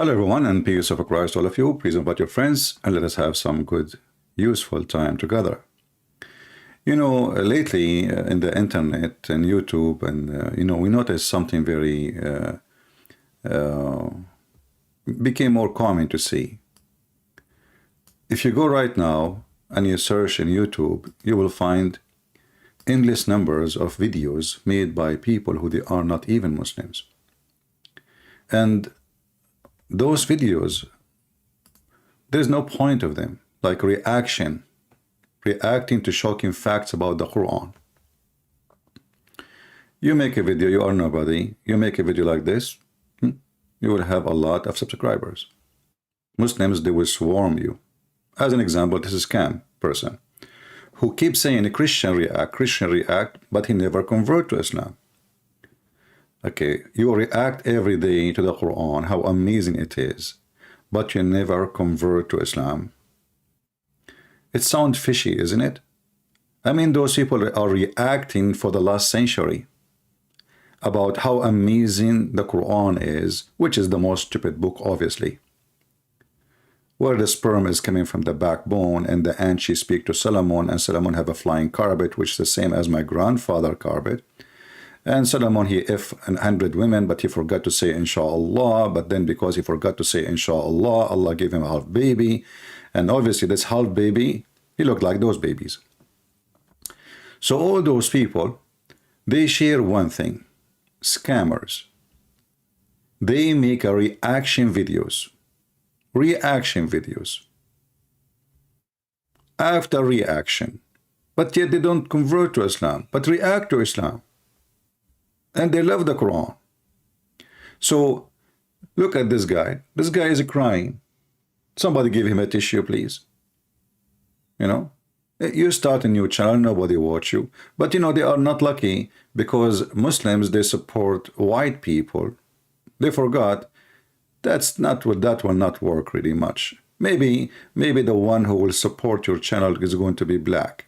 Hello everyone, and peace of Christ all of you. Please invite your friends and let us have some good, useful time together. You know, lately in the internet and YouTube and, we noticed something very became more common to see. If you go right now and you search in YouTube, you will find endless numbers of videos made by people who they are not even Muslims. And those videos, there's no point of them, like reacting to shocking facts about the Quran. You make a video, you are nobody, you make a video like this, you will have a lot of subscribers. Muslims, they will swarm you. As an example, this is Cam person who keeps saying a Christian react, but he never convert to Islam. Okay, you react every day to the Quran, how amazing it is, but you never convert to Islam. It sounds fishy, isn't it? I mean, those people are reacting for the last century about how amazing the Quran is, which is the most stupid book, obviously, where the sperm is coming from the backbone and the ant she speak to Solomon, and Solomon have a flying carpet, which is the same as my grandfather carpet. And Solomon, he if 100 women, but he forgot to say inshallah. But then because he forgot to say inshallah, Allah gave him a half baby. And obviously this half baby, he looked like those babies. So all those people, they share one thing: scammers. They make a reaction videos after reaction, but yet they don't convert to Islam, but react to Islam. And they love the Quran. So look at this guy. This guy is crying. Somebody give him a tissue, please. You know, you start a new channel, nobody watch you. But you know, they are not lucky, because Muslims, they support white people. They forgot that will not work really much. Maybe the one who will support your channel is going to be black.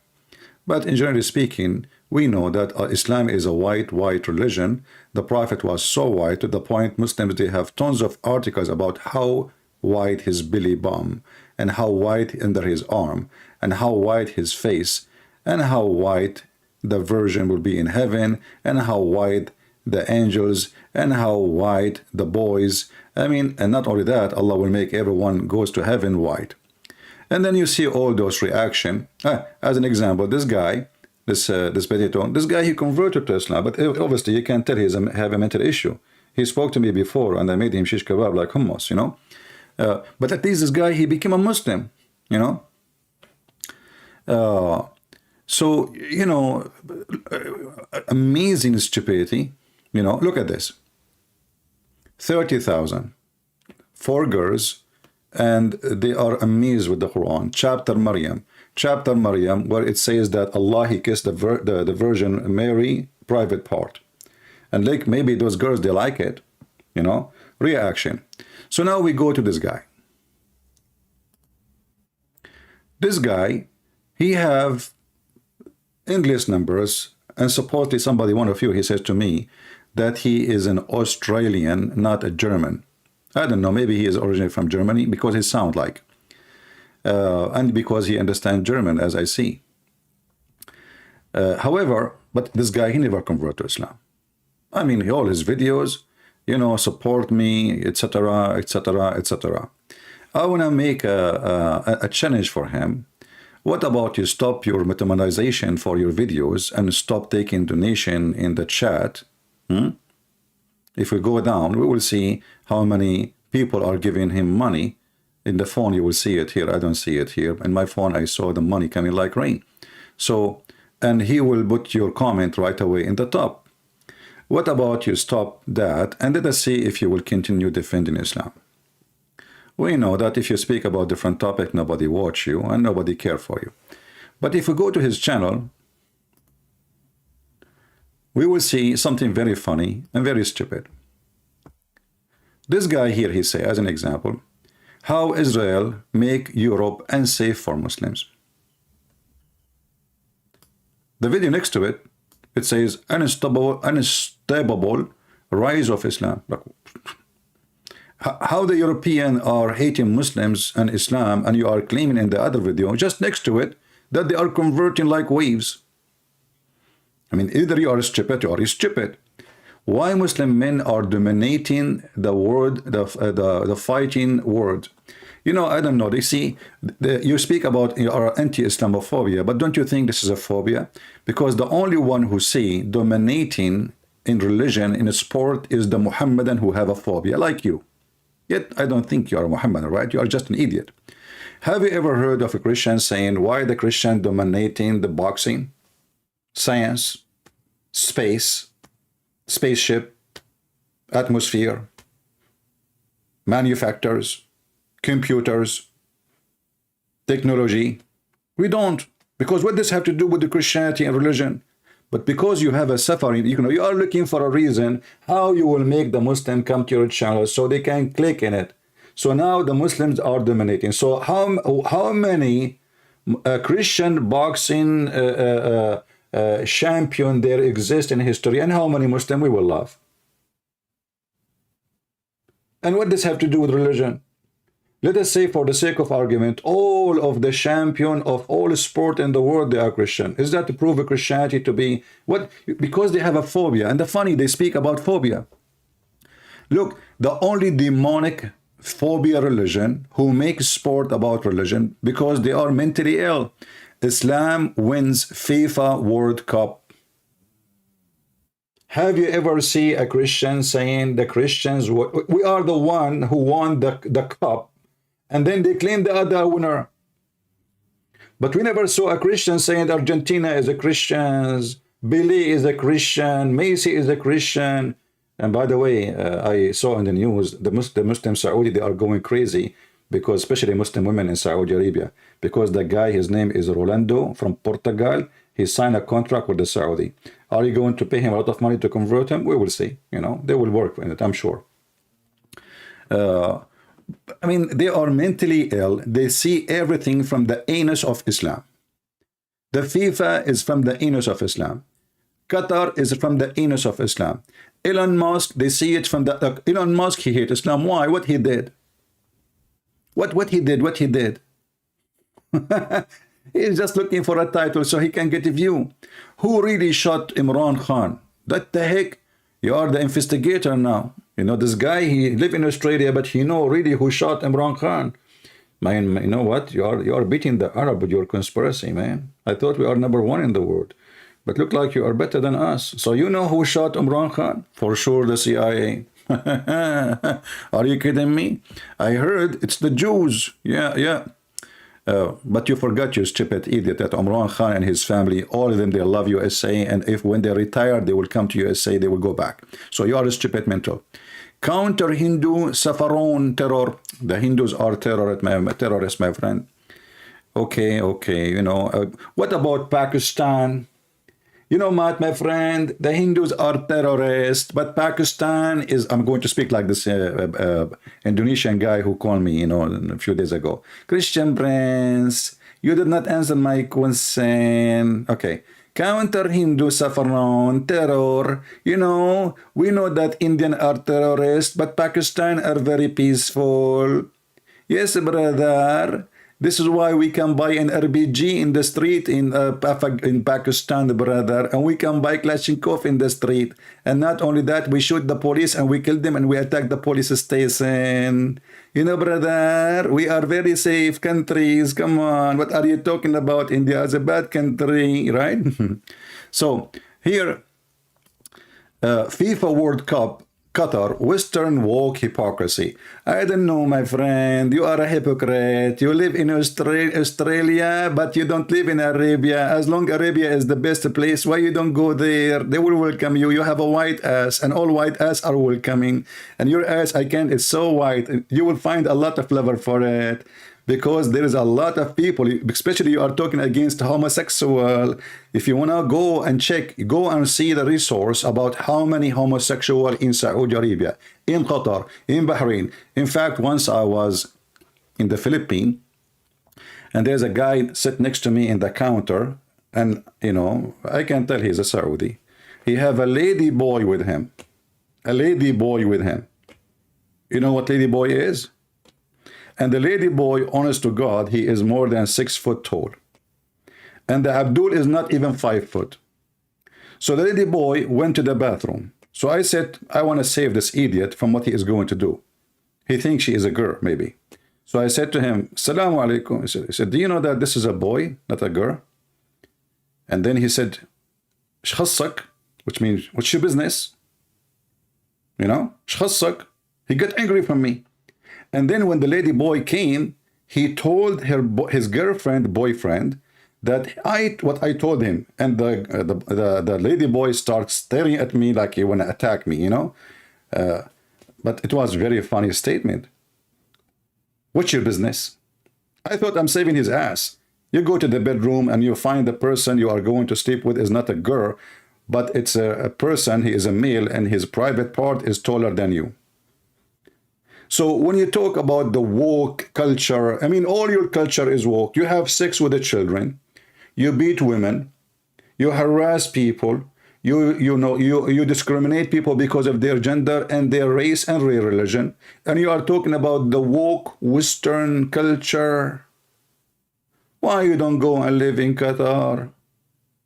But in generally speaking, we know that Islam is a white religion. The Prophet was so white to the point Muslims, they have tons of articles about how white his belly bum, and how white under his arm, and how white his face, and how white the virgin will be in heaven, and how white the angels, and how white the boys. I mean, and not only that, Allah will make everyone goes to heaven white. And then you see all those reaction. As an example, this guy, this potato, this guy, he converted to Islam, but obviously you can tell he have a mental issue. He spoke to me before, and I made him shish kebab like hummus, you know. But at least this guy, he became a Muslim, you know. So, you know, amazing stupidity. You know, look at this. 30,000, 4 girls, and they are amazed with the Quran. Chapter Maryam, where it says that Allah, he kissed the Virgin Mary private part. And like maybe those girls, they like it, you know, reaction. So now we go to this guy. This guy, he have endless numbers, and supposedly somebody, one of you, he says to me that he is an Australian, not a German. I don't know, maybe he is originally from Germany, because he sound like. And because he understands German, as I see. However, but this guy, he never converted to Islam. I mean, all his videos, you know, support me, etc., etc., etc. I want to make a challenge for him. What about you stop your monetization for your videos and stop taking donation in the chat? If we go down, we will see how many people are giving him money. In the phone, you will see it here. I don't see it here. In my phone, I saw the money coming like rain. So, and he will put your comment right away in the top. What about you stop that, and let us see if you will continue defending Islam. We know that if you speak about different topic, nobody watch you and nobody care for you. But if we go to his channel, we will see something very funny and very stupid. This guy here, he say, as an example, how Israel make Europe unsafe for Muslims. The video next to it, it says unstoppable rise of Islam. How the European are hating Muslims and Islam, and you are claiming in the other video, just next to it, that they are converting like waves. I mean, either you are stupid or you're stupid. Why Muslim men are dominating the world, the fighting world? You know, I don't know. They see, you speak about your anti-Islamophobia, but don't you think this is a phobia? Because the only one who see dominating in religion, in sport, is the Mohammedan who have a phobia, like you. Yet, I don't think you are a Mohammedan, right? You are just an idiot. Have you ever heard of a Christian saying, why the Christian dominating the boxing, science, space, spaceship, atmosphere, manufacturers, computers, technology? We don't. Because what does have to do with the Christianity and religion? But because you have a suffering, you know, you are looking for a reason how you will make the Muslim come to your channel so they can click in it. So now the Muslims are dominating. So how many Christian boxing champion there exist in history, and how many Muslim we will love? And what does have to do with religion? Let us say, for the sake of argument, all of the champion of all sport in the world, they are Christian. Is that to prove a Christianity to be what? Because they have a phobia. And the funny, they speak about phobia. Look, the only demonic phobia religion who makes sport about religion, because they are mentally ill. Islam wins FIFA World Cup. Have you ever seen a Christian saying the Christians, we are the one who won the cup, and then they claim the other winner? But we never saw a Christian saying Argentina is a Christian, Billy is a Christian, Messi is a Christian. And by the way, I saw in the news, the Muslim Saudi, they are going crazy, because especially Muslim women in Saudi Arabia, because the guy, his name is Rolando from Portugal, he signed a contract with the Saudi. Are you going to pay him a lot of money to convert him? We will see. You know, they will work in it, I'm sure. I mean, they are mentally ill. They see everything from the anus of Islam. The FIFA is from the anus of Islam. Qatar is from the anus of Islam. Elon Musk, they see it from the... Elon Musk, he hates Islam. Why? What he did? What he did? He's just looking for a title so he can get a view. Who really shot Imran Khan? That the heck? You are the investigator now. You know, this guy, he live in Australia, but he know really who shot Imran Khan. Man, you know what? You are beating the Arab with your conspiracy, man. I thought we are #1 in the world. But look like you are better than us. So you know who shot Imran Khan? For sure, the CIA. Are you kidding me? I heard it's the Jews. Yeah. But you forgot, you stupid idiot, that Imran Khan and his family, all of them, they love USA, and if when they retire, they will come to USA, they will go back. So you are a stupid mental. Counter Hindu Saffron terror. The Hindus are terrorists, my friend. Okay, you know. What about Pakistan? You know, Matt, my friend, the Hindus are terrorists, but Pakistan is, I'm going to speak like this Indonesian guy who called me, you know, a few days ago. Christian Prince, you did not answer my question. Okay. Counter Hindu saffron, terror. You know, we know that Indian are terrorists, but Pakistan are very peaceful. Yes, brother. This is why we can buy an RPG in the street in Pakistan, brother, and we can buy Kalashnikov in the street. And not only that, we shoot the police and we kill them and we attack the police station. You know, brother, we are very safe countries. Come on, what are you talking about? India is a bad country, right? So here, FIFA World Cup, Qatar, Western woke hypocrisy. I don't know, my friend. You are a hypocrite. You live in Australia, but you don't live in Arabia. As long Arabia is the best place, why you don't go there? They will welcome you. You have a white ass, and all white ass are welcoming. And your ass, I can't, it's so white. You will find a lot of love for it. Because there is a lot of people, especially you are talking against homosexual. If you want to go and check, go and see the resource about how many homosexual in Saudi Arabia, in Qatar, in Bahrain. In fact, once I was in the Philippines, and there's a guy sit next to me in the counter, and, you know, I can tell he's a Saudi. He have a lady boy with him. A lady boy with him. You know what lady boy is? And the lady boy, honest to God, he is more than 6 foot tall. And the Abdul is not even 5 foot. So the lady boy went to the bathroom. So I said, I want to save this idiot from what he is going to do. He thinks she is a girl, maybe. So I said to him, Assalamu alaikum. He said, do you know that this is a boy, not a girl? And then he said, Shkhassak, which means, what's your business? You know, Shkhassak. He got angry from me. And then when the lady boy came, he told his girlfriend, boyfriend, that what I told him. And the lady boy starts staring at me like he want to attack me, you know. But it was a very funny statement. What's your business? I thought I'm saving his ass. You go to the bedroom and you find the person you are going to sleep with is not a girl, but it's a person, he is a male, and his private part is taller than you. So when you talk about the woke culture, I mean, all your culture is woke. You have sex with the children, you beat women, you harass people, you discriminate people because of their gender and their race and their religion, and you are talking about the woke Western culture. Why you don't go and live in Qatar?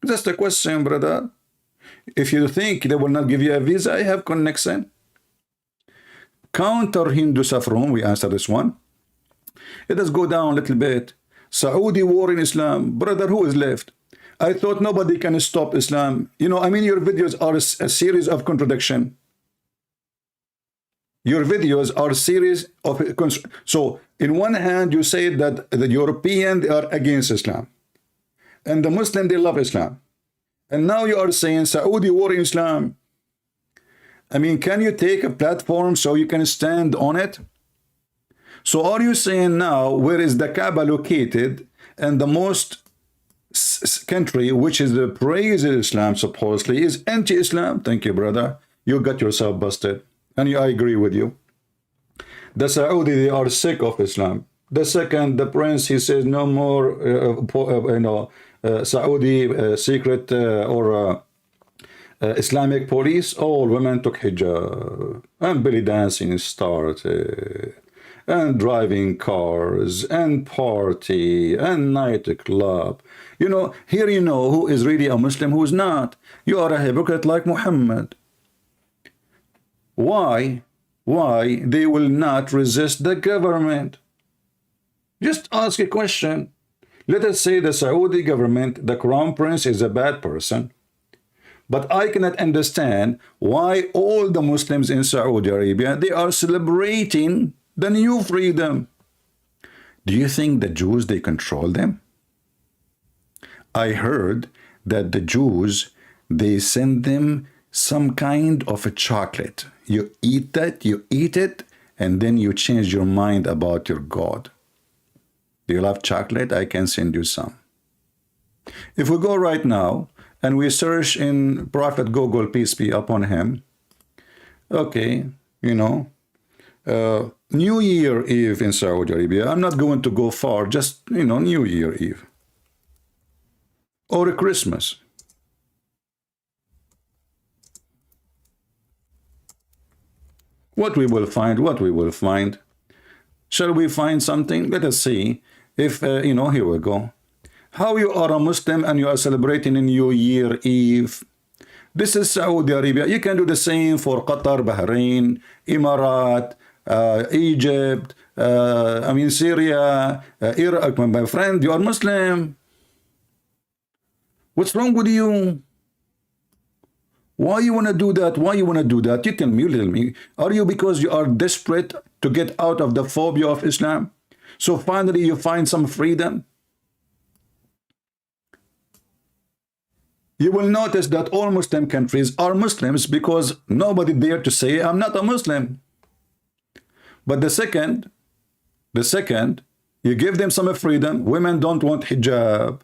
That's the question, brother. If you think they will not give you a visa, I have connection. Counter Hindu saffron, we answer this one. Let us go down a little bit. Saudi war in Islam. Brother, who is left? I thought nobody can stop Islam. You know, I mean, your videos are a series of contradiction. Your videos are a series of... So, in one hand, you say that the Europeans they are against Islam. And the Muslims, they love Islam. And now you are saying Saudi war in Islam. I mean, can you take a platform so you can stand on it? So are you saying now, where is the Kaaba located, and the most country which is the praise Islam supposedly is anti-Islam? Thank you, brother. You got yourself busted. And I agree with you. The Saudi, they are sick of Islam. The second, the prince, he says no more, Saudi secret or Islamic police. All women took hijab, and belly dancing started, and driving cars, and party, and nightclub. You know, here you know who is really a Muslim, who is not. You are a hypocrite like Mohammed. Why they will not resist the government? Just ask a question. Let us say the Saudi government, the crown prince is a bad person. But I cannot understand why all the Muslims in Saudi Arabia, they are celebrating the new freedom. Do you think the Jews, they control them? I heard that the Jews, they send them some kind of a chocolate. You eat that, you eat it, and then you change your mind about your God. Do you love chocolate? I can send you some. If we go right now and we search in Prophet Google, peace be upon him, okay, you know, New Year Eve in Saudi Arabia. I'm not going to go far, just, you know, New Year Eve. Or a Christmas. What we will find. Shall we find something? Let us see. If, you know, here we go. How you are a Muslim and you are celebrating a New Year Eve. This is Saudi Arabia. You can do the same for Qatar, Bahrain, Emirat, Egypt, I mean Syria, Iraq. My friend, you are Muslim. What's wrong with you? Why you want to do that? Why you want to do that? You tell me. Are you because you are desperate to get out of the phobia of Islam? So finally you find some freedom? You will notice that all Muslim countries are Muslims because nobody dare to say, I'm not a Muslim. But the second, you give them some freedom. Women don't want hijab.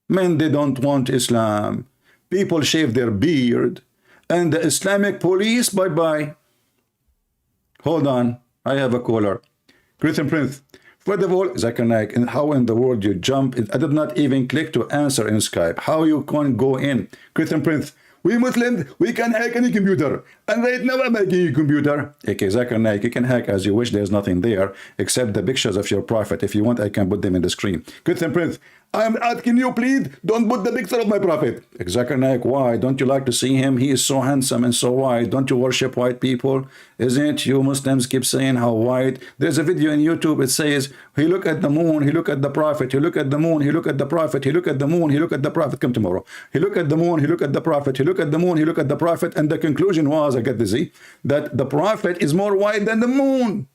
Men, they don't want Islam. People shave their beard. And the Islamic police, bye-bye. Hold on. I have a caller. Christian Prince. First of all, Zakir Naik, and how in the world you jump? I did not even click to answer in Skype. How you can go in? Christian Prince, We Muslims, we can hack any computer. And right now I'm hacking a computer. Okay, Zakir Naik, you can hack as you wish. There's nothing there except the pictures of your prophet. If you want, I can put them in the screen. Christian Prince, I'm asking you, please, don't put the picture of my prophet. Zakir Naik, why? Don't you like to see him? He is so handsome and so white. Don't you worship white people? Isn't it? You Muslims keep saying how white. There's a video in YouTube. It says, he look at the moon, he look at the prophet, he look at the moon, he look at the prophet, he look at the moon, he look at the prophet. Come tomorrow. He look at the moon, he look at the prophet, he look at the moon, he look at the prophet. And the conclusion was, I get dizzy, that the prophet is more white than the moon.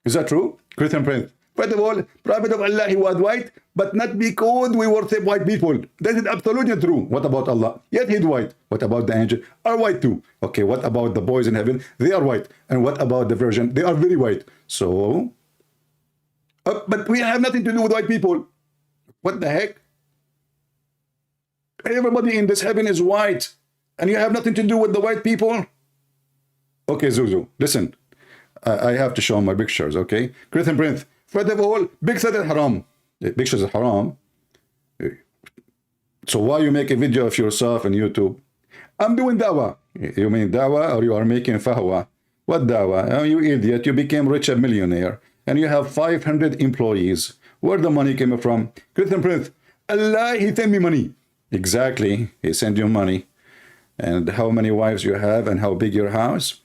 Is that true? Christian Prince. First of all, Prophet of Allah, he was white, but not because we worship white people. That is absolutely true. What about Allah? Yes, he's white. What about the angel? Are white too. Okay, what about the boys in heaven? They are white. And what about the virgin? They are very white. So, but we have nothing to do with white people. What the heck? Everybody in this heaven is white, and you have nothing to do with the white people? Okay, Zuzu, listen. I have to show my pictures, okay? Christian Prince. First of all, pictures are haram. Pictures are haram. So why you make a video of yourself on YouTube? I'm doing dawah. You mean dawah, or you are making fahwa? What dawah? Oh, you idiot. You became rich, a millionaire, and you have 500 employees. Where the money came from? Christian Prince, Allah, he sent me money. Exactly. He sent you money. And how many wives you have and how big your house?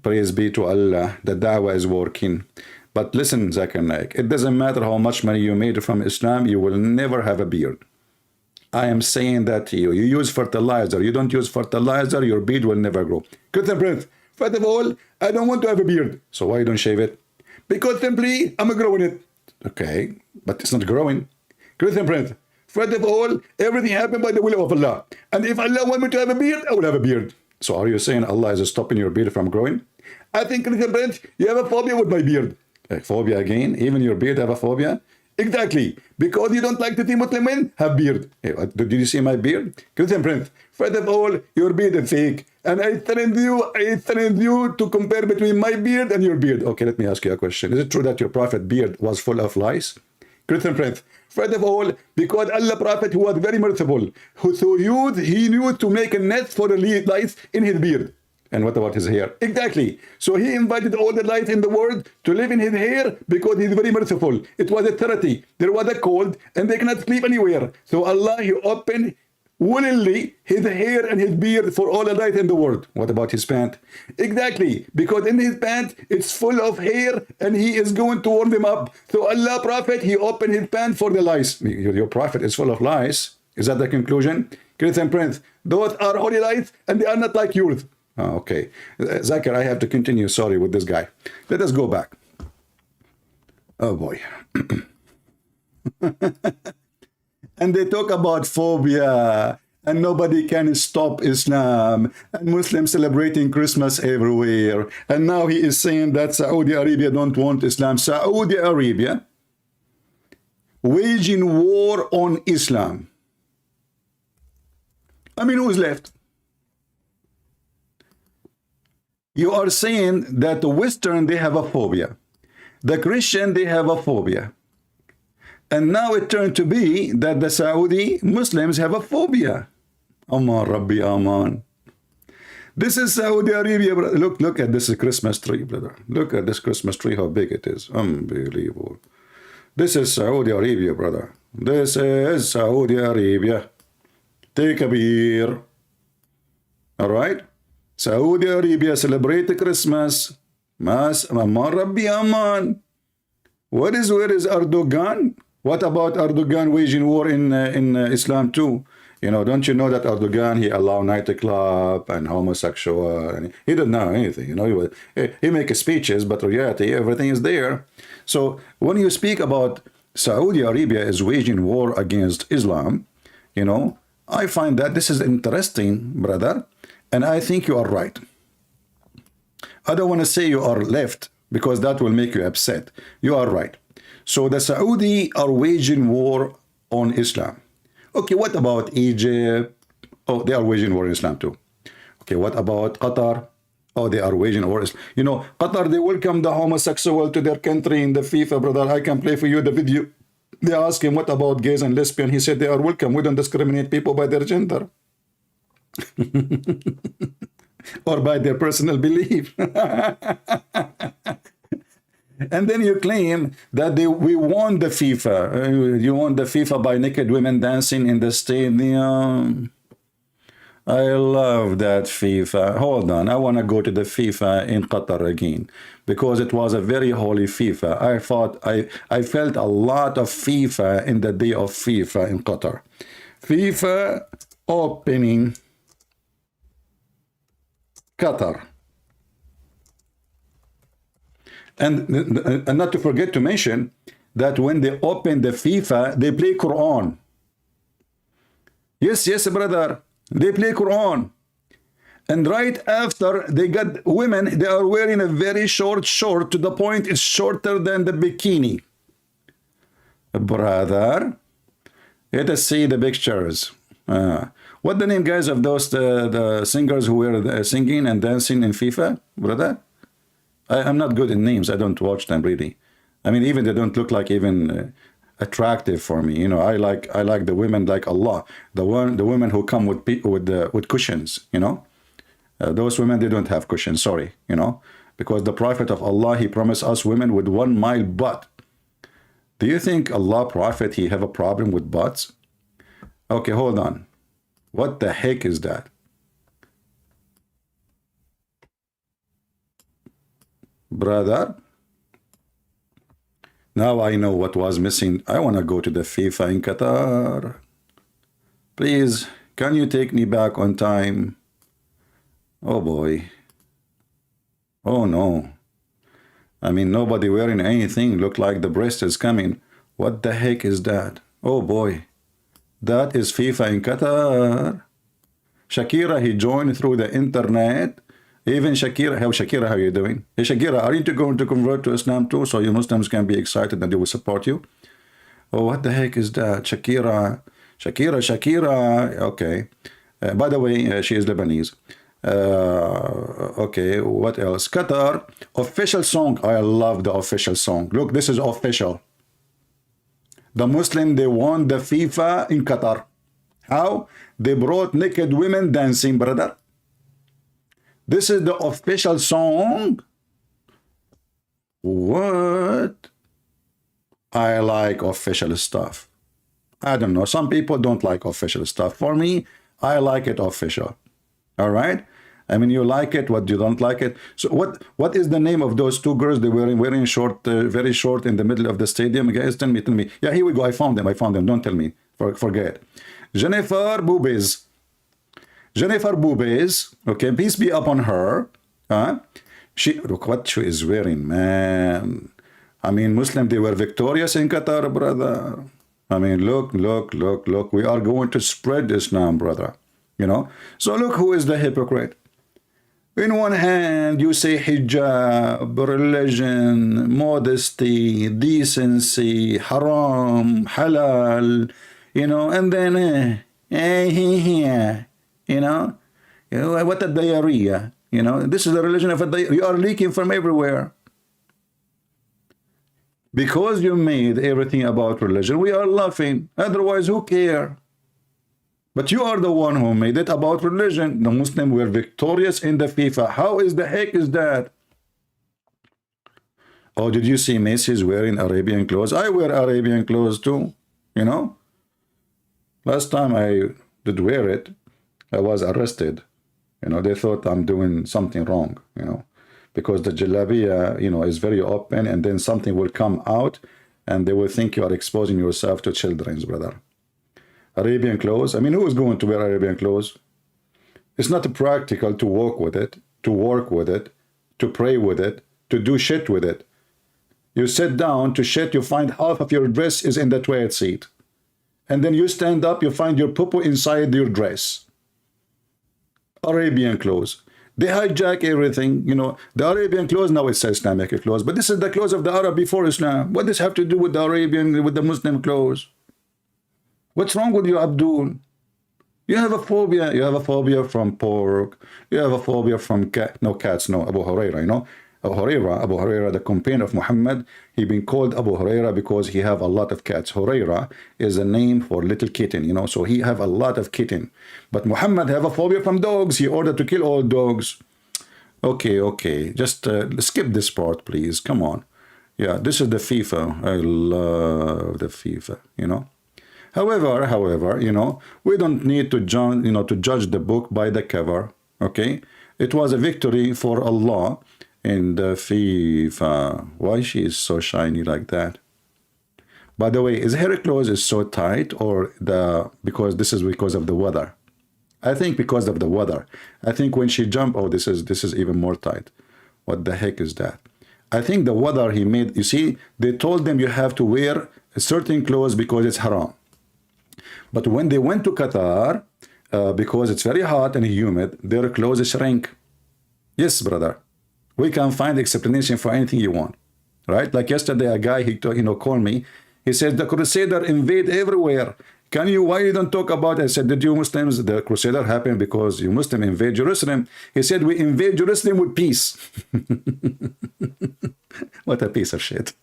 Praise be to Allah. The dawah is working. But listen, Zakir Naik, it doesn't matter how much money you made from Islam, you will never have a beard. I am saying that to you. You use fertilizer. You don't use fertilizer, your beard will never grow. Christian Prince, first of all, I don't want to have a beard. So why you don't shave it? Because simply, I'm growing it. Okay, but it's not growing. Christian Prince, first of all, everything happened by the will of Allah. And if Allah wants me to have a beard, I will have a beard. So are you saying Allah is stopping your beard from growing? I think, Christian Prince, you have a phobia with my beard. A phobia again? Even your beard have a phobia? Exactly. Because you don't like to see Muslim men have beard. Hey, did you see my beard? Christian Prince, first of all, your beard is fake. And I challenge you to compare between my beard and your beard. Okay, let me ask you a question. Is it true that your prophet beard was full of lice? Christian Prince, first of all, because Allah Prophet, who was very merciful, he knew to make a net for the lice in his beard. And what about his hair? Exactly. So he invited all the lice in the world to live in his hair because he's very merciful. It was a charity. There was a cold and they cannot sleep anywhere. So Allah, he opened willingly his hair and his beard for all the lice in the world. What about his pant? Exactly. Because in his pant, it's full of hair and he is going to warm them up. So Allah Prophet, he opened his pant for the lice. Your prophet is full of lice. Is that the conclusion? Christian Prince, those are holy lice and they are not like yours. Oh, okay. Zakir, I have to continue, sorry, with this guy. Let us go back. Oh, boy. And they talk about phobia, and nobody can stop Islam, and Muslims celebrating Christmas everywhere. And now he is saying that Saudi Arabia don't want Islam. Saudi Arabia waging war on Islam. I mean, who's left? You are saying that the Western, they have a phobia. The Christian, they have a phobia. And now it turned to be that the Saudi Muslims have a phobia. Aman Rabbi Aman. This is Saudi Arabia. Look at this Christmas tree, brother. Look at this Christmas tree, how big it is. Unbelievable. This is Saudi Arabia, brother. This is Saudi Arabia. Take a beer. All right? Saudi Arabia celebrate Christmas. Aman Rabbi Aman. Where is Erdogan? What about Erdogan waging war in Islam too? You know, don't you know that Erdogan, he allowed nightclub and homosexual, and he didn't know anything, you know, he makes speeches, but in reality, everything is there. So when you speak about Saudi Arabia is waging war against Islam, you know, I find that this is interesting, brother, and I think you are right. I don't want to say you are left, because that will make you upset. You are right. So the Saudi are waging war on Islam. Okay, what about Egypt? Oh, they are waging war on Islam too. Okay, what about Qatar? Oh, they are waging war. You know, Qatar, they welcome the homosexual to their country in the FIFA, brother. I can play for you the video. They asked him, what about gays and lesbian? He said, they are welcome. We don't discriminate people by their gender or by their personal belief. And then you claim that we won the FIFA. You won the FIFA by naked women dancing in the stadium. I love that FIFA. Hold on, I want to go to the FIFA in Qatar again, because it was a very holy FIFA. I felt a lot of FIFA in the day of FIFA in Qatar. FIFA opening Qatar. And not to forget to mention that when they open the FIFA, they play Quran. Yes, yes, brother. They play Quran. And right after, they got women, they are wearing a very short short, to the point it's shorter than the bikini. Brother, let us see the pictures. What the name, guys, of those the singers who were singing and dancing in FIFA, brother? I'm not good in names. I don't watch them really. I mean, even they don't look like even attractive for me. You know, I like the women like Allah. The women who come with cushions. You know, those women, they don't have cushions. Sorry, you know, because the Prophet of Allah, he promised us women with 1 mile butt. Do you think Allah Prophet, he have a problem with butts? Okay, hold on. What the heck is that? Brother, now I know what was missing. I want to go to the FIFA in Qatar. Please, can you take me back on time? Oh boy. Oh no. I mean, nobody wearing anything. Look like the breast is coming. What the heck is that? Oh boy. That is FIFA in Qatar. Shakira, he joined through the internet. Even Shakira, how are you doing? Hey Shakira, are you going to convert to Islam too, so you Muslims can be excited and they will support you? Oh, what the heck is that? Shakira. Okay. By the way, she is Lebanese. Okay, what else? Qatar, official song. I love the official song. Look, this is official. The Muslim, they won the FIFA in Qatar. How? They brought naked women dancing, brother. This is the official song. What? I like official stuff. I don't know. Some people don't like official stuff. For me, I like it official. All right? I mean, you like it, what you don't like it. So what is the name of those two girls? They were wearing short, very short in the middle of the stadium. Guys, tell me. Yeah, here we go. I found them. Don't tell me. Forget. Jennifer Boubez. Okay, peace be upon her. Look what she is wearing, man. I mean, Muslim, they were victorious in Qatar, brother. I mean, look. We are going to spread Islam, brother. You know? So look who is the hypocrite. In one hand, you say hijab, religion, modesty, decency, haram, halal, you know, and then, you know, what a diarrhea, you know, this is the religion of a diarrhea. You are leaking from everywhere. Because you made everything about religion, we are laughing. Otherwise, who care? But you are the one who made it about religion. The Muslims were victorious in the FIFA. How is the heck is that? Oh, did you see Macy's wearing Arabian clothes? I wear Arabian clothes too, you know. Last time I did wear it, I was arrested. You know, they thought I'm doing something wrong, you know, because the jalabiya, you know, is very open, and then something will come out and they will think you are exposing yourself to children's, brother. Arabian clothes. I mean, who is going to wear Arabian clothes? It's not practical to walk with it, to work with it, to pray with it, to do shit with it. You sit down to shit, you find half of your dress is in the toilet seat. And then you stand up, you find your poo-poo inside your dress. Arabian clothes. They hijack everything, you know. The Arabian clothes, now it says Islamic clothes, but this is the clothes of the Arab before Islam. What does this have to do with the Arabian, with the Muslim clothes? What's wrong with you, Abdul? You have a phobia. You have a phobia from pork. You have a phobia from cats. No, Abu Huraira, you know. Abu Huraira, the companion of Muhammad, he been called Abu Huraira because he have a lot of cats. Huraira is a name for little kitten, you know, so he have a lot of kitten. But Muhammad have a phobia from dogs. He ordered to kill all dogs. Okay, just skip this part, please. Come on. Yeah, this is the FIFA. I love the FIFA, you know. However, you know, we don't need to judge the book by the cover, okay? It was a victory for Allah in the FIFA. Why she is so shiny like that? By the way, is her clothes is so tight or because of the weather? I think because of the weather. I think when she jumped, oh, this is even more tight. What the heck is that? I think the weather he made, you see, they told them you have to wear certain clothes because it's haram. But when they went to Qatar, because it's very hot and humid, their clothes shrink. Yes, brother. We can find explanation for anything you want, right? Like yesterday, a guy, he called me. He said, the Crusader invade everywhere. Why you don't talk about it? I said, did you Muslims, the Crusader happened because you Muslim invade Jerusalem. He said, we invade Jerusalem with peace. What a piece of shit.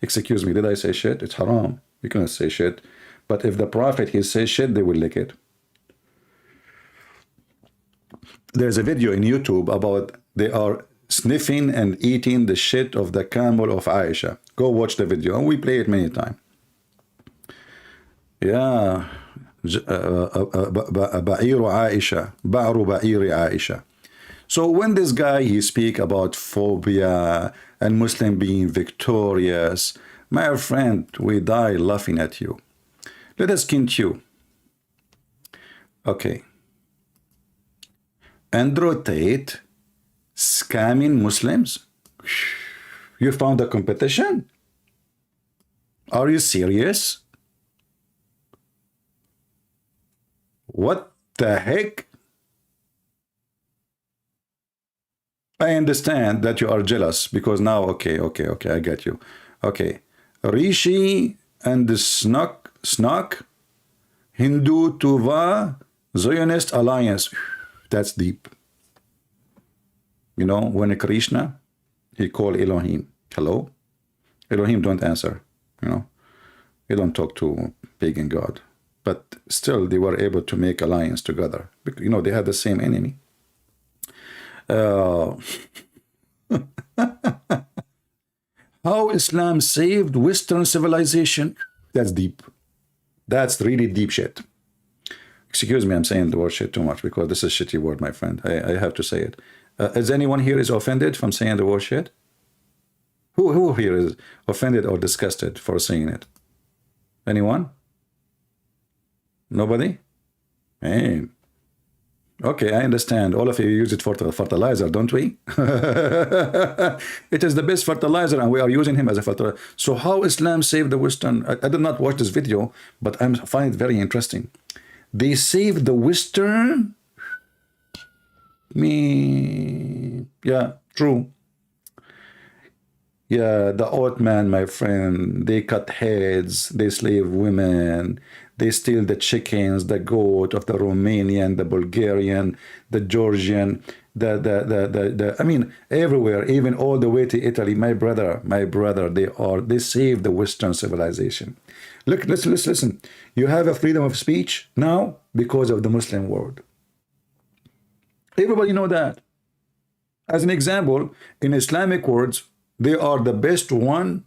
Excuse me, did I say shit? It's haram. You cannot say shit. But if the Prophet, he says shit, they will lick it. There's a video in YouTube about they are sniffing and eating the shit of the camel of Aisha. Go watch the video. And we play it many times. Yeah. Ba'iru Aisha. Ba'ru Ba'iri Aisha. So when this guy, he speak about phobia and Muslim being victorious, my friend, we die laughing at you. Let us continue. Okay. Andrew Tate scamming Muslims? You found a competition? Are you serious? What the heck? I understand that you are jealous because now, okay, I get you. Okay. Rishi and the Snock, Hindu Tuva, Zionist alliance. That's deep. You know, when Krishna, he called Elohim. Hello? Elohim don't answer, you know. He don't talk to pagan God. But still, they were able to make alliance together. Because, you know, they had the same enemy. How Islam saved Western civilization? That's deep. That's really deep shit. Excuse me, I'm saying the word shit too much because this is a shitty word, my friend. I have to say it. Is anyone here is offended from saying the word shit? Who here is offended or disgusted for saying it? Anyone? Nobody? Hey. Okay, I understand. All of you use it for fertilizer, don't we? It is the best fertilizer, and we are using him as a fertilizer. So how Islam saved the Western? I did not watch this video, but I find it very interesting. They saved the Western? Yeah, true. Yeah, the Ottoman, my friend, they cut heads, they slave women, they steal the chickens, the goat of the Romanian, the Bulgarian, the Georgian, I mean, everywhere, even all the way to Italy. My brother, they saved the Western civilization. Look, let's listen. You have a freedom of speech now because of the Muslim world. Everybody know that. As an example, in Islamic words, they are the best one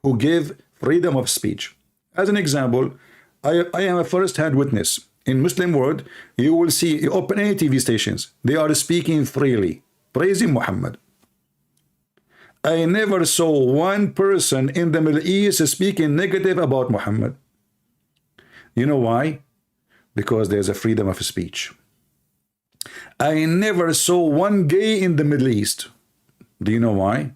who give freedom of speech. As an example, I am a first-hand witness. In Muslim world, you will see, you open any TV stations, they are speaking freely, praising Muhammad. I never saw one person in the Middle East speaking negative about Muhammad. You know why? Because there's a freedom of speech. I never saw one gay in the Middle East. Do you know why?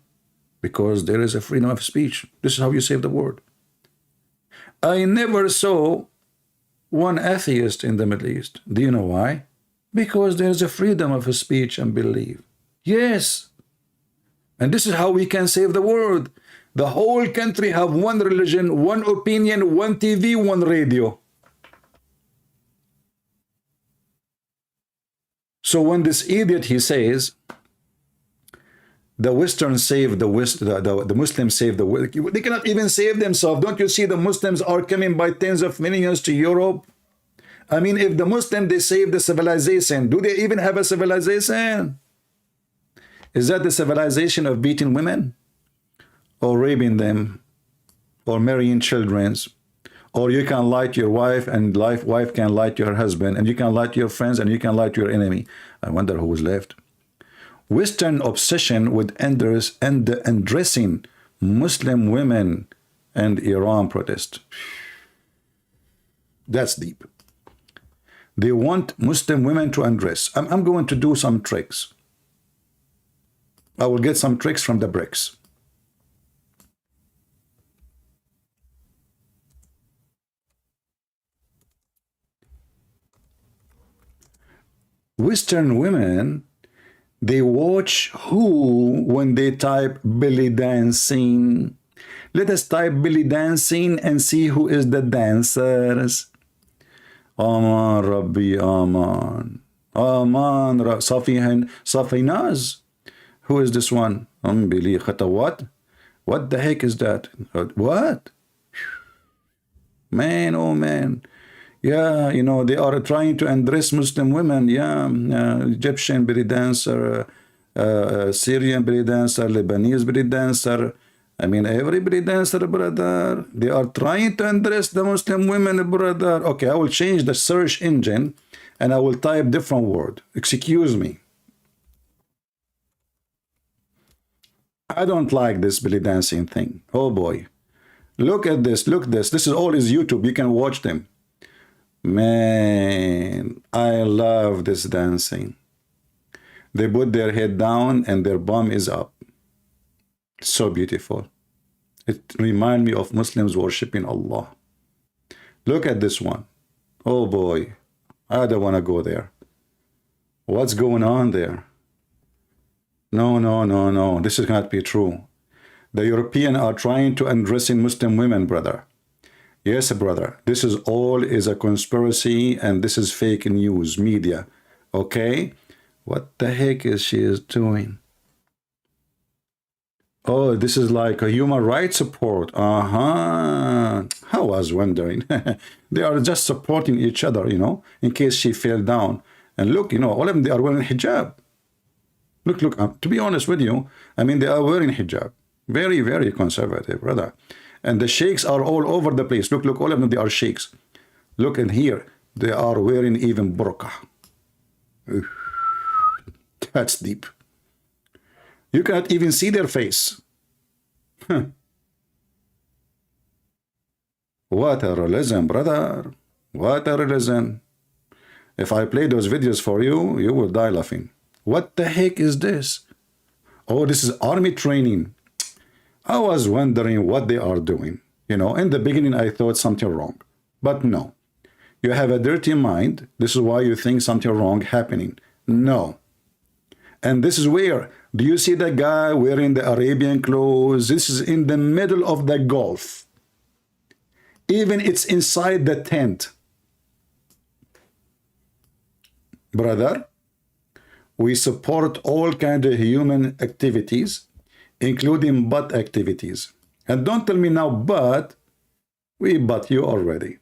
Because there is a freedom of speech. This is how you save the world. I never saw one atheist in the Middle East. Do you know why? Because there is a freedom of speech and belief. Yes. And this is how we can save the world. The whole country have one religion, one opinion, one TV, one radio. So when this idiot, he says, The Western save the West, the Muslims save the West. They cannot even save themselves. Don't you see the Muslims are coming by tens of millions to Europe? I mean, if the Muslims, they save the civilization, do they even have a civilization? Is that the civilization of beating women? Or raping them? Or marrying children? Or you can lie to your wife, and wife can lie to her husband, and you can lie to your friends, and you can lie to your enemy. I wonder who was left. Western obsession with undressing Muslim women and Iran protest. That's deep. They want Muslim women to undress. I'm going to do some tricks. I will get some tricks from the bricks. Western women, they watch who when they type belly dancing. Let us type belly dancing and see who is the dancers. Aman Rabbi Aman. Aman Safinaz. Who is this one? What? What the heck is that? What? Man, oh man. Yeah, you know, they are trying to undress Muslim women. Yeah, Egyptian belly dancer, Syrian belly dancer, Lebanese belly dancer. I mean, every belly dancer, brother. They are trying to undress the Muslim women, brother. Okay, I will change the search engine and I will type different word. Excuse me. I don't like this belly dancing thing. Oh boy. Look at this. Look this. This is all is YouTube. You can watch them. Man, I love this dancing. They put their head down and their bum is up. So beautiful. It reminds me of Muslims worshiping Allah. Look at this one. Oh boy, I don't want to go there. What's going on there? No, no, no, no. This cannot be true. The Europeans are trying to undress Muslim women, brother. Yes, brother, this is all is a conspiracy and this is fake news, media, okay? What the heck is she doing? Oh, this is like a human rights support. I was wondering. They are just supporting each other, you know, in case she fell down. And look, you know, all of them, they are wearing hijab. Look, look, to be honest with you, I mean, they are wearing hijab. Very, very conservative, brother. And the sheikhs are all over the place. Look, look, all of them, they are sheikhs. Look in here. They are wearing even burqa. That's deep. You cannot even see their face. What a religion, brother. What a religion. If I play those videos for you, you will die laughing. What the heck is this? Oh, this is army training. I was wondering what they are doing. You know, in the beginning, I thought something wrong. But no. You have a dirty mind. This is why you think something wrong happening. No. And this is where, do you see the guy wearing the Arabian clothes? This is in the middle of the Gulf. Even it's inside the tent. Brother, we support all kinds of human activities, including butt activities. And don't tell me now, but we butt you already.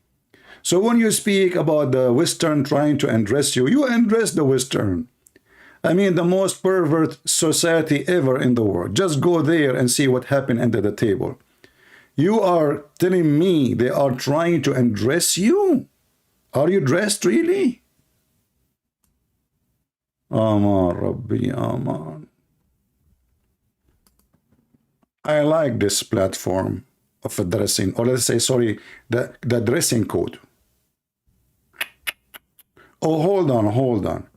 So when you speak about the Western trying to undress you, you undress the Western. I mean, the most pervert society ever in the world. Just go there and see what happened under the table. You are telling me they are trying to undress you? Are you dressed really? Aman Rabbi Aman. I like this platform of a dressing, or let's say, sorry, the dressing code. Oh, hold on, hold on.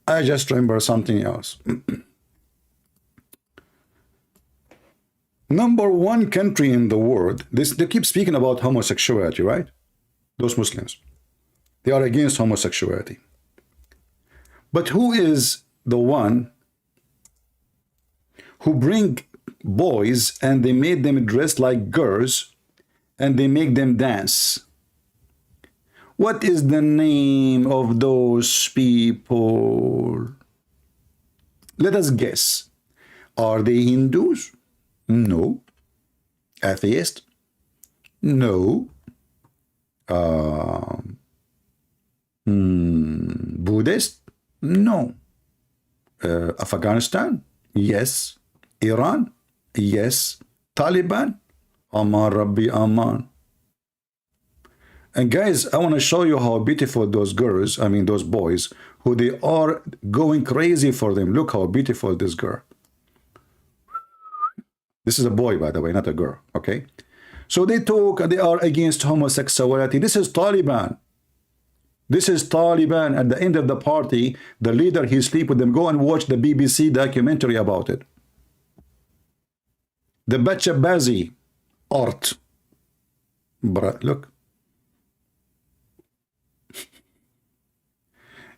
I just remember something else. Number one country in the world, they keep speaking about homosexuality, right? Those Muslims. They are against homosexuality. But who is the one who bring boys and they made them dress like girls and they make them dance? What is the name of those people? Let us guess. Are they Hindus? No. Atheist? No. Buddhist? No. Afghanistan? Yes. Iran? Yes. Taliban? Aman Rabbi Aman. And guys, I want to show you how beautiful those girls, I mean those boys, who they are going crazy for them. Look how beautiful this girl. This is a boy, by the way, not a girl, okay? So they are against homosexuality. This is Taliban. This is Taliban. At the end of the party, the leader, he sleep with them. Go and watch the BBC documentary about it. The Bachabazi art. Look.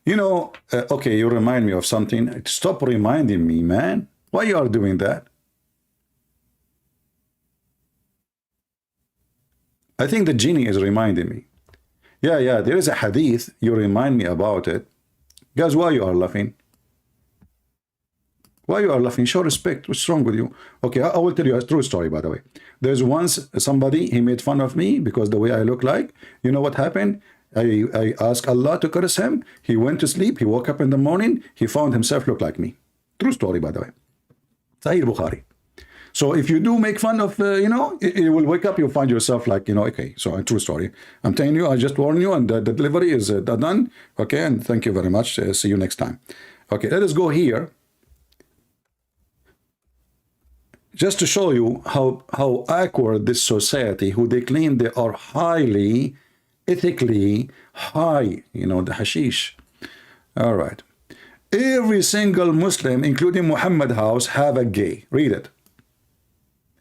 You know, okay, you remind me of something. Stop reminding me, man. Why you are doing that? I think the genie is reminding me. Yeah, there is a hadith. You remind me about it. Guys, why you are laughing? Why you are laughing? Show respect. What's wrong with you? Okay, I will tell you a true story, by the way. There's once somebody, he made fun of me because the way I look like. You know what happened? I asked Allah to curse him. He went to sleep. He woke up in the morning. He found himself look like me. True story, by the way. Sahih Bukhari. So if you do make fun of, you know, you will wake up, you'll find yourself like, you know, okay, so a true story. I'm telling you, I just warn you, and the delivery is done. Okay, and thank you very much. See you next time. Okay, let us go here. Just to show you how awkward this society, who they claim they are highly ethically high, you know, the hashish. All right. Every single Muslim, including Muhammad house, have a gay. Read it.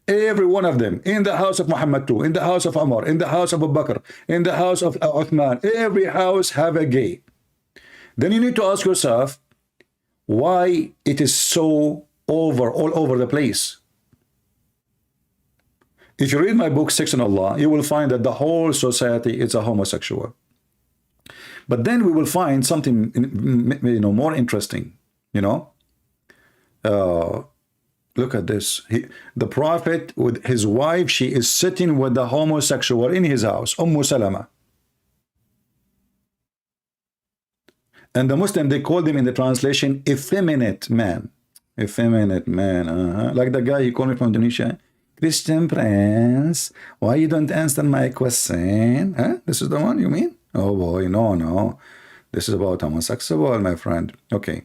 Every one of them. In the house of Muhammad too. In the house of Umar. In the house of Abu Bakr. In the house of Uthman. Every house have a gay. Then you need to ask yourself why it is so all over the place. If you read my book, Sex and Allah, you will find that the whole society is a homosexual. But then we will find something, you know, more interesting, you know. Look at this. The Prophet with his wife, she is sitting with the homosexual in his house, Salama. And the Muslim, they call them in the translation, effeminate man. Effeminate man. Like the guy he called me from Indonesia. Christian Prince, why you don't answer my question? Huh? This is the one you mean? Oh boy, no. This is about homosexual, my friend. Okay.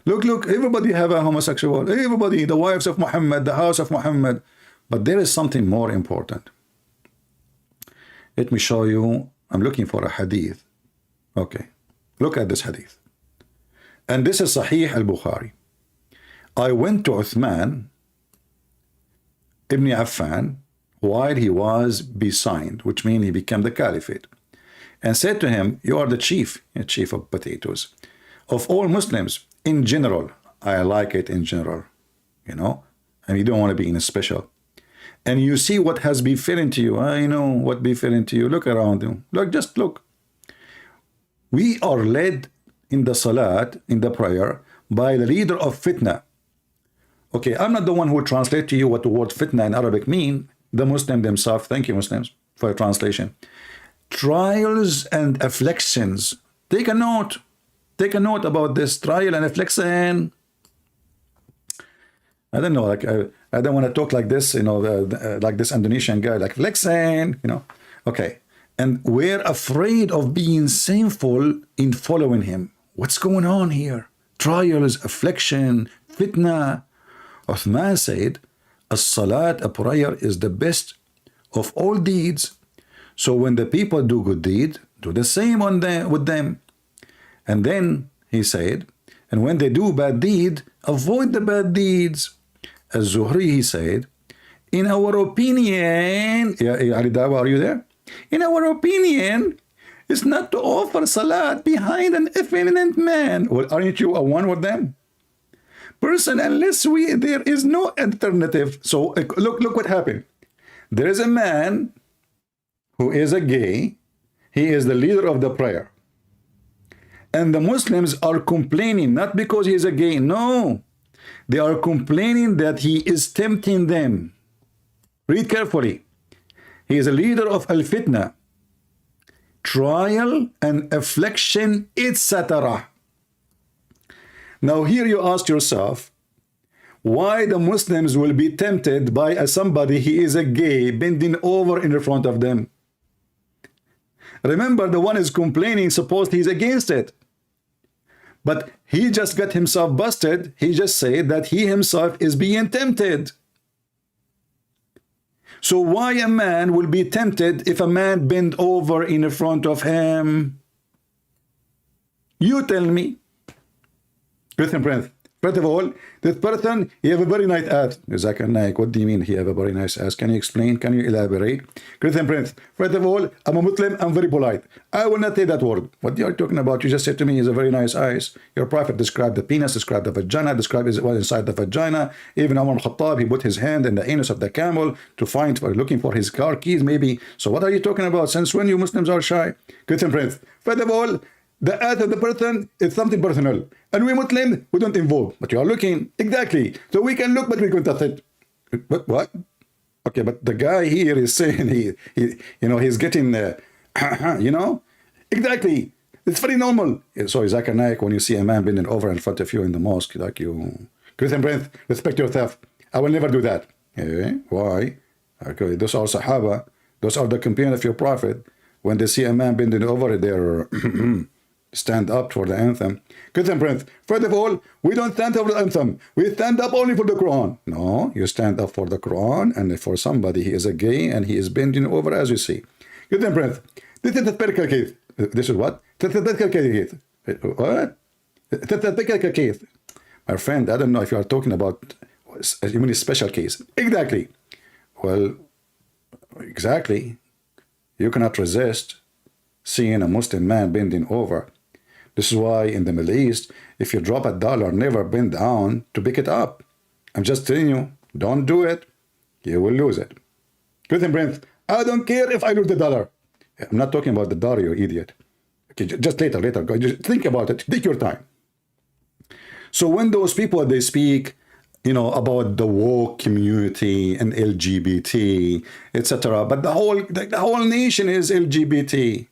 Look, everybody have a homosexual. Everybody, the wives of Muhammad, the house of Muhammad. But there is something more important. Let me show you. I'm looking for a hadith. Okay. Look at this hadith. And this is Sahih al-Bukhari. I went to Uthman Ibn Affan while he was besigned, which means he became the caliphate, and said to him, you are the chief of potatoes, of all Muslims in general. I like it in general, you know, and you don't want to be in a special. And you see what has befallen to you. I know what befallen to you. Look around you. Just look. We are led in the salat, in the prayer, by the leader of fitna. Okay, I'm not the one who will translate to you what the word fitna in Arabic mean. The Muslim themselves. Thank you, Muslims, for your translation. Trials and afflictions. Take a note. Take a note about this trial and affliction. I don't know, like I don't want to talk like this, you know, like this Indonesian guy, like affliction, you know. Okay, and we're afraid of being sinful in following him. What's going on here? Trials, affliction, fitna. Uthman said, as-salat, a prayer, is the best of all deeds. So when the people do good deed, do the same with them. And then he said, and when they do bad deed, avoid the bad deeds. As Zuhri, he said, in our opinion, Ali Dawah, are you there? In our opinion, it's not to offer salat behind an effeminate man. Well, aren't you a one with them? Person, unless there is no alternative. So look what happened. There is a man who is a gay. He is the leader of the prayer. And the Muslims are complaining, not because he is a gay, no. They are complaining that he is tempting them. Read carefully. He is a leader of al-fitna, trial and affliction, etc. Now here you ask yourself, why the Muslims will be tempted by somebody he is a gay bending over in front of them? Remember, the one is complaining, suppose he's against it. But he just got himself busted. He just said that he himself is being tempted. So why a man will be tempted if a man bend over in front of him? You tell me. Listen, Prince. First of all, this person, he have a very nice ass. Zakir Naik, what do you mean he have a very nice ass? Can you explain? Can you elaborate? Listen, Prince. First of all, I'm a Muslim. I'm very polite. I will not say that word. What you are talking about? You just said to me, he has a very nice eyes. Your prophet described the penis, described the vagina, described what was inside the vagina. Even Umar al-Khattab, he put his hand in the anus of the camel to find, looking for his car keys, maybe. So what are you talking about? Since when you Muslims are shy? Listen, Prince. First of all, the ass of the person is something personal. And we Muslims, we don't involve. But you are looking. Exactly. So we can look, but we can't touch it. But what? Okay, but the guy here is saying he's getting, exactly. It's very normal. So Zakir Naik, when you see a man bending over in front of you in the mosque, like you, Christian Prince, respect yourself. I will never do that. Why? Okay, those are Sahaba. Those are the companions of your prophet. When they see a man bending over, they're stand up for the anthem. Christian Prince, first of all, we don't stand up for the anthem. We stand up only for the Quran. No, you stand up for the Quran, and for somebody, he is a gay, and he is bending over, as you see. Christian Prince, this is a typical case. This is what? Typical case. What? Typical case. My friend, I don't know if you are talking about a special case. Exactly. Well, exactly. You cannot resist seeing a Muslim man bending over. This is why in the Middle East, if you drop $1, never bend down to pick it up. I'm just telling you, don't do it. You will lose it. Christian Prince, I don't care if I lose the dollar. I'm not talking about the dollar, you idiot. Okay, just later. Just think about it. Take your time. So when those people, they speak, about the woke community and LGBT, etc., but the whole nation is LGBT.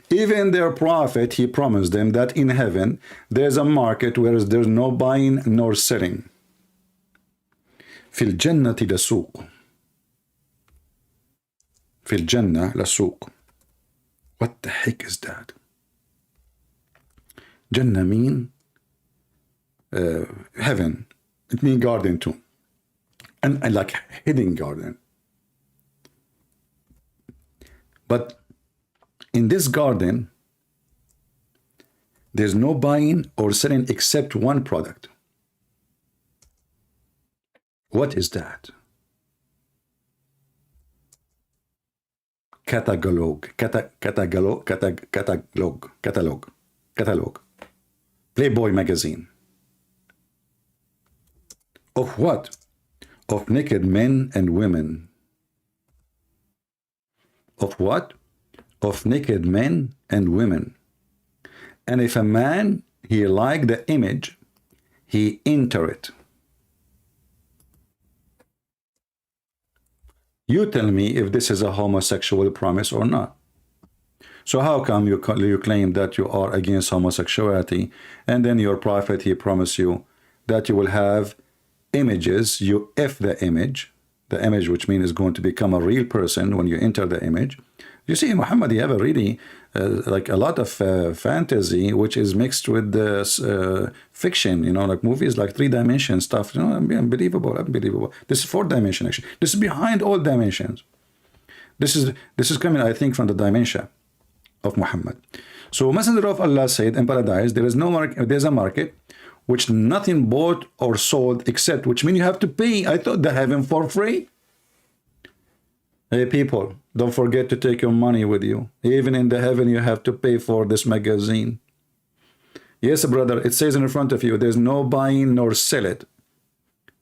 Even their prophet, he promised them that in heaven, there's a market where there's no buying nor selling. في الجنة لسوق. في الجنة لسوق. What the heck is that? Jannah mean heaven. It means garden too. And like hidden garden. But in this garden, there's no buying or selling except one product. What is that? Catalog. Playboy magazine. Of what? Of naked men and women. Of what? Of naked men and women. And if a man, he like the image, he enter it. You tell me if this is a homosexual promise or not. So how come you claim that you are against homosexuality, and then your prophet, he promised you that you will have images, you F the image which means is going to become a real person when you enter the image. You see, Mohammed, you have a really, like a lot of fantasy, which is mixed with fiction, like movies like 3-dimension stuff, unbelievable. This is 4-dimension, actually. This is behind all dimensions. This is coming, I think, from the dimension of Muhammad. So Messenger of Allah said in paradise, there's a market which nothing bought or sold except, which means you have to pay. I thought they have him for free. Hey people, don't forget to take your money with you. Even in the heaven, you have to pay for this magazine. Yes, brother, it says in front of you, there's no buying nor sell it.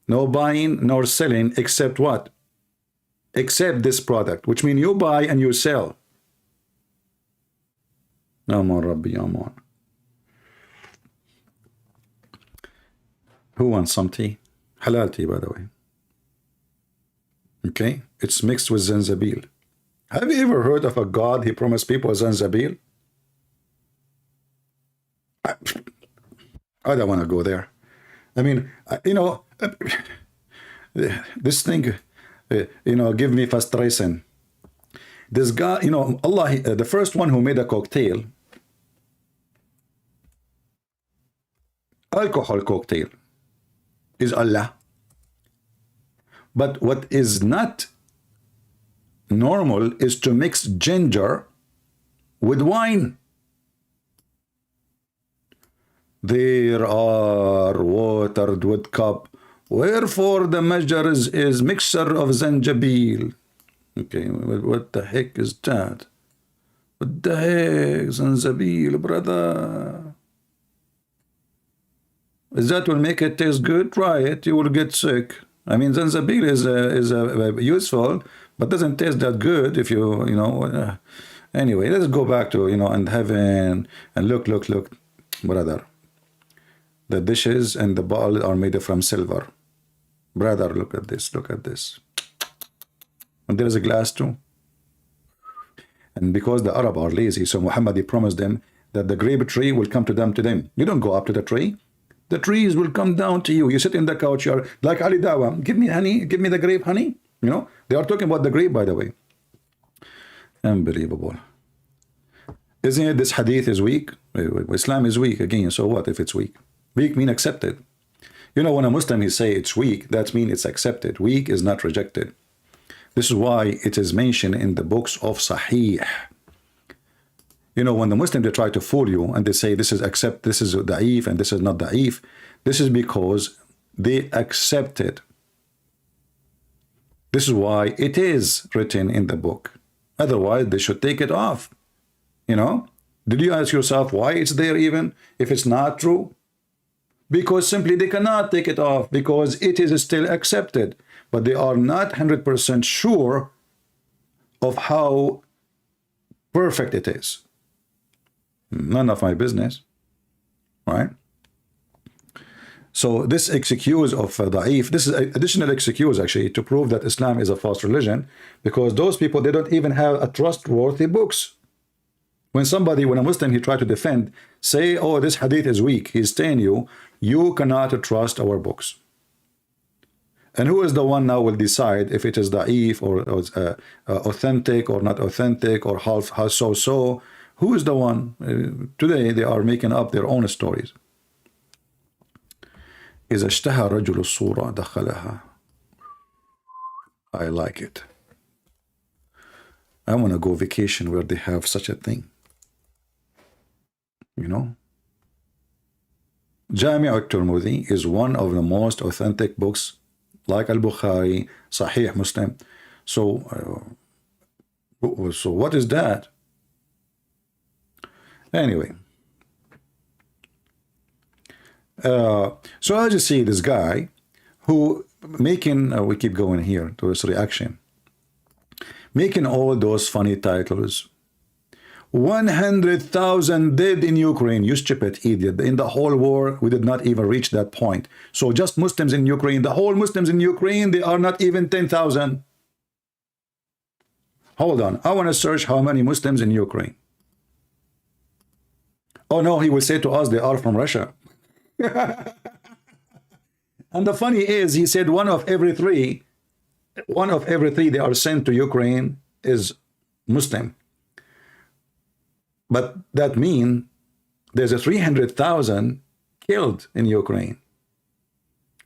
No buying nor selling except what? Except this product, which means you buy and you sell. Aman Rabbi, Aman. Who wants some tea? Halal tea, by the way. Okay, it's mixed with zanjabil. Have you ever heard of a god he promised people zanjabil? I don't want to go there. I mean, you know, this thing, you know, give me frustration. This guy, you know, Allah, the first one who made a cocktail, alcohol cocktail, is Allah. But what is not normal is to mix ginger with wine. There are watered with cup, wherefore the measure is mixture of zanjabil. Okay, what the heck is that? What the heck, zanjabil, brother? Is that will make it taste good? Try it, you will get sick. I mean, zanjabil is useful, but doesn't taste that good if you know. Anyway, let's go back to, you know, and heaven, and look, brother. The dishes and the bowl are made from silver. Brother, look at this, look at this. And there is a glass too. And because the Arab are lazy, so Muhammad, he promised them that the grape tree will come to them. You don't go up to the tree. The trees will come down to you. You sit in the couch, you're like Ali Dawah. Give me honey, give me the grape honey. You know, they are talking about the grape, by the way. Unbelievable. Isn't it this hadith is weak? Islam is weak again, so what if it's weak? Weak mean accepted. You know, when a Muslim he say it's weak, that means it's accepted. Weak is not rejected. This is why it is mentioned in the books of Sahih. You know, when the Muslim they try to fool you and they say this is da'if and this is not da'if, this is because they accept it. This is why it is written in the book. Otherwise, they should take it off. You know, did you ask yourself why it's there even if it's not true? Because simply they cannot take it off because it is still accepted, but they are not 100% sure of how perfect it is. None of my business, right? So this excuse of da'if, this is additional excuse actually to prove that Islam is a false religion, because those people, they don't even have a trustworthy books. When a Muslim, he try to defend, say, oh, this hadith is weak, he's telling you, you cannot trust our books. And who is the one now will decide if it is da'if or authentic or not authentic or how so? Who is the one? Today they are making up their own stories. إذا اشتهى رجل الصورة دخلها. I like it. I want to go vacation where they have such a thing. You know, Jami' al-Tirmidhi is one of the most authentic books, like al-Bukhari, Sahih Muslim. So what is that? Anyway, so I just see this guy who making, we keep going here to his reaction, making all those funny titles. 100,000 dead in Ukraine. You stupid idiot. In the whole war, we did not even reach that point. So just Muslims in Ukraine, the whole Muslims in Ukraine, they are not even 10,000. Hold on. I want to search how many Muslims in Ukraine. Oh no, he will say to us they are from Russia. And the funny is, he said one of every three they are sent to Ukraine is Muslim. But that means there's a 300,000 killed in Ukraine.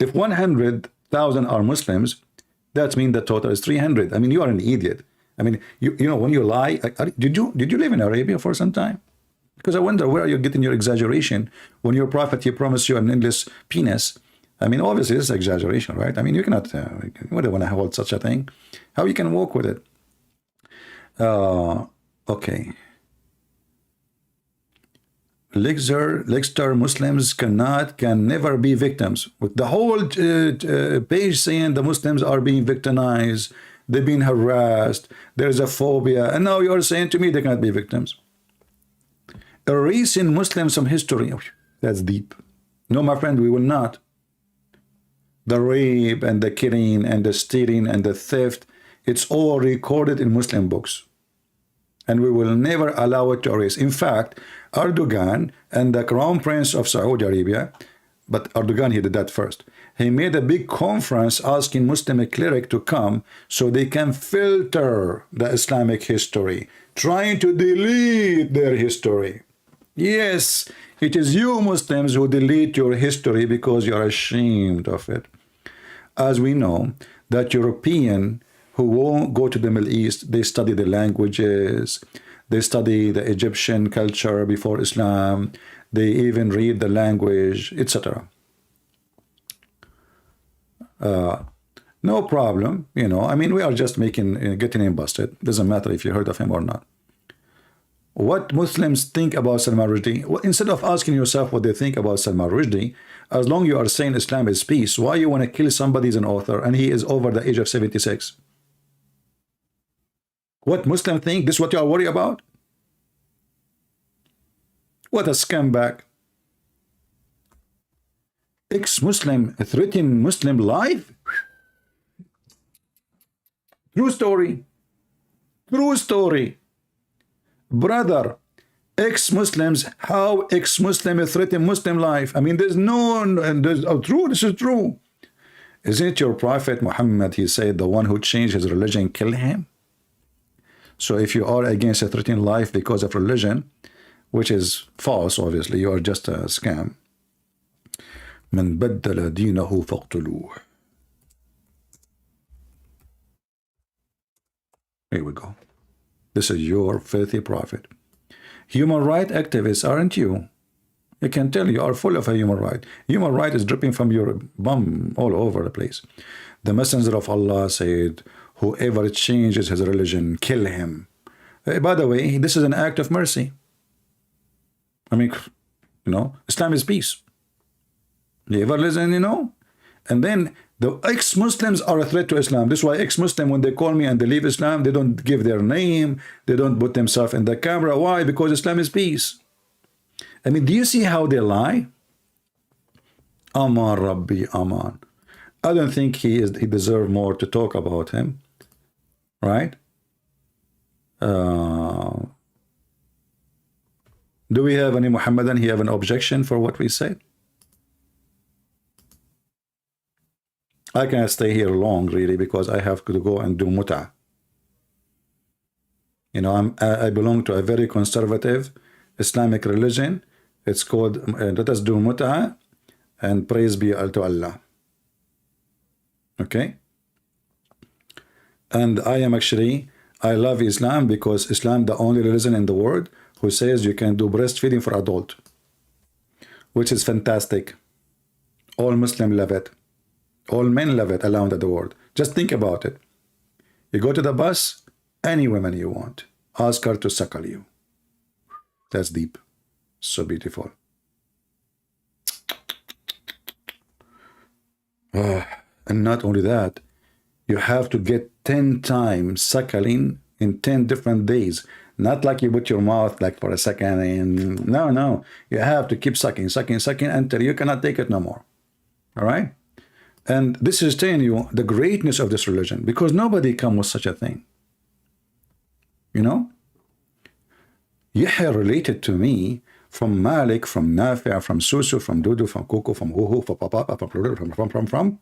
If 100,000 are Muslims, that means the total is 300. I mean, you are an idiot. I mean, you know, when you lie, did you live in Arabia for some time? Because I wonder where are you getting your exaggeration when your prophet, he promised you an endless penis. I mean, obviously it's exaggeration, right? I mean, you cannot, you wouldn't want to hold such a thing. How you can walk with it? Okay. Lecture Muslims can never be victims. With the whole page saying the Muslims are being victimized, they've been harassed, there's a phobia, and now you're saying to me they cannot be victims. Erasing Muslims from history, that's deep. No, my friend, we will not. The rape and the killing and the stealing and the theft, it's all recorded in Muslim books. And we will never allow it to erase. In fact, Erdogan and the Crown Prince of Saudi Arabia, but Erdogan, he did that first. He made a big conference asking Muslim clerics to come so they can filter the Islamic history, trying to delete their history. Yes, it is you Muslims who delete your history because you are ashamed of it. As we know, that European who won't go to the Middle East, they study the languages, they study the Egyptian culture before Islam, they even read the language, etc. No problem, you know. I mean, we are just getting him busted. Doesn't matter if you heard of him or not. What Muslims think about Salman Rushdie? Well, instead of asking yourself what they think about Salman Rushdie, as long as you are saying Islam is peace, why you want to kill somebody as an author and he is over the age of 76? What Muslims think? This is what you are worried about? What a scumbag. Ex-Muslim threatening Muslim life? True story. True story. Brother, ex-Muslims, how ex-Muslim threaten Muslim life? I mean, there's true, this is true. Isn't it your prophet Mohammed, he said, the one who changed his religion, kill him? So if you are against a threatening life because of religion, which is false, obviously, you are just a scam. من بدل دينه فاقتلوه. Here we go. This is your filthy prophet. Human rights activists, aren't you? You can tell you are full of a human right. Human right is dripping from your bum all over the place. The messenger of Allah said, whoever changes his religion, kill him. By the way, this is an act of mercy. I mean, you know, Islam is peace. You ever listen, you know? And then the ex-Muslims are a threat to Islam. This is why ex-Muslim, when they call me and they leave Islam, they don't give their name. They don't put themselves in the camera. Why? Because Islam is peace. I mean, do you see how they lie? Aman Rabbi, Aman. I don't think he deserves more to talk about him. Right? Do we have any Muhammadan? He have an objection for what we said? I can't stay here long, really, because I have to go and do mut'ah. You know, I belong to a very conservative Islamic religion. It's called, let us do mut'ah, and praise be to Allah. Okay? And I am actually, I love Islam because Islam the only religion in the world who says you can do breastfeeding for adult, which is fantastic. All Muslims love it. All men love it around the world. Just think about it. You go to the bus, any woman you want, ask her to suckle you. That's deep. So beautiful. And not only that, you have to get 10 times suckling in 10 different days. Not like you put your mouth like for a second and no. You have to keep sucking until you cannot take it no more. All right? And this is telling you the greatness of this religion, because nobody come with such a thing. You know? Yahya related to me from Malik, from Nafi', from Susu, from Dudu, from Kuku, from Huhu, from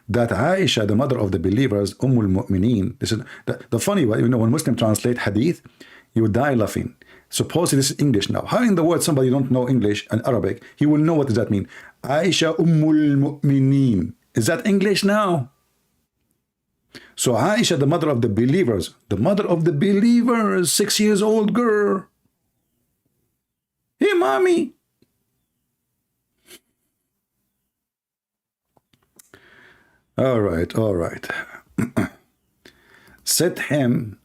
that Aisha, the mother of the believers, Mu'mineen. This is the funny way, you know, when Muslims translate hadith, you die laughing. Supposedly this is English now. How in the world somebody don't know English and Arabic, he will know what does that mean? Aisha Mu'mineen. Is that English now? So Aisha, the mother of the believers, 6 years old girl. Hey, mommy. All right. Sent him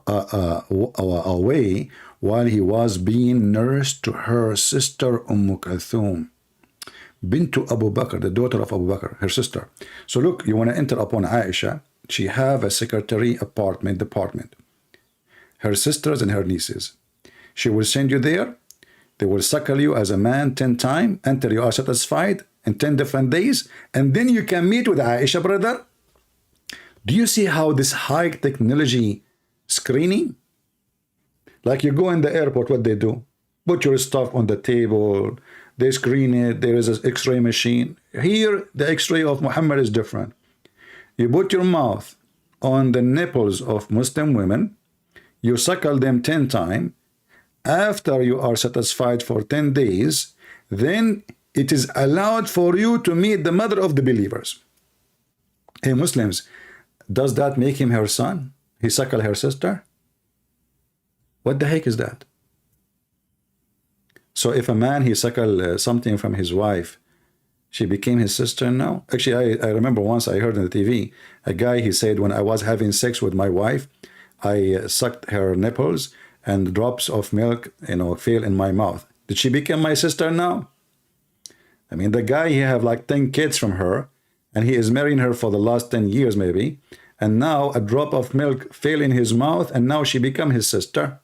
away while he was being nursed to her sister Kulthum. Bintu Abu Bakr, the daughter of Abu Bakr, her sister. So look, you want to enter upon Aisha. She have a secretary department. Her sisters and her nieces. She will send you there. They will suckle you as a man 10 times until you are satisfied in 10 different days, and then you can meet with Aisha, brother. Do you see how this high technology screening? Like you go in the airport, what they do? Put your stuff on the table, they screen it, there is an x-ray machine. Here, the x-ray of Muhammad is different. You put your mouth on the nipples of Muslim women, you suckle them 10 times. After you are satisfied for 10 days, then it is allowed for you to meet the mother of the believers. Hey, Muslims, does that make him her son? He suckle her sister? What the heck is that? So if a man, he suckle something from his wife, she became his sister now? Actually, I remember once I heard on the TV, a guy, he said, when I was having sex with my wife, I sucked her nipples and drops of milk, fell in my mouth. Did she become my sister now? I mean, the guy, he have like 10 kids from her, and he is marrying her for the last 10 years maybe, and now a drop of milk fell in his mouth, and now she become his sister.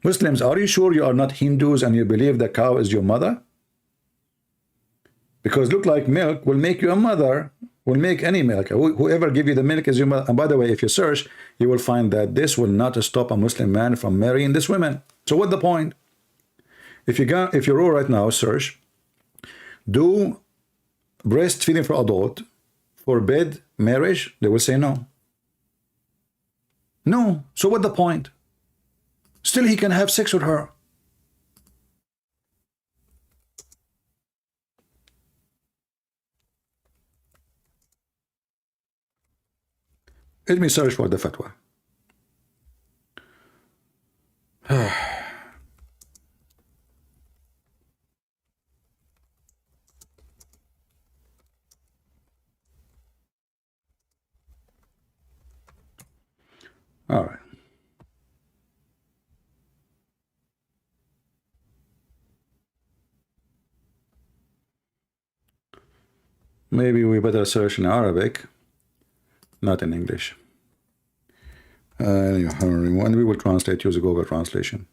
Muslims, are you sure you are not Hindus and you believe the cow is your mother? Because look like milk will make you a mother, will make any milk. Whoever give you the milk is your mother. And by the way, if you search, you will find that this will not stop a Muslim man from marrying this woman. So what's the point? If you roll right now, search, do breastfeeding for adult forbid marriage? They will say no. No. So what's the point? Still he can have sex with her. Let me search for the fatwa. All right. Maybe we better search in Arabic, not in English. And we will translate, use a Google translation.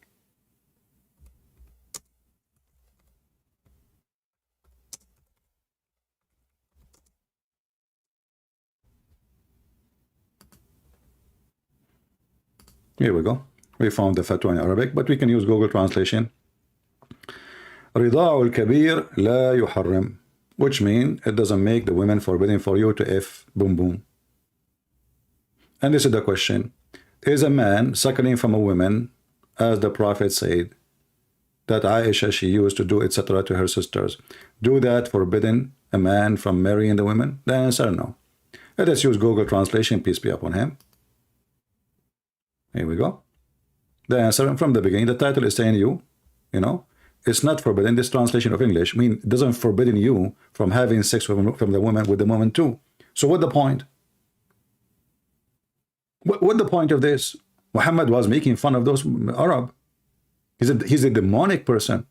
Here we go. We found the fatwa in Arabic, but we can use Google translation. رضاع الكبير لا يحرم, which means it doesn't make the women forbidden for you to F boom boom. And this is the question. Is a man suckling from a woman, as the Prophet said, that Aisha, she used to do, etc. to her sisters, do that forbidden a man from marrying the women? The answer, no. Let us use Google translation, peace be upon him. Here we go. The answer from the beginning, the title is saying it's not forbidden. This translation of English it doesn't forbidden you from having sex from the woman with the woman too. So what the point? What the point of this? Muhammad was making fun of those Arab. He's a demonic person.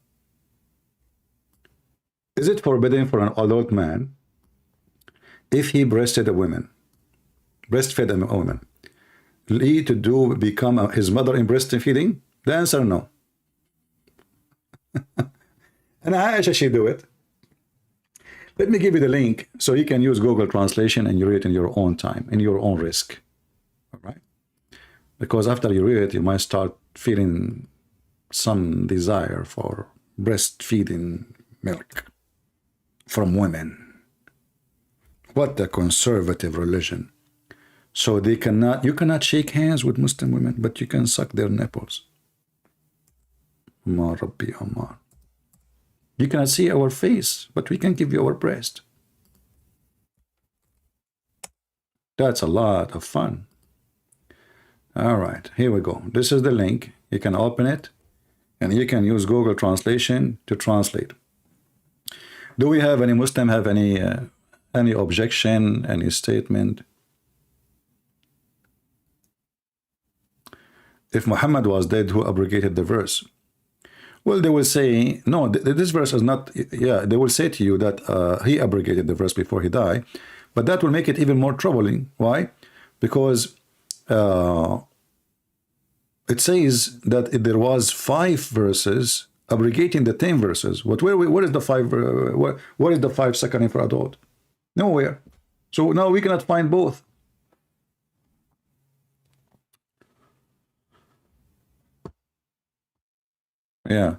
Is it forbidden for an adult man if he breastfed a woman, to become his mother in breastfeeding? The answer, no. And Aisha, she do it. Let me give you the link so you can use Google translation and you read it in your own time, in your own risk. All right? Because after you read it, you might start feeling some desire for breastfeeding milk from women. What a conservative religion. So you cannot shake hands with Muslim women, but you can suck their nipples. Ma Rabbi Aman. You cannot see our face, but we can give you our breast. That's a lot of fun. All right, here we go. This is the link. You can open it, and you can use Google translation to translate. Do we have any Muslim have any objection, any statement? If Muhammad was dead, who abrogated the verse? Well, they will say, no, this verse is not, they will say to you that he abrogated the verse before he died, but that will make it even more troubling. Why? Because it says that there was 5 verses abrogating the 10 verses. But where is the 5? What is the 5 suckling for adult? Nowhere. So now we cannot find both. Yeah.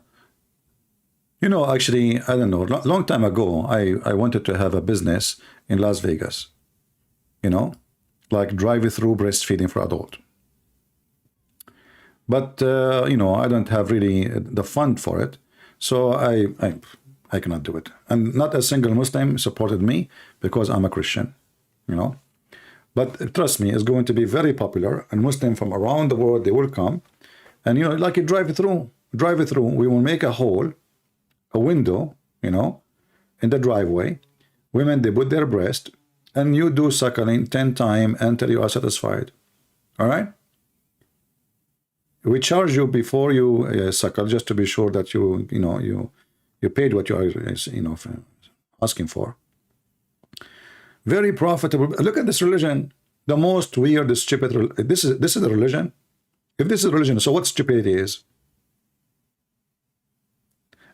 You know, actually, I don't know. Long time ago, I wanted to have a business in Las Vegas. You know, like drive-through breastfeeding for adult. But you know, I don't have really the fund for it, so I cannot do it. And not a single Muslim supported me because I'm a Christian. You know, but trust me, it's going to be very popular, and Muslims from around the world, they will come, and you know, like a drive-through. We will make a hole, a window, you know, in the driveway. Women, they put their breast, and you do suckling 10 times until you are satisfied. All right? We charge you before you suckle, just to be sure that you paid what you are, you know, asking for. Very profitable. Look at this religion. The most weird, stupid. This is a religion. If this is a religion, so what stupidity is?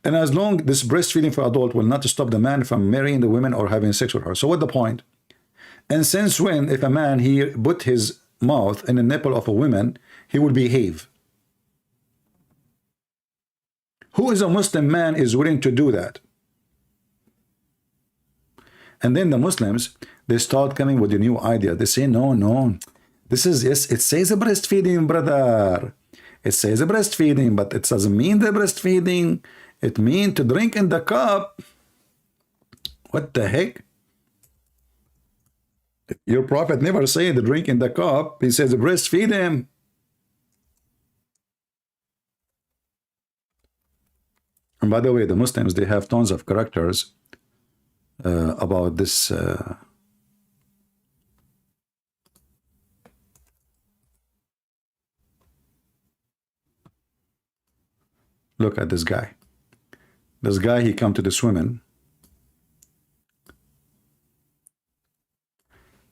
And as long this breastfeeding for adult will not stop the man from marrying the women or having sex with her. So what the point? And since when, if a man here put his mouth in the nipple of a woman, he will behave? Who is a Muslim man is willing to do that? And then the Muslims, they start coming with a new idea. They say, no, this is, yes, it says a breastfeeding, brother. It says a breastfeeding, but it doesn't mean the breastfeeding. It means to drink in the cup. What the heck? Your prophet never said to drink in the cup. He says breastfeed him. And by the way, the Muslims, they have tons of characters about this. Look at this guy. This guy, he come to this woman,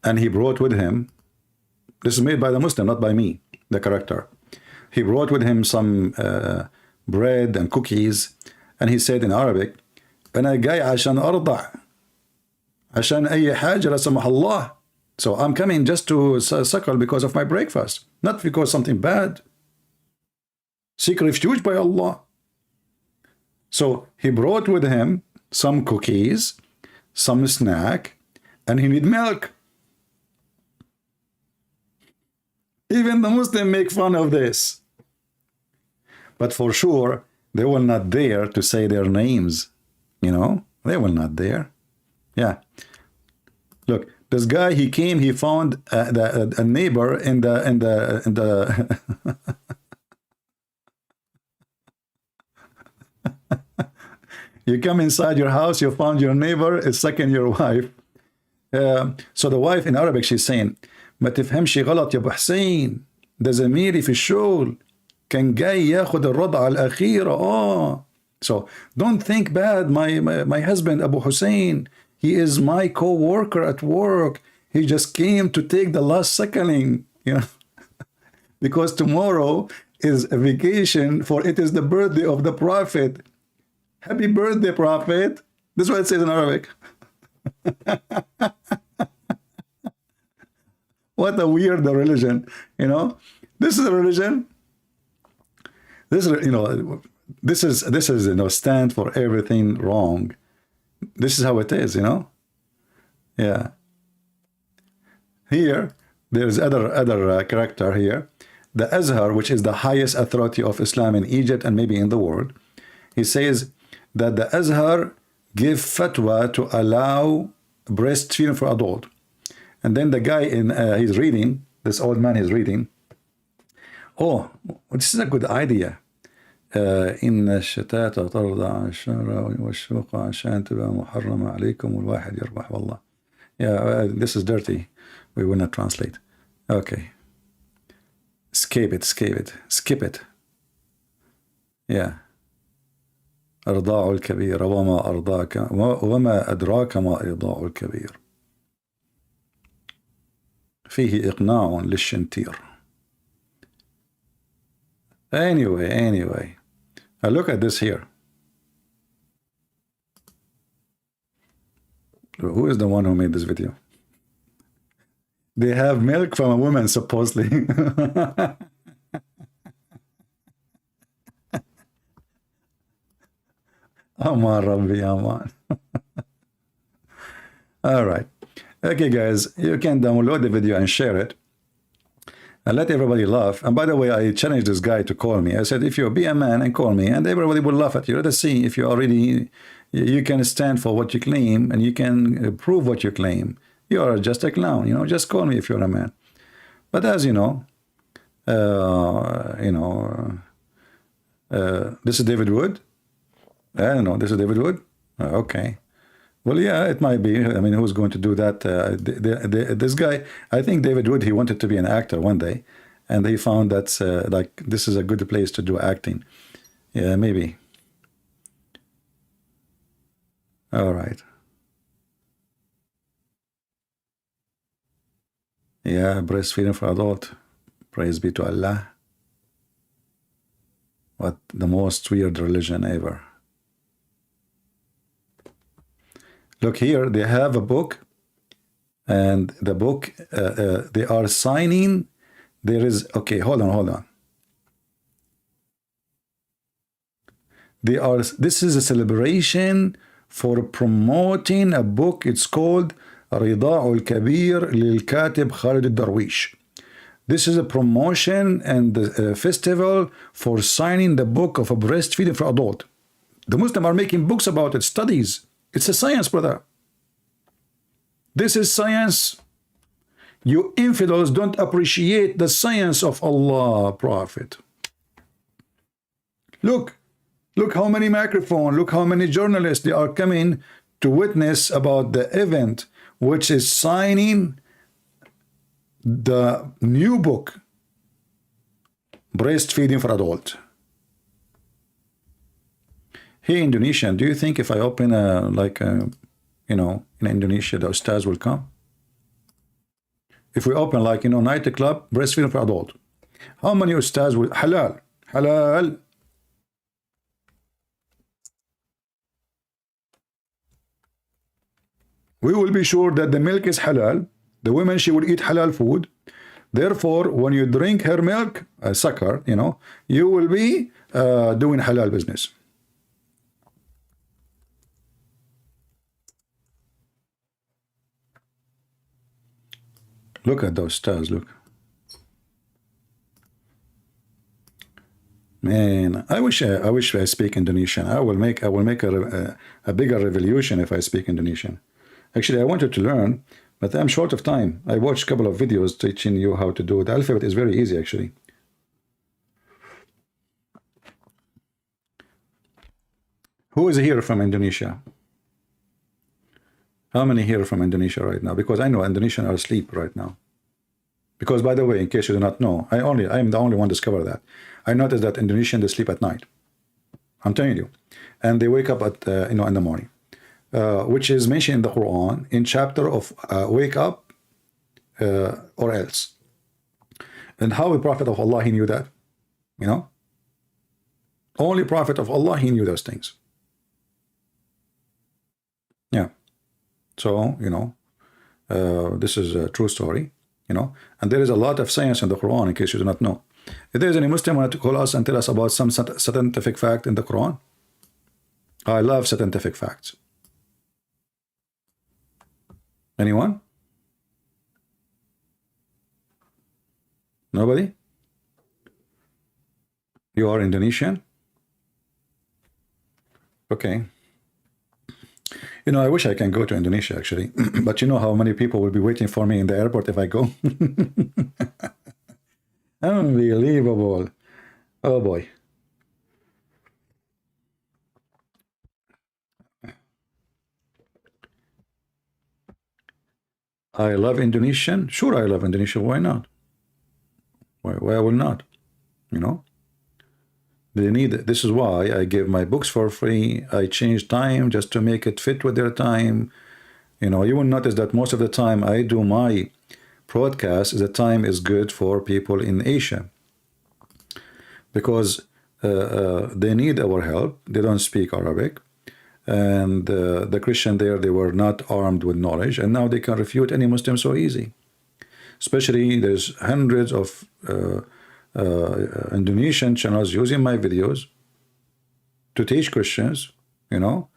and he brought with him, this is made by the Muslim, not by me, the character. He brought with him some bread and cookies, and he said in Arabic, أنا جاي عشان أرضع عشان أي حاجة لا سمح الله. So I'm coming just to suckle because of my breakfast, not because something bad. Seek refuge by Allah. So he brought with him some cookies, some snack, and he need milk. Even the Muslim make fun of this. But for sure, they will not dare to say their names. You know, they will not dare. Yeah. Look, this guy, he came, he found a neighbor in the You come inside your house, you found your neighbor is sucking your wife. So the wife in Arabic, she's saying, ما تفهمش غلط يا ابو حسين، ده زميلي في الشغل كان جاي ياخد الرضعة الأخيرة. So don't think bad, my husband Abu Hussein, he is my co-worker at work. He just came to take the last suckling, you know, because tomorrow is a vacation, for it is the birthday of the Prophet. Happy birthday, Prophet. This is what it says in Arabic. What a weird religion, you know. This is a religion. This is, you know, this is you know, stand for everything wrong. This is how it is, you know. Yeah. Here, there's other character here. The Azhar, which is the highest authority of Islam in Egypt and maybe in the world, he says that the Azhar give fatwa to allow breastfeeding for adult. And then the guy in he's reading, this old man is reading. Oh, this is a good idea. إن الشتات ترضع الشهر والشوق عشان تبقى محرمة عليكم والواحد يربح والله. Yeah, this is dirty. We will not translate. Okay. Skip it. Yeah. أرضاع الكبير وما أرضاك وما أدراك ما إرضاع الكبير. فيه إقناع للشنتير. Anyway. Now look at this here. Who is the one who made this video? They have milk from a woman, supposedly. Aman Rabbi, Aman. All right. Okay, guys, you can download the video and share it. And let everybody laugh. And by the way, I challenged this guy to call me. I said, if you be a man and call me, and everybody will laugh at you. Let us see if you already, you can stand for what you claim, and you can prove what you claim. You are just a clown, you know. Just call me if you're a man. But as you know, this is David Wood. I don't know. This is David Wood. Okay. Well, yeah, it might be. I mean, who's going to do that? This guy, I think David Wood, he wanted to be an actor one day, and he found that like this is a good place to do acting. Yeah, maybe. All right. Yeah, breastfeeding for adult. Praise be to Allah. What the most weird religion ever. Look here, they have a book, and the book, they are signing. There is, okay, hold on. This is a celebration for promoting a book. It's called Rida'ul Kabir lil Katib Khalid al-Darwish. This is a promotion and a festival for signing the book of a breastfeeding for adult. The Muslims are making books about it, studies. It's a science, brother. This is science. You infidels don't appreciate the science of Allah, Prophet. Look how many microphones, look how many journalists they are coming to witness about the event, which is signing the new book, Breastfeeding for Adult. Hey, Indonesian, do you think if I open you know, in Indonesia, the ustaz will come? If we open like, you know, nightclub, breastfeeding for adult, how many ustaz will, halal? We will be sure that the milk is halal. The woman, she will eat halal food. Therefore, when you drink her milk, sucker, you know, you will be doing halal business. Look at those stars, look. Man, I wish I speak Indonesian. I will make a bigger revolution if I speak Indonesian. Actually, I wanted to learn, but I'm short of time. I watched a couple of videos teaching you how to do it. The alphabet is very easy, actually. Who is here from Indonesia? How many here from Indonesia right now? Because I know Indonesians are asleep right now. Because, by the way, in case you do not know, I am the only one to discover that. I noticed that Indonesians, they sleep at night. I'm telling you. And they wake up at in the morning. Which is mentioned in the Quran in chapter of wake up or else. And how a prophet of Allah, he knew that? You know? Only prophet of Allah, he knew those things. Yeah. So, you know, this is a true story, you know, and there is a lot of science in the Quran, in case you do not know. If there is any Muslim want to call us and tell us about some scientific fact in the Quran, I love scientific facts. Anyone? Nobody? You are Indonesian? Okay. You know, I wish I can go to Indonesia, actually. But you know how many people will be waiting for me in the airport if I go? Unbelievable. Oh, boy. I love Indonesian. Sure, I love Indonesia. Why not? Why I will not? You know? They need it. This is why I give my books for free. I change time just to make it fit with their time. You know, you will notice that most of the time I do my broadcast, the time is good for people in Asia. because they need our help. They don't speak Arabic, and the Christian there, they were not armed with knowledge, and now they can refute any Muslim so easy. Especially there's hundreds of Indonesian channels using my videos to teach Christians, you know,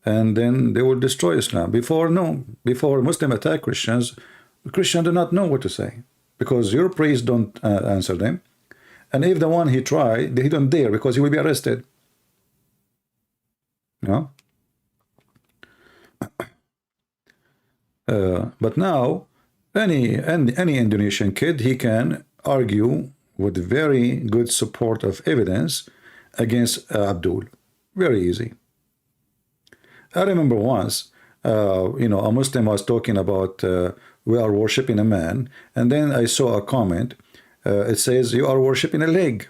and then they will destroy Islam. Before Muslim attack Christians, Christians do not know what to say, because your priests don't answer them, and if the one he try, he don't dare, because he will be arrested. You know. But now any Indonesian kid, he can argue with very good support of evidence against Abdul. Very easy. I remember once, you know, a Muslim was talking about we are worshiping a man, and then I saw a comment. It says you are worshiping a leg.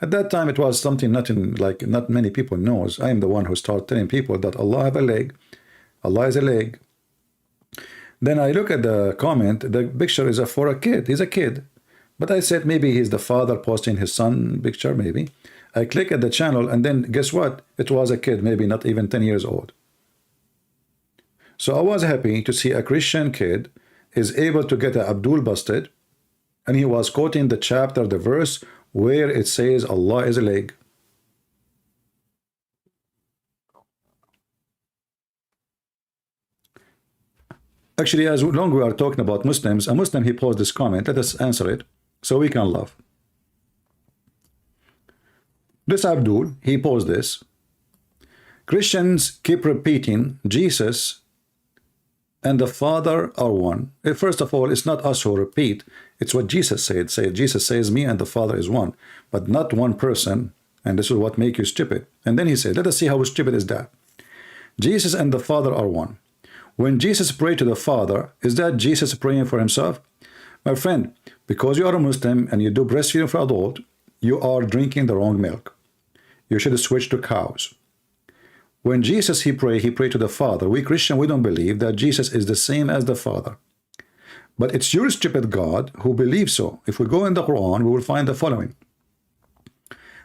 At that time, it was something not many people knows. I am the one who started telling people that Allah have a leg. Allah is a leg. Then I look at the comment. The picture is for a kid. He's a kid. But I said maybe he's the father posting his son picture, maybe. I click at the channel, and then guess what? It was a kid, maybe not even 10 years old. So I was happy to see a Christian kid is able to get a Abdul busted, and he was quoting the chapter, the verse, where it says Allah is a leg. Actually, as long as we are talking about Muslims, a Muslim, he posed this comment. Let us answer it so we can laugh. This Abdul, he posed this. Christians keep repeating Jesus and the Father are one. First of all, it's not us who repeat. It's what Jesus said. Jesus says, me and the Father is one, but not one person. And this is what makes you stupid. And then he said, let us see how stupid is that. Jesus and the Father are one. When Jesus prayed to the Father, is that Jesus praying for himself? My friend, because you are a Muslim and you do breastfeeding for adult, you are drinking the wrong milk. You should switch to cows. When Jesus, he prayed to the Father. We Christian, we don't believe that Jesus is the same as the Father. But it's your stupid God who believes so. If we go in the Quran, we will find the following.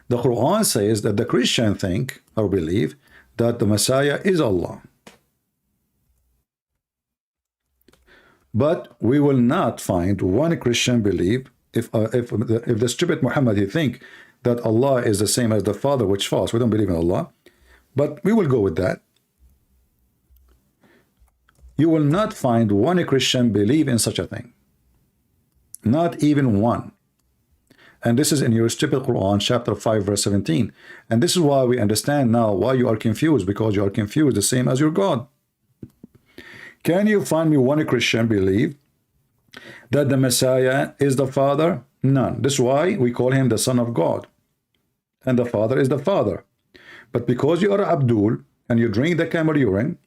The Quran says that the Christian think or believe that the Messiah is Allah. But we will not find one Christian believe, if the stupid Muhammad, he think that Allah is the same as the Father, which false. We don't believe in Allah. But we will go with that. You will not find one Christian believe in such a thing. Not even one. And this is in your stupid Quran, chapter 5, verse 17. And this is why we understand now why you are confused, because you are confused the same as your God. Can you find me one Christian believe that the Messiah is the Father? None. This is why we call him the Son of God. And the Father is the Father. But because you are Abdul and you drink the camel urine,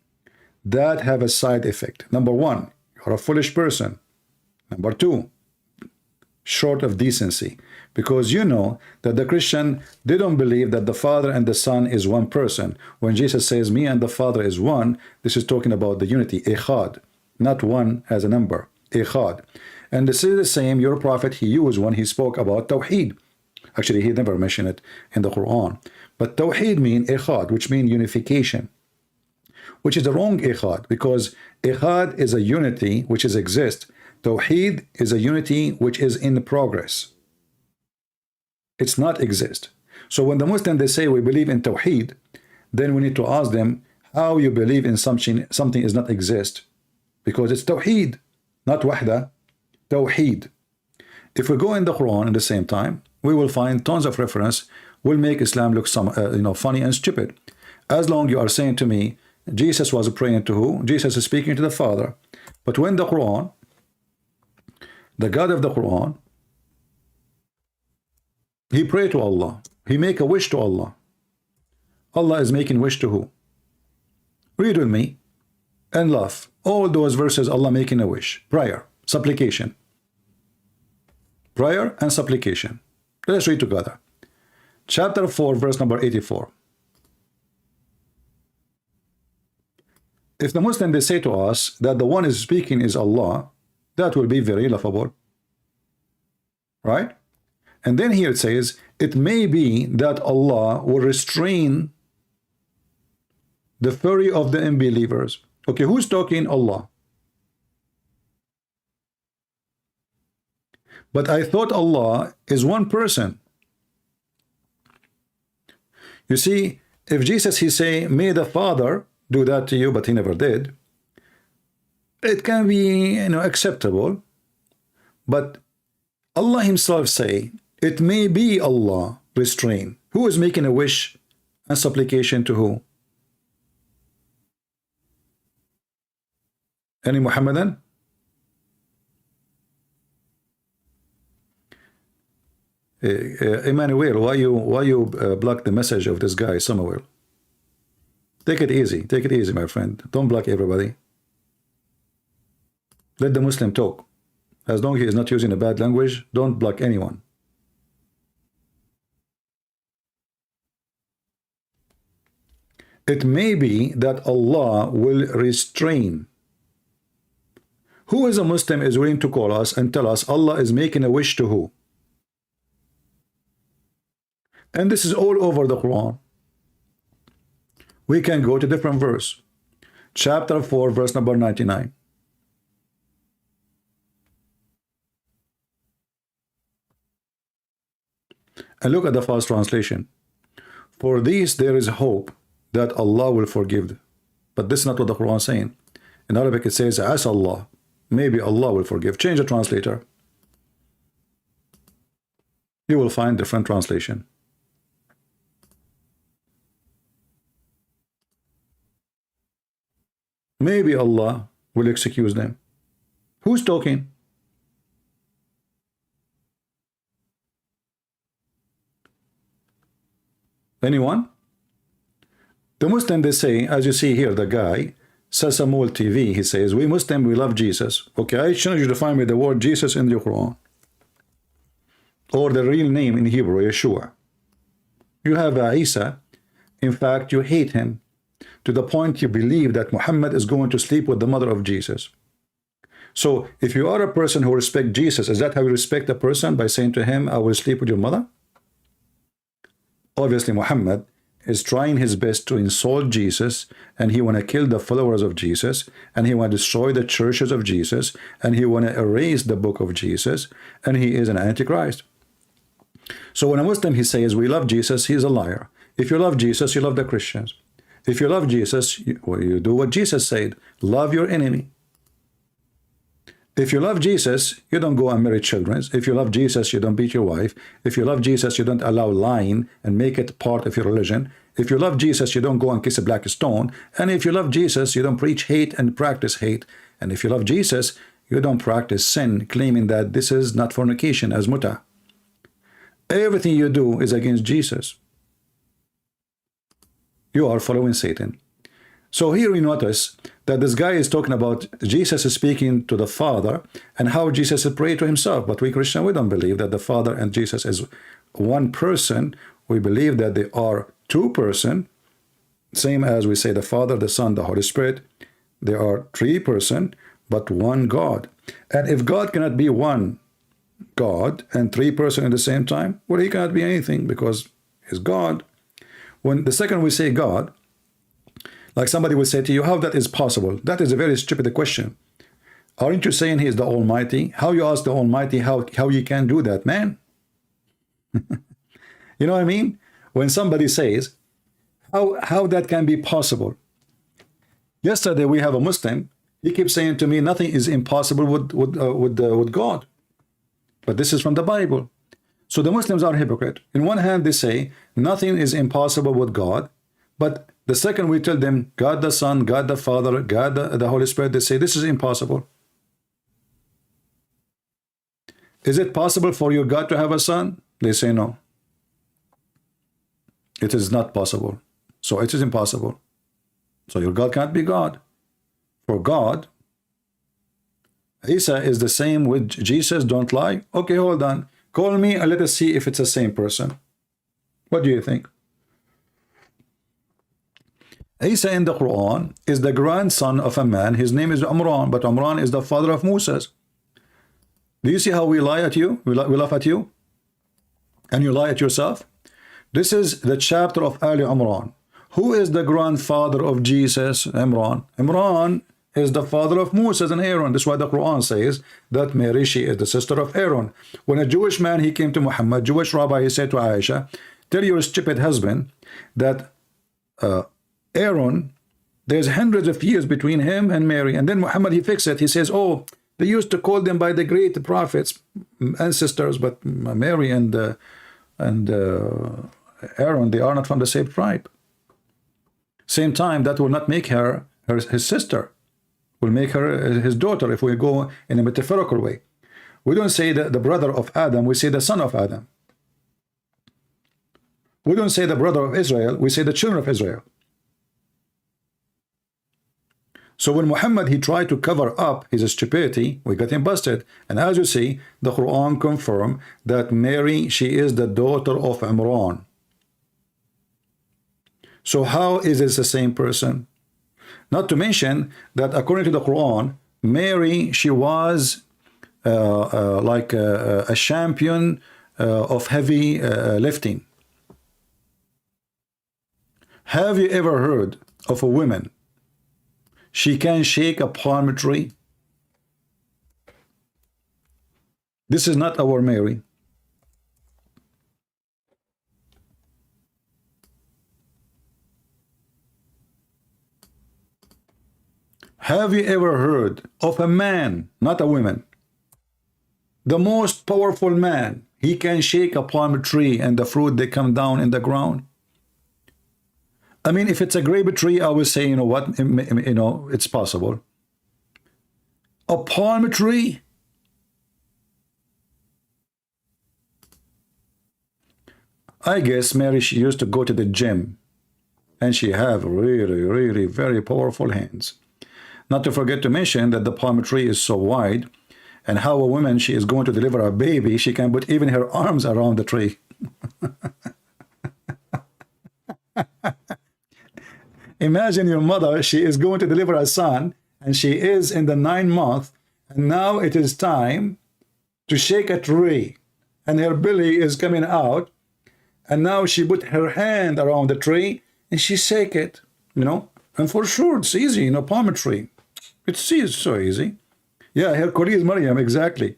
that have a side effect. Number one, you're a foolish person. Number two, short of decency. Because you know that the Christian, they don't believe that the Father and the Son is one person. When Jesus says, me and the Father is one, this is talking about the unity, echad, not one as a number, echad. And this is the same your prophet he used when he spoke about Tawheed. Actually, he never mentioned it in the Quran. But Tawheed means echad, which means unification, which is the wrong echad, because echad is a unity which is exist. Tawheed is a unity which is in progress. It's not exist. So when the Muslims, they say we believe in Tawheed, then we need to ask them how you believe in something is not exist, because it's Tawheed, not Wahda, Tawheed. If we go in the Quran at the same time, we will find tons of reference will make Islam look funny and stupid. As long you are saying to me, Jesus was praying to who? Jesus is speaking to the Father. But when the Quran, the God of the Quran, he prayed to Allah. He make a wish to Allah. Allah is making wish to who? Read with me and laugh. All those verses, Allah making a wish. Prayer, supplication. Prayer and supplication. Let us read together. Chapter 4, verse number 84. If the Muslim, they say to us that the one is speaking is Allah, that will be very laughable. Right? And then here it says, it may be that Allah will restrain the fury of the unbelievers. Okay, who's talking? Allah. But I thought Allah is one person. You see, if Jesus, he say, may the Father do that to you, but he never did, it can be, you know, acceptable. But Allah himself say, it may be Allah restrain. Who is making a wish and supplication to who? Any Muhammadan? Emmanuel, why you block the message of this guy, Samuel? Take it easy, my friend. Don't block everybody. Let the Muslim talk. As long as he is not using a bad language, don't block anyone. It may be that Allah will restrain. Who is a Muslim is willing to call us and tell us Allah is making a wish to who? And this is all over the Quran. We can go to different verse. Chapter 4, verse number 99. And look at the first translation. For these there is hope that Allah will forgive. But this is not what the Quran is saying. In Arabic it says, As Allah. Maybe Allah will forgive. Change the translator. You will find different translation. Maybe Allah will excuse them. Who's talking? Anyone? The Muslim, they say, as you see here, the guy, Sasamul TV, he says, we Muslim, we love Jesus. Okay, I challenge you to find me the word Jesus in the Quran. Or the real name in Hebrew, Yeshua. You have Isa. In fact, you hate him to the point you believe that Muhammad is going to sleep with the mother of Jesus. So, if you are a person who respects Jesus, is that how you respect a person? By saying to him, I will sleep with your mother? Obviously, Muhammad is trying his best to insult Jesus, and he want to kill the followers of Jesus, and he want to destroy the churches of Jesus, and he want to erase the book of Jesus, and he is an antichrist. So when a Muslim, he says, we love Jesus, he is a liar. If you love Jesus, you love the Christians. If you love Jesus, you do what Jesus said, love your enemy. If you love Jesus, you don't go and marry children. If you love Jesus, you don't beat your wife. If you love Jesus, you don't allow lying and make it part of your religion. If you love Jesus, you don't go and kiss a black stone. And if you love Jesus, you don't preach hate and practice hate. And if you love Jesus, you don't practice sin, claiming that this is not fornication as muta. Everything you do is against Jesus. You are following Satan. So here we notice that this guy is talking about Jesus is speaking to the Father and how Jesus is praying to himself. But we Christians, we don't believe that the Father and Jesus is one person. We believe that they are two persons, same as we say the Father, the Son, the Holy Spirit. They are three persons, but one God. And if God cannot be one God and three persons at the same time, well, he cannot be anything because he's God. When the second we say God, like somebody will say to you, how that is possible? That is a very stupid question. Aren't you saying he is the Almighty? How you ask the Almighty how you can do that, man? You know what I mean? When somebody says, how that can be possible? Yesterday we have a Muslim. He keeps saying to me, nothing is impossible with God. But this is from the Bible. So the Muslims are hypocrite. In one hand, they say nothing is impossible with God, but the second we tell them God the Son, God the Father, God the Holy Spirit, they say this is impossible. Is it possible for your God to have a son? They say no. It is not possible. So it is impossible. So your God can't be God. For God, Isa is the same with Jesus, don't lie. Okay, hold on. Call me and let us see if it's the same person. What do you think? Isa in the Quran is the grandson of a man. His name is Umran, but Umran is the father of Moses. Do you see how we lie at you? We laugh at you? and you lie at yourself. This is the chapter of Ali Imran. Who is the grandfather of Jesus? Imran. Imran is the father of Moses and Aaron. That's why the Quran says that Mary, she is the sister of Aaron. When a Jewish man, he came to Muhammad, Jewish rabbi, he said to Aisha, tell your stupid husband that Aaron, there's hundreds of years between him and Mary. And then Muhammad, he fixed it. He says, oh, they used to call them by the great prophets, ancestors, but Mary and Aaron, they are not from the same tribe. Same time, that will not make her his sister. Will make her his daughter if we go in a metaphorical way. We don't say the brother of Adam, we say the son of Adam. We don't say the brother of Israel, we say the children of Israel. So when Muhammad, he tried to cover up his stupidity, we got him busted. And as you see, the Quran confirmed that Mary, she is the daughter of Imran. So how is this the same person? Not to mention that according to the Quran, Mary, she was like a champion of heavy lifting. Have you ever heard of a woman, she can shake a palm tree? This is not our Mary. Have you ever heard of a man, not a woman, the most powerful man, he can shake a palm tree and the fruit, they come down in the ground? I mean, if it's a grape tree, I would say, you know what, you know, it's possible. A palm tree? I guess Mary, she used to go to the gym and she have really, really very powerful hands. Not to forget to mention that the palm tree is so wide, and how a woman, she is going to deliver a baby, she can put even her arms around the tree. Imagine your mother, she is going to deliver a son, and she is in the 9th month, and now it is time to shake a tree, and her belly is coming out, and now she put her hand around the tree, and she shake it, you know, and for sure it's easy, you know, palm tree. It's so easy. Yeah, Hercules Maryam, exactly.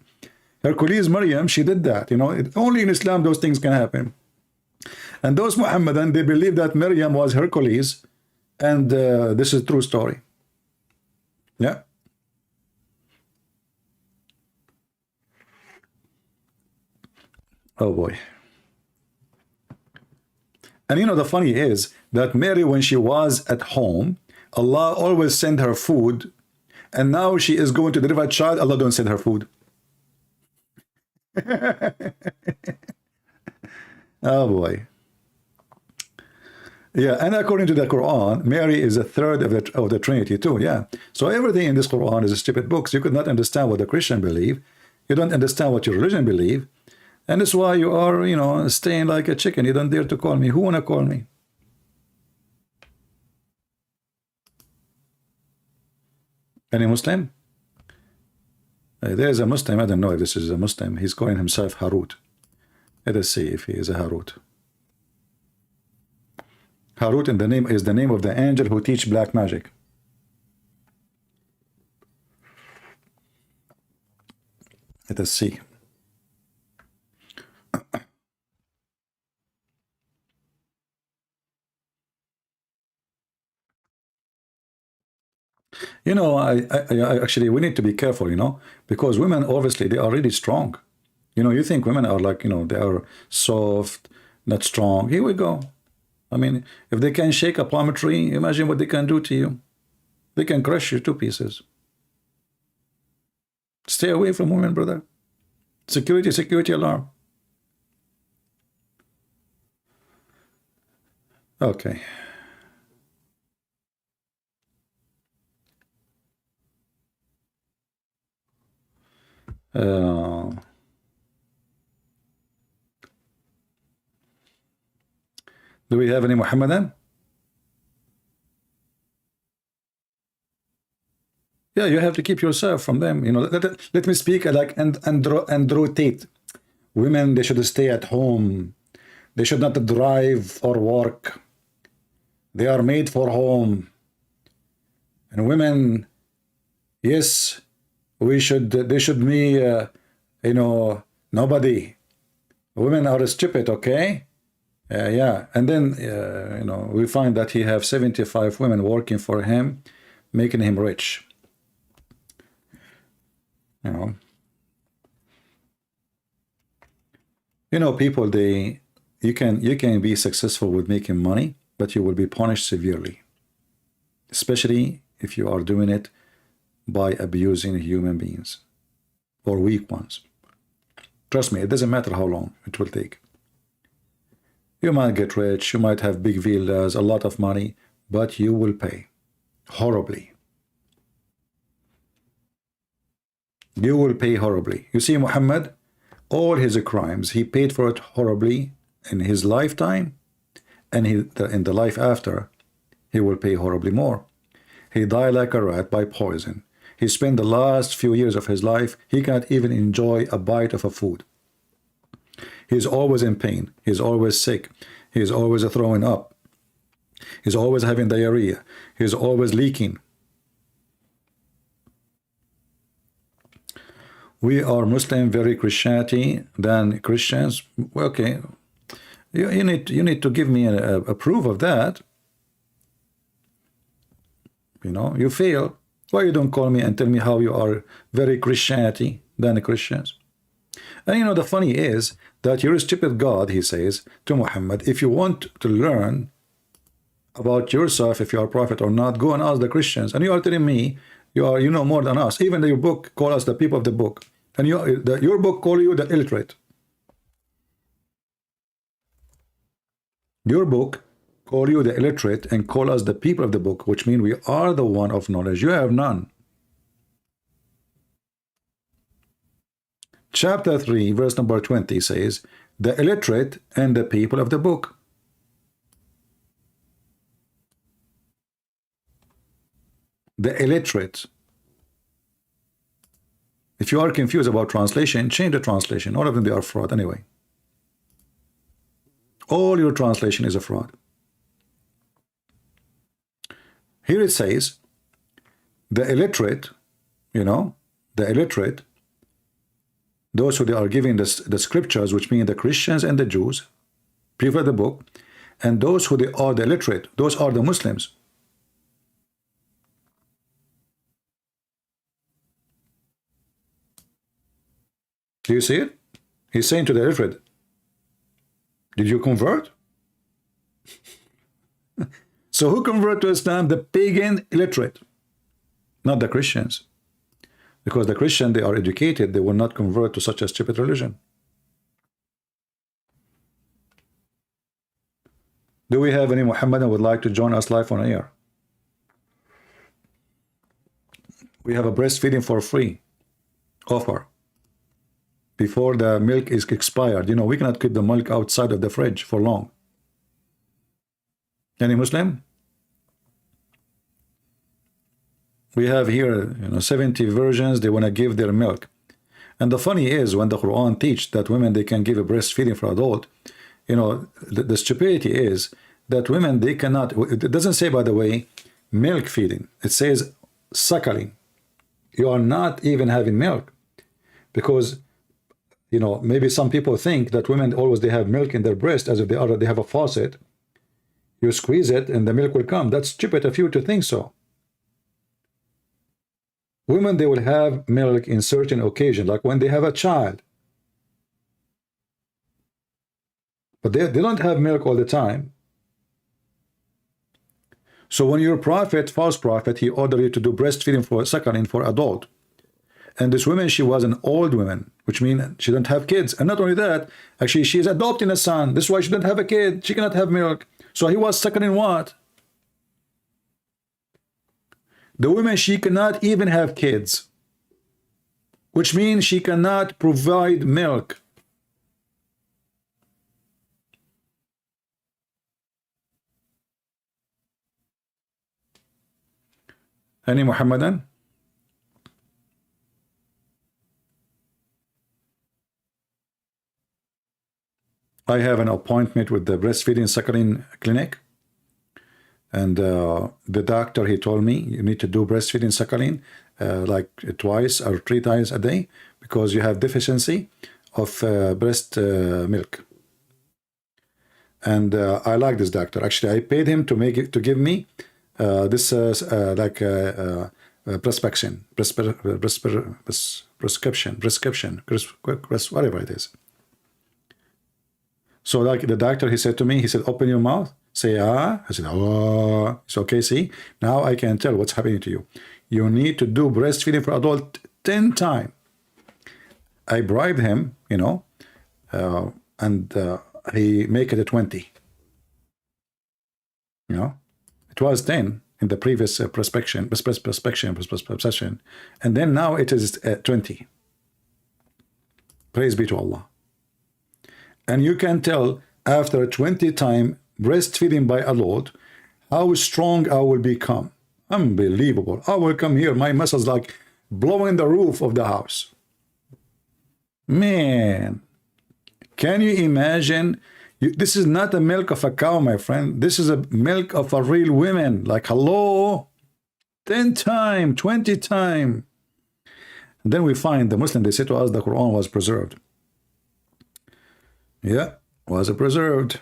Hercules Maryam, she did that, you know. Only in Islam those things can happen. And those Muhammadan, they believe that Maryam was Hercules, and this is a true story. Yeah. Oh boy. And you know, the funny is that Mary, when she was at home, Allah always sent her food, and now she is going to deliver a child, Allah don't send her food. Oh boy. Yeah, and according to the Quran, Mary is a third of the Trinity too. Yeah. So everything in this Quran is a stupid book. So you could not understand what the Christian believe. You don't understand what your religion believe. And that's why you are, you know, staying like a chicken. You don't dare to call me. Who wanna call me? Any Muslim? There's a Muslim. I don't know if this is a Muslim. He's calling himself Harut. Let us see if he is a Harut. Harut in the name is the name of the angel who teach black magic. Let us see. You know, I actually, we need to be careful, you know, because women, obviously, they are really strong. You know, you think women are like, you know, they are soft, not strong. Here we go. I mean, if they can shake a palm tree, imagine what they can do to you. They can crush you to pieces. Stay away from women, brother. Security, security alarm. Okay. Do we have any Muhammadan? Yeah, you have to keep yourself from them. You know, let me speak like Andrew Tate. Women, they should stay at home. They should not drive or work. They are made for home. And women, yes, they should be, you know, nobody. Women are stupid, okay? Yeah, and then, you know, we find that he have 75 women working for him, making him rich. You know, people, you can be successful with making money, but you will be punished severely, especially if you are doing it by abusing human beings or weak ones. Trust me, it doesn't matter how long it will take. You might get rich, you might have big villas, a lot of money, but you will pay horribly. You will pay horribly. You see, Muhammad, all his crimes, he paid for it horribly in his lifetime, and in the life after, he will pay horribly more. He died like a rat by poison. He spent the last few years of his life, he can't even enjoy a bite of a food. He's always in pain. He's always sick. He's always throwing up. He's always having diarrhea. He's always leaking. We are Muslim, very Christianity than Christians. Okay, you need to give me a proof of that. You know, you fail. Why you don't call me and tell me how you are very Christianity than Christians? And you know, the funny is that you're a stupid God, he says to Muhammad, if you want to learn about yourself, if you are a prophet or not, go and ask the Christians. And you are telling me you know more than us. Even your book call us the people of the book. And your book call you the illiterate. Your book call you the illiterate and call us the people of the book, which means we are the one of knowledge. You have none. Chapter 3, verse number 20 says, the illiterate and the people of the book. The illiterate. If you are confused about translation, change the translation. All of them, they are fraud anyway. All your translation is a fraud. Here it says, the illiterate, you know, the illiterate, those who they are giving the scriptures, which mean the Christians and the Jews, people of the book, and those who they are the illiterate, those are the Muslims. Do you see it? He's saying to the illiterate, did you convert? So who convert to Islam? The pagan illiterate, not the Christians. Because the Christian, they are educated, they will not convert to such a stupid religion. Do we have any Muhammadan would like to join us live on air? We have a breastfeeding for free offer. Before the milk is expired, you know, we cannot keep the milk outside of the fridge for long. Any Muslim? We have here, you know, 70 virgins, they want to give their milk. And the funny is, when the Quran teach that women, they can give a breastfeeding for adult, you know, the stupidity is that women, they cannot, it doesn't say, by the way, milk feeding. It says suckling. You are not even having milk. Because, you know, maybe some people think that women always, they have milk in their breast as if they have a faucet. You squeeze it and the milk will come. That's stupid of you to think so. Women, they will have milk in certain occasions, like when they have a child. But they don't have milk all the time. So when your prophet, false prophet, he ordered you to do breastfeeding for suckling for adult. And this woman, she was an old woman, which means she didn't have kids. And not only that, actually, she's adopting a son. This is why she didn't have a kid. She cannot have milk. So he was suckling what? The woman, she cannot even have kids, which means she cannot provide milk. Any Muhammadan? I have an appointment with the breastfeeding suckling clinic, and the doctor, he told me you need to do breastfeeding suckling like twice or 3 times a day because you have deficiency of breast milk. And I like this doctor. Actually, I paid him to give me this prescription, whatever it is. So like the doctor, he said to me, he said, open your mouth, say ah. I said, oh. It's okay, see, now I can tell what's happening to you. You need to do breastfeeding for adult 10 times. I bribed him, you know, and he make it a 20. You know, it was 10 in the previous prospection, and then now it is 20. Praise be to Allah. And you can tell after 20 time breastfeeding by adult how strong I will become. Unbelievable. I will come here, my muscles like blowing the roof of the house. Man, can you imagine? This is not the milk of a cow, my friend. This is a milk of a real woman. Like, hello, 10 times, 20 times. And then we find the Muslim, they say to us the Quran was preserved. Yeah, was preserved.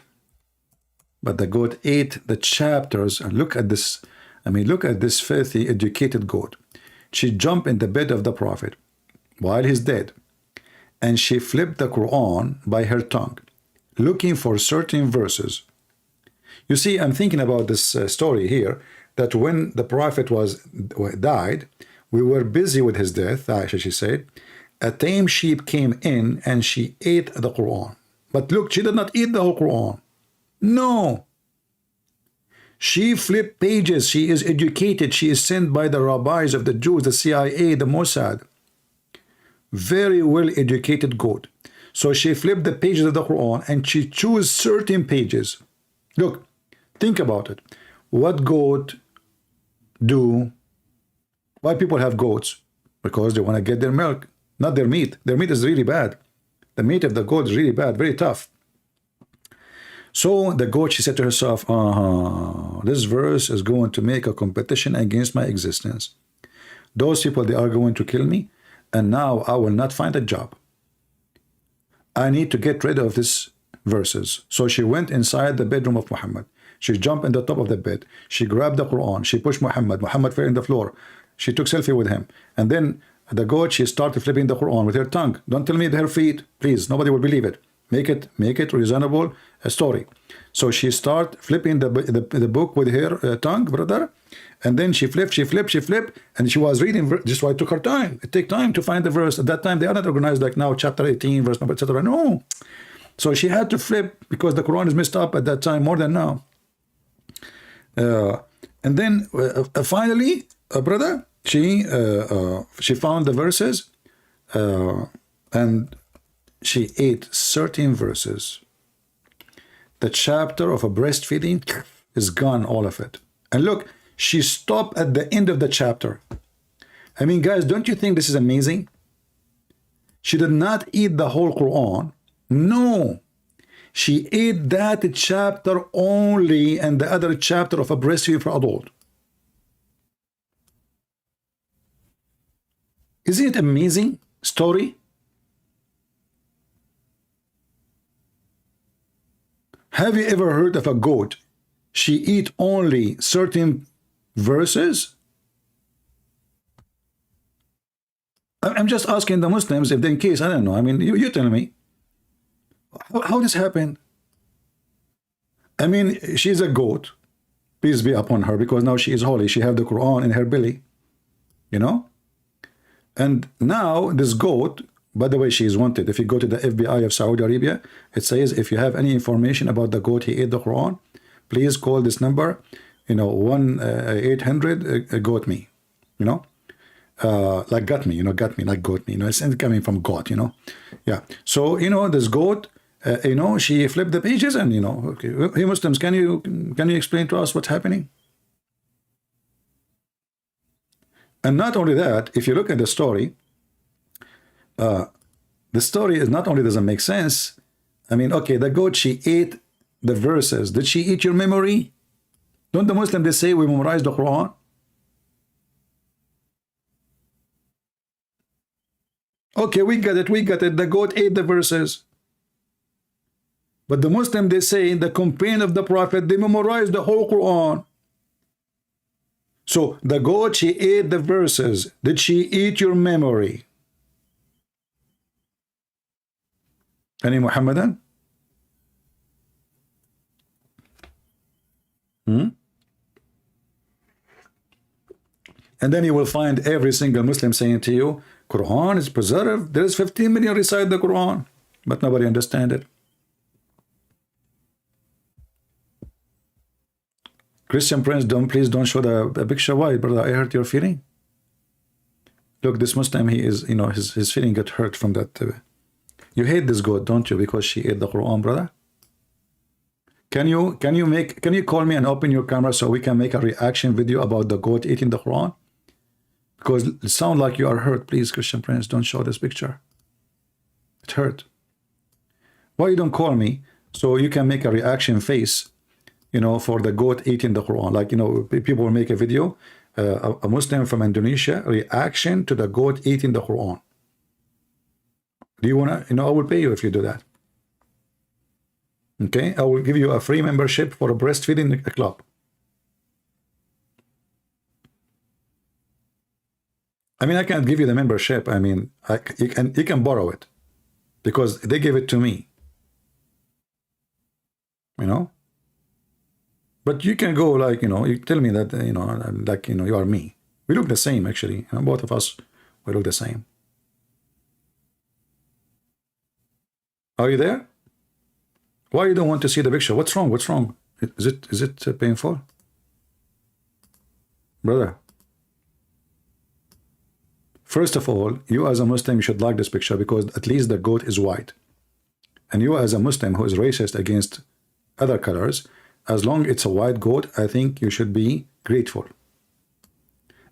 But the goat ate the chapters. And look at this. I mean, look at this filthy, educated goat. She jumped in the bed of the Prophet while he's dead. And she flipped the Quran by her tongue, looking for certain verses. You see, I'm thinking about this story here, that when the Prophet died, we were busy with his death, Aisha, she said. A tame sheep came in and she ate the Quran. But look, she did not eat the whole Quran. No. She flipped pages. She is educated. She is sent by the rabbis of the Jews, the CIA, the Mossad. Very well educated goat. So she flipped the pages of the Quran and she chose certain pages. Look, think about it. What goat do? Why people have goats? Because they want to get their milk, not their meat. Their meat is really bad. The meat of the goat is really bad, very tough. So the goat, she said to herself, this verse is going to make a competition against my existence. Those people, they are going to kill me, and now I will not find a job. I need to get rid of these verses. So she went inside the bedroom of Muhammad. She jumped in the top of the bed. She grabbed the Quran. She pushed Muhammad. Muhammad fell in the floor. She took selfie with him. And then the goat, she started flipping the Quran with her tongue. Don't tell me her feet, please. Nobody will believe it. Make it reasonable a story. So she started flipping the book with her tongue, brother. And then she flipped, and she was reading. Just why it took her time. It takes time to find the verse. At that time, they are not organized like now, chapter 18, verse number, etc. No. So she had to flip because the Quran is messed up at that time more than now. And then finally, brother, she found the verses, and she ate certain verses. The chapter of a breastfeeding is gone, all of it. And look, she stopped at the end of the chapter. I mean, guys, don't you think this is amazing? She did not eat the whole Quran. No. She ate that chapter only, and the other chapter of a breastfeeding for adult. Isn't it amazing story? Have you ever heard of a goat? She eat only certain verses? I'm just asking the Muslims if they, in case, I don't know. I mean, you tell me. How this happened? I mean, she's a goat. Peace be upon her, because now she is holy. She have the Quran in her belly. You know? And now this goat, by the way, she is wanted. If you go to the FBI of Saudi Arabia, it says if you have any information about the goat, he ate the Quran, please call this number, you know, 1-800 goat me, you know, like got me, you know, got me, like goat me, you know, it's coming from God, you know. Yeah. So, you know, this goat, you know, she flipped the pages and, you know, okay, hey Muslims, can you explain to us what's happening? And not only that, if you look at the story is not only doesn't make sense, I mean, okay, the goat, she ate the verses. Did she eat your memory? Don't the Muslims, they say we memorize the Quran? Okay, we got it, we got it. The goat ate the verses. But the Muslim, they say in the companion of the Prophet, they memorized the whole Quran. So the goat, she ate the verses. Did she eat your memory? Any Muhammadan? And then you will find every single Muslim saying to you, Quran is preserved. There is 15 million recite the Quran, but nobody understand it. Christian Prince, please don't show the picture. Why, brother? I hurt your feeling. Look, this Muslim, he is, his feeling got hurt from that. You hate this goat, don't you? Because she ate the Quran, brother. Can you call me and open your camera so we can make a reaction video about the goat eating the Quran? Because it sounds like you are hurt. Please, Christian Prince, don't show this picture. It hurt. Why you don't call me so you can make a reaction face, for the goat eating the Quran? Like, people will make a video, a Muslim from Indonesia, reaction to the goat eating the Quran. Do you want to, I will pay you if you do that. Okay, I will give you a free membership for a breastfeeding club. I mean, I can't give you the membership. I mean, you can borrow it because they gave it to me. But you can go like, you tell me that, like, you are me. We look the same, actually. Both of us, we look the same. Are you there? Why you don't want to see the picture? What's wrong? What's wrong? Is it painful? Brother. First of all, you as a Muslim should like this picture because at least the goat is white. And you as a Muslim who is racist against other colors, as long it's a white goat, I think you should be grateful.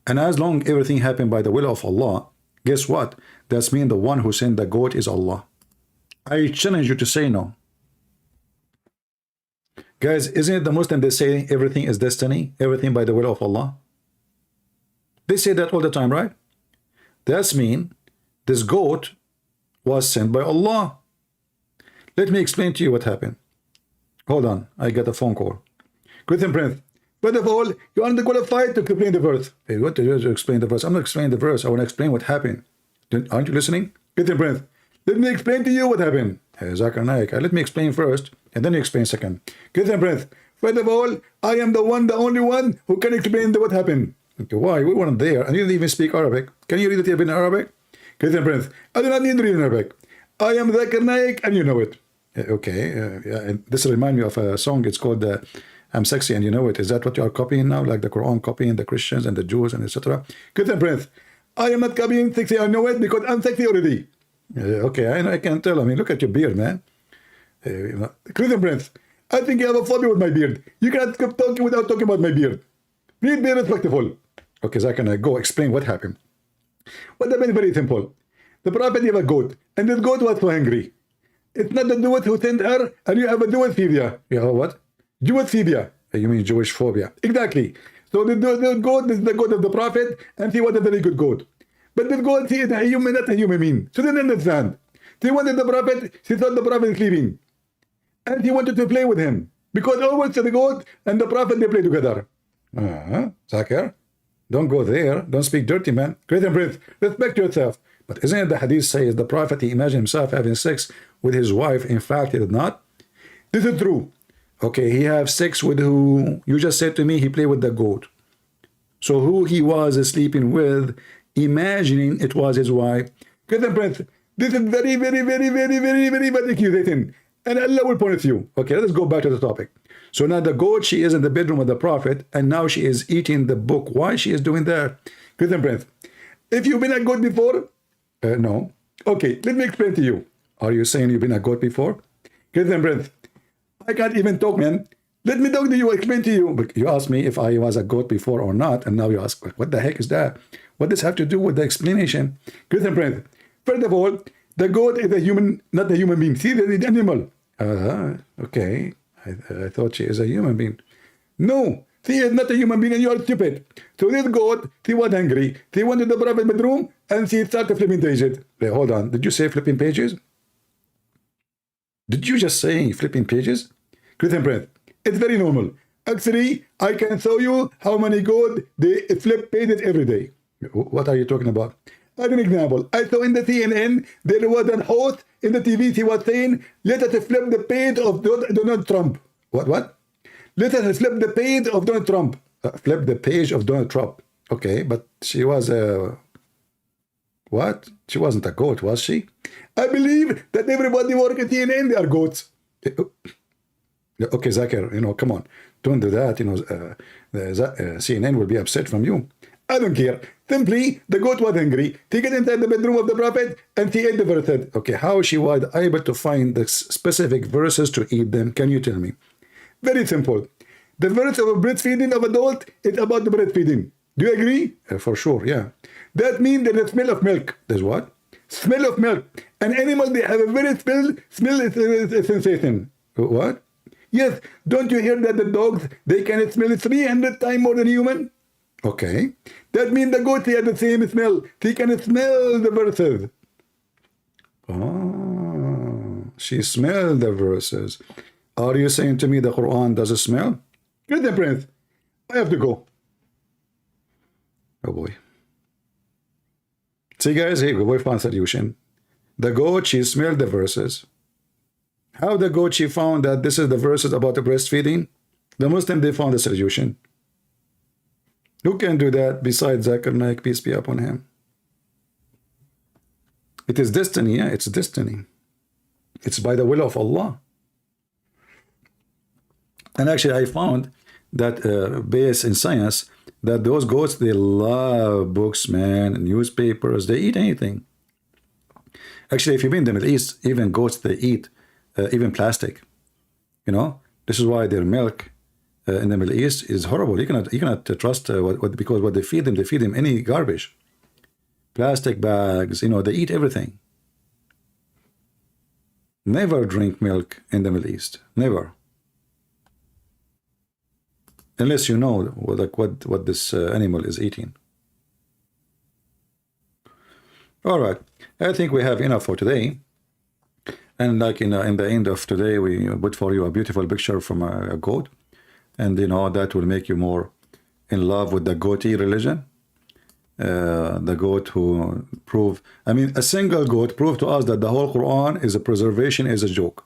And as long everything happened by the will of Allah, guess what? That's mean the one who sent the goat is Allah. I challenge you to say no. Guys, isn't it the Muslim they say everything is destiny, everything by the will of Allah? They say that all the time, right? That's mean this goat was sent by Allah. Let me explain to you what happened. Hold on, I got a phone call. Christian Prince, first of all, you aren't qualified to explain the verse. Hey, what do you explain the verse? I'm not explaining the verse. I want to explain what happened. Aren't you listening? Christian Prince, let me explain to you what happened. Hey, Zakir, Naik, let me explain first, and then you explain second. Christian Prince, first of all, I am the only one who can explain what happened. Okay, why? We weren't there, and you didn't even speak Arabic. Can you read it in Arabic? Christian Prince, I do not need to read in Arabic. I am Zakir Naik, and you know it. Okay, and this reminds me of a song. It's called I'm Sexy and You Know It. Is that what you are copying now? Like the Quran copying the Christians and the Jews and etc. Christian Prince, I am not copying Sexy, I know it because I'm sexy already. Okay, I can tell. I mean, look at your beard, man. Christian Prince, I think you have a phobia with my beard. You cannot stop talking without talking about my beard. Please be respectful. Okay, so I can go explain what happened. What happened is very simple. The Prophet gave a goat, and this goat was so hungry. It's not the Jewish who sent her, and you have a Jewish phobia. You have what? Jewish phobia. You mean Jewish phobia. Exactly. So the goat is the goat of the Prophet, and he was a very good goat. But this goat, he is a human, not a human being. So they didn't understand. She wanted the Prophet, she thought the Prophet is sleeping. And he wanted to play with him. Because always the goat and the Prophet, they play together. Zakir, don't go there. Don't speak dirty, man. Christian Prince, respect yourself. But isn't it the hadith says the Prophet, he imagined himself having sex with his wife? In fact, he did not. This is true. Okay, he have sex with who? You just said to me he played with the goat. So who he was sleeping with, imagining it was his wife. Christian Prince, this is very, very, very, very, very, very bad accusation. And Allah will punish you. Okay, let's go back to the topic. So now the goat, she is in the bedroom of the Prophet, and now she is eating the book. Why she is doing that? Christian Prince, if you've been a goat before, no. Okay, let me explain to you. Are you saying you've been a goat before? Christian Prince, I can't even talk, man. Let me talk to you, explain to you. But you asked me if I was a goat before or not, and now you ask, what the heck is that? What does have to do with the explanation? Christian Prince, first of all, the goat is a human, not a human being. See, it's an animal. Okay. I thought she is a human being. No, she is not a human being and you are stupid. So this goat, she was hungry. She went to the private bedroom and she started flipping pages. Wait, hold on. Did you say flipping pages? Did you just say flipping pages? Christian Prince, it's very normal. Actually, I can show you how many goats they flip pages every day. What are you talking about? As an example, I saw in the CNN, there was an host in the TV, he was saying, let us flip the page of Donald Trump. What? Let us flip the page of Donald Trump. Flip the page of Donald Trump. Okay, but she was a... What? She wasn't a goat, was she? I believe that everybody working at CNN, they are goats. Okay, Zakir, come on. Don't do that, CNN will be upset from you. I don't care. Simply, the goat was hungry. He got inside the bedroom of the prophet and he ate the verses. Okay, how she was able to find the specific verses to eat them? Can you tell me? Very simple. The verse of breastfeeding of adult is about the breastfeeding. Do you agree? For sure, yeah. That means there's a smell of milk. There's what? Smell of milk. An animal, they have a very smell sensation. What? Yes, don't you hear that the dogs, they can smell 300 times more than human? Okay. That means the goat, they have the same smell. They can smell the verses. Oh, she smelled the verses. Are you saying to me the Quran doesn't smell? Good, the Prince. I have to go. Oh boy. See guys, here we found solution. The goat, she smelled the verses. How the goat, she found that this is the verses about the breastfeeding? The Muslim, they found the solution. Who can do that besides Zakir Naik, peace be upon him? It is destiny, yeah, it's destiny. It's by the will of Allah. And actually, I found that based in science, that those goats, they love books, man, newspapers, they eat anything. Actually, if you've been in the Middle East, even goats, they eat even plastic. This is why their milk in the Middle East is horrible. You cannot trust because what they feed them any garbage, plastic bags. They eat everything. Never drink milk in the Middle East. Never. Unless you know what this animal is eating. All right, I think we have enough for today. And like in the end of today, we put for you a beautiful picture from a goat, and that will make you more in love with the goatee religion. The goat who a single goat proved to us that the whole Quran is a preservation, is a joke.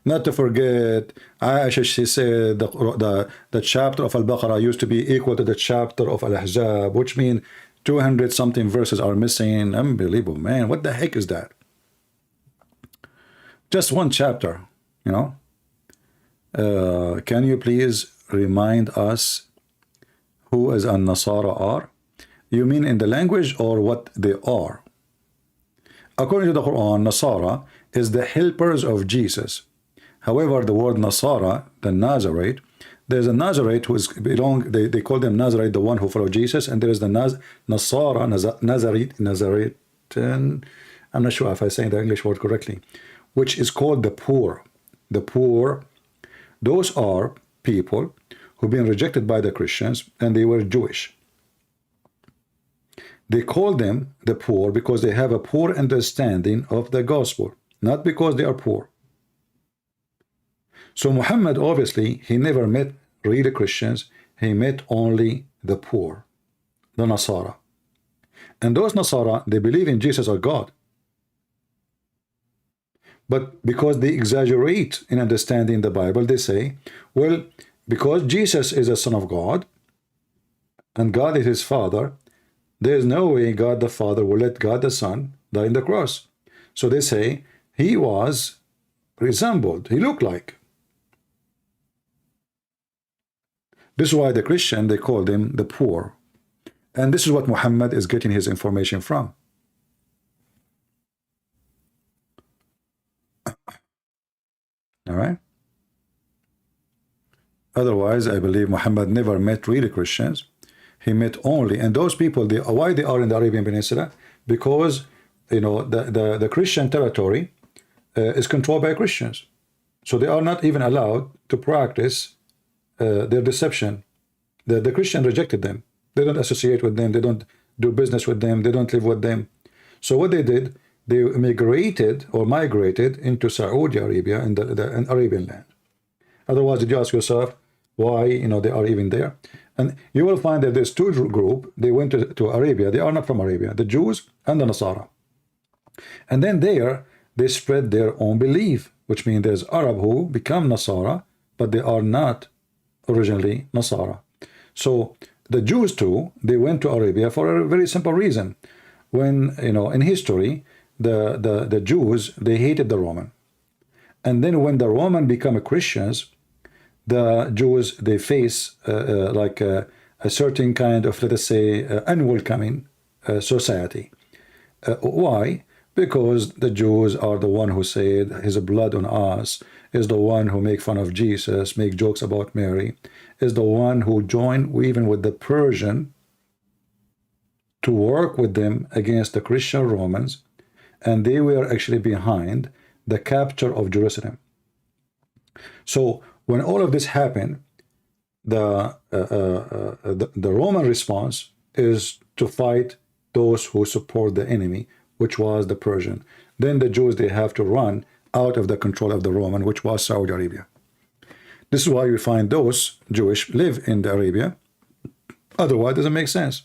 Not to forget, Aisha, she said the chapter of Al-Baqarah used to be equal to the chapter of Al-Hijab, which means 200 something verses are missing. Unbelievable, man. What the heck is that? Just one chapter, Can you please remind us who is An-Nasara are? You mean in the language or what they are? According to the Quran, Nasara is the helpers of Jesus. However, the word Nasara, the Nazarite, there's a Nazarite who is they call them Nazarite, the one who followed Jesus, and there is the Nazarite, I'm not sure if I'm saying the English word correctly, which is called the poor. The poor, those are people who've been rejected by the Christians, and they were Jewish. They call them the poor because they have a poor understanding of the gospel, not because they are poor. So Muhammad, obviously, he never met real Christians. He met only the poor, the Nasara. And those Nasara, they believe in Jesus or God. But because they exaggerate in understanding the Bible, they say, well, because Jesus is a son of God, and God is his father, there is no way God the Father will let God the Son die on the cross. So they say, he was resembled, he looked like. This is why the Christian, they call them the poor. And this is what Muhammad is getting his information from. All right. Otherwise, I believe Muhammad never met real Christians. He met only, and those people, why they are in the Arabian Peninsula? Because, the Christian territory, is controlled by Christians. So they are not even allowed to practice their deception. The Christian rejected them. They don't associate with them. They don't do business with them. They don't live with them. So what they did, they migrated into Saudi Arabia and the Arabian land. Otherwise, did you ask yourself why they are even there? And you will find that there's two groups. They went to Arabia. They are not from Arabia, the Jews and the Nasara. And then there, they spread their own belief, which means there's Arab who become Nasara, but they are not originally Nasara. So the Jews too, they went to Arabia for a very simple reason. When, in history, the Jews, they hated the Roman. And then when the Roman become Christians, the Jews, they face like a certain kind of, let us say, unwelcoming society. Why? Because the Jews are the one who said his blood on us, is the one who make fun of Jesus, make jokes about Mary, is the one who joined even with the Persian to work with them against the Christian Romans, and they were actually behind the capture of Jerusalem. So when all of this happened, the Roman response is to fight those who support the enemy, which was the Persian. Then the Jews, they have to run out of the control of the Roman, which was Saudi Arabia. This is why we find those Jewish live in the Arabia. Otherwise, it doesn't make sense.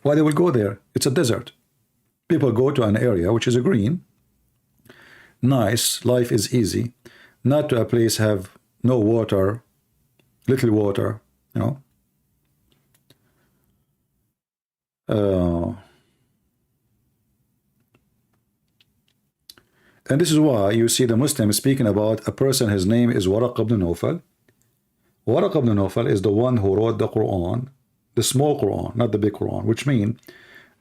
Why they will go there? It's a desert. People go to an area which is a green, nice, life is easy, not to a place have no water, little water, and this is why you see the Muslims speaking about a person, his name is Waraq ibn Nawfal. Waraq ibn Nawfal is the one who wrote the Quran, the small Quran, not the big Quran, which means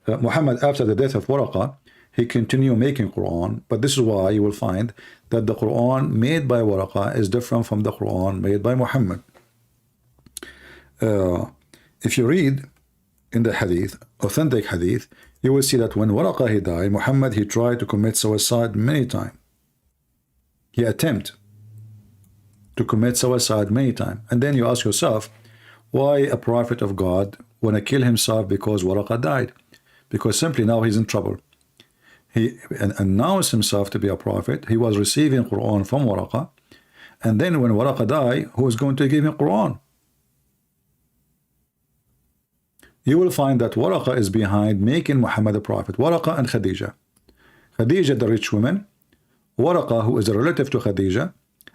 Muhammad, after the death of Waraqah, he continued making Quran. But this is why you will find that the Quran made by Waraqah is different from the Quran made by Muhammad. If you read in the hadith, authentic hadith, you will see that when Waraqah he died, Muhammad, he tried to commit suicide many times. He attempted to commit suicide many times. And then you ask yourself, why a prophet of God want to kill himself because Waraqah died? Because simply now he's in trouble. He announced himself to be a prophet. He was receiving Quran from Waraqah. And then when Waraqah died, who is going to give him Quran? You will find that Waraqah is behind making Muhammad a prophet. Waraqah and Khadija. Khadija, the rich woman. Waraqah, who is a relative to Khadija.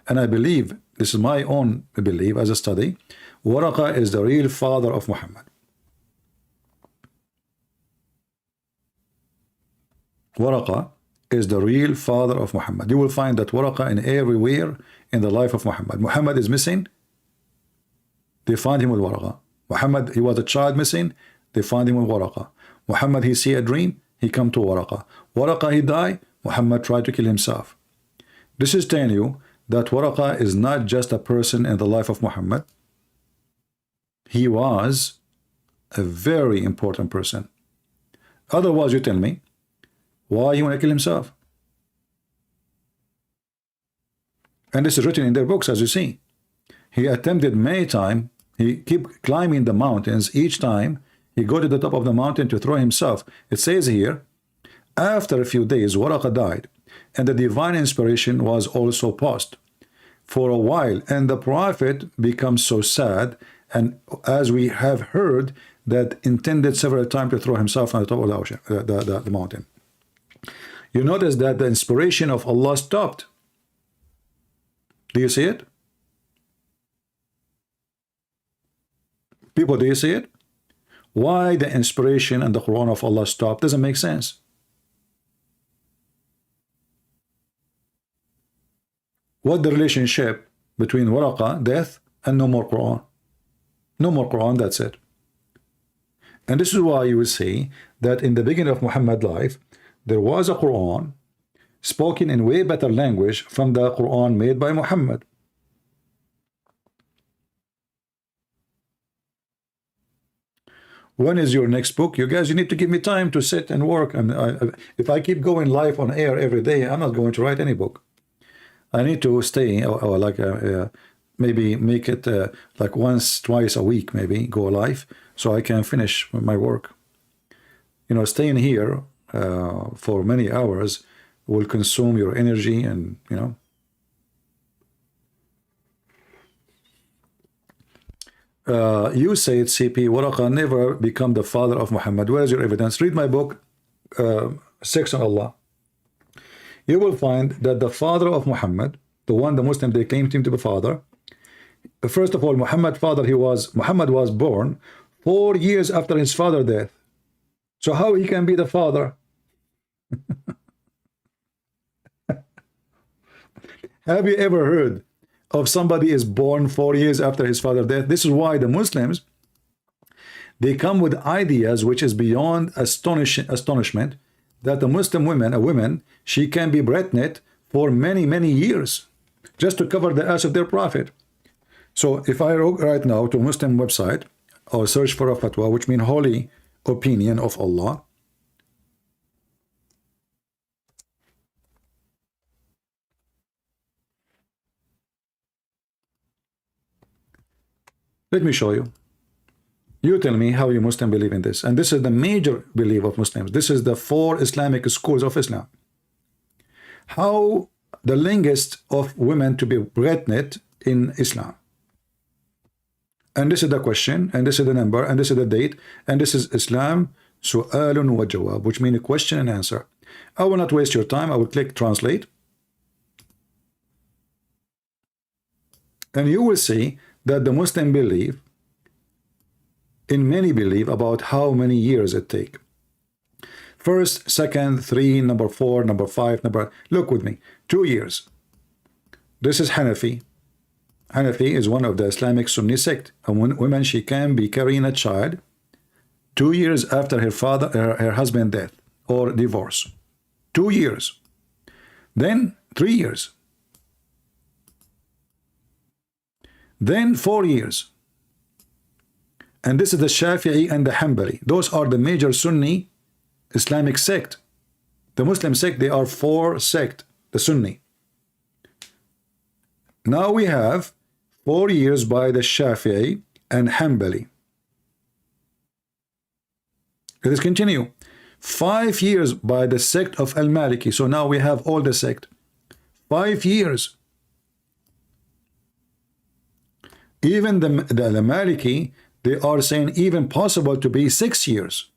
And I believe, this is my own belief as a study, Waraqah is the real father of Muhammad. Waraqah is the real father of Muhammad. You will find that Waraqah in everywhere in the life of Muhammad. Muhammad is missing, they find him with Waraqah. Muhammad, he was a child missing, they find him with Waraqah. Muhammad, he see a dream, he come to Waraqah. Waraqah, he die, Muhammad tried to kill himself. This is telling you that Waraqah is not just a person in the life of Muhammad. He was a very important person. Otherwise, you tell me, why he want to kill himself? And this is written in their books, as you see. He attempted many times. He keep climbing the mountains. Each time he go to the top of the mountain to throw himself. It says here, after a few days, Waraqah died, and the divine inspiration was also paused for a while, and the prophet becomes so sad, and as we have heard, that intended several times to throw himself on the top of the ocean, the mountain. You notice that the inspiration of Allah stopped. Do you see it? People, do you see it? Why the inspiration and the Quran of Allah stopped? Doesn't make sense. What the relationship between Waraqah, death, and no more Quran? No more Quran, that's it. And this is why you will see that in the beginning of Muhammad's life, there was a Quran spoken in way better language from the Quran made by Muhammad. When is your next book? You guys, you need to give me time to sit and work. And if I keep going live on air every day, I'm not going to write any book. I need to stay, or like maybe make it like once, twice a week, maybe go live, so I can finish my work. You know, staying here for many hours will consume your energy, and you know. You said CP Waraqa never become the father of Muhammad. Where is your evidence? Read my book, 6 on Allah. You will find that the father of Muhammad, the one the Muslim they claimed him to be father, first of all, Muhammad was born 4 years after his father's death. So how he can be the father? Have you ever heard of somebody is born 4 years after his father's death? This is why the Muslims, they come with ideas which is beyond astonishment, that the Muslim woman, a woman, she can be pregnant for many years just to cover the ass of their prophet. So if I go right now to Muslim website or search for a fatwa, which means holy opinion of Allah, let me show you. You tell me how you Muslim believe in this. And this is the major belief of Muslims. This is the 4 Islamic schools of Islam. How the longest of women to be pregnant in Islam. And this is the question, and this is the number, and this is the date, and this is Islam su'alun wa jawab, which means a question and answer. I will not waste your time. I will click translate. And you will see that the Muslim believe in many believe about how many years it take. First, second, 3, number 4, number 5, number. Look with me. 2 years. This is Hanafi. Hanafi is one of the Islamic Sunni sect. A woman, she can be carrying a child 2 years after her husband's death or divorce. 2 years. Then 3 years. Then 4 years. And this is the Shafi'i and the Hanbali. Those are the major Sunni Islamic sect. The Muslim sect, they are 4 sect, the Sunni. Now we have 4 years by the Shafi'i and Hanbali. Let us continue. 5 years by the sect of Al-Maliki. So now we have all the sect. 5 years. Even the Maliki, they are saying even possible to be 6 years.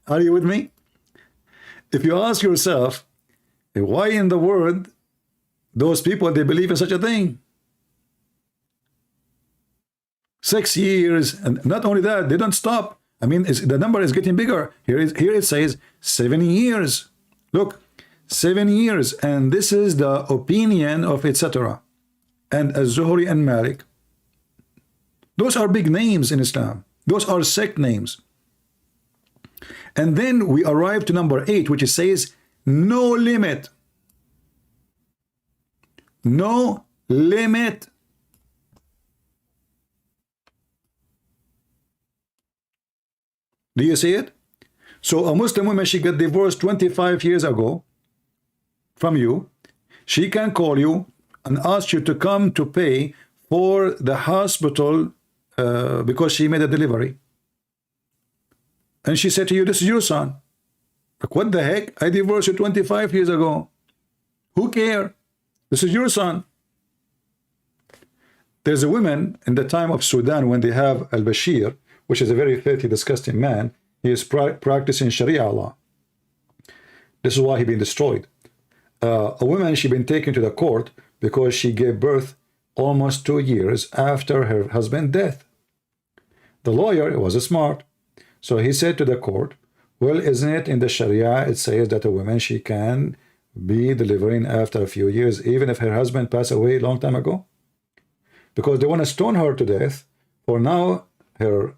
Are you with me? If you ask yourself, why in the world those people, they believe in such a thing? 6 years, and not only that, they don't stop. I mean, the number is getting bigger. Here it says 7 years. Look, 7 years, and this is the opinion of etc. and Az-Zuhri and Malik. Those are big names in Islam. Those are sect names. And then we arrive to number 8, which says no limit. No limit. Do you see it? So a Muslim woman, she got divorced 25 years ago from you. She can call you and ask you to come to pay for the hospital because she made a delivery. And she said to you, this is your son. Like, what the heck? I divorced you 25 years ago. Who cares? This is your son. There's a woman in the time of Sudan when they have al-Bashir, which is a very filthy, disgusting man. He is practicing Sharia law. This is why he's been destroyed. A woman, she been taken to the court because she gave birth almost 2 years after her husband's death. The lawyer was smart. So he said to the court, well, isn't it in the Sharia, it says that a woman, she can be delivering after a few years, even if her husband passed away a long time ago? Because they want to stone her to death, for now her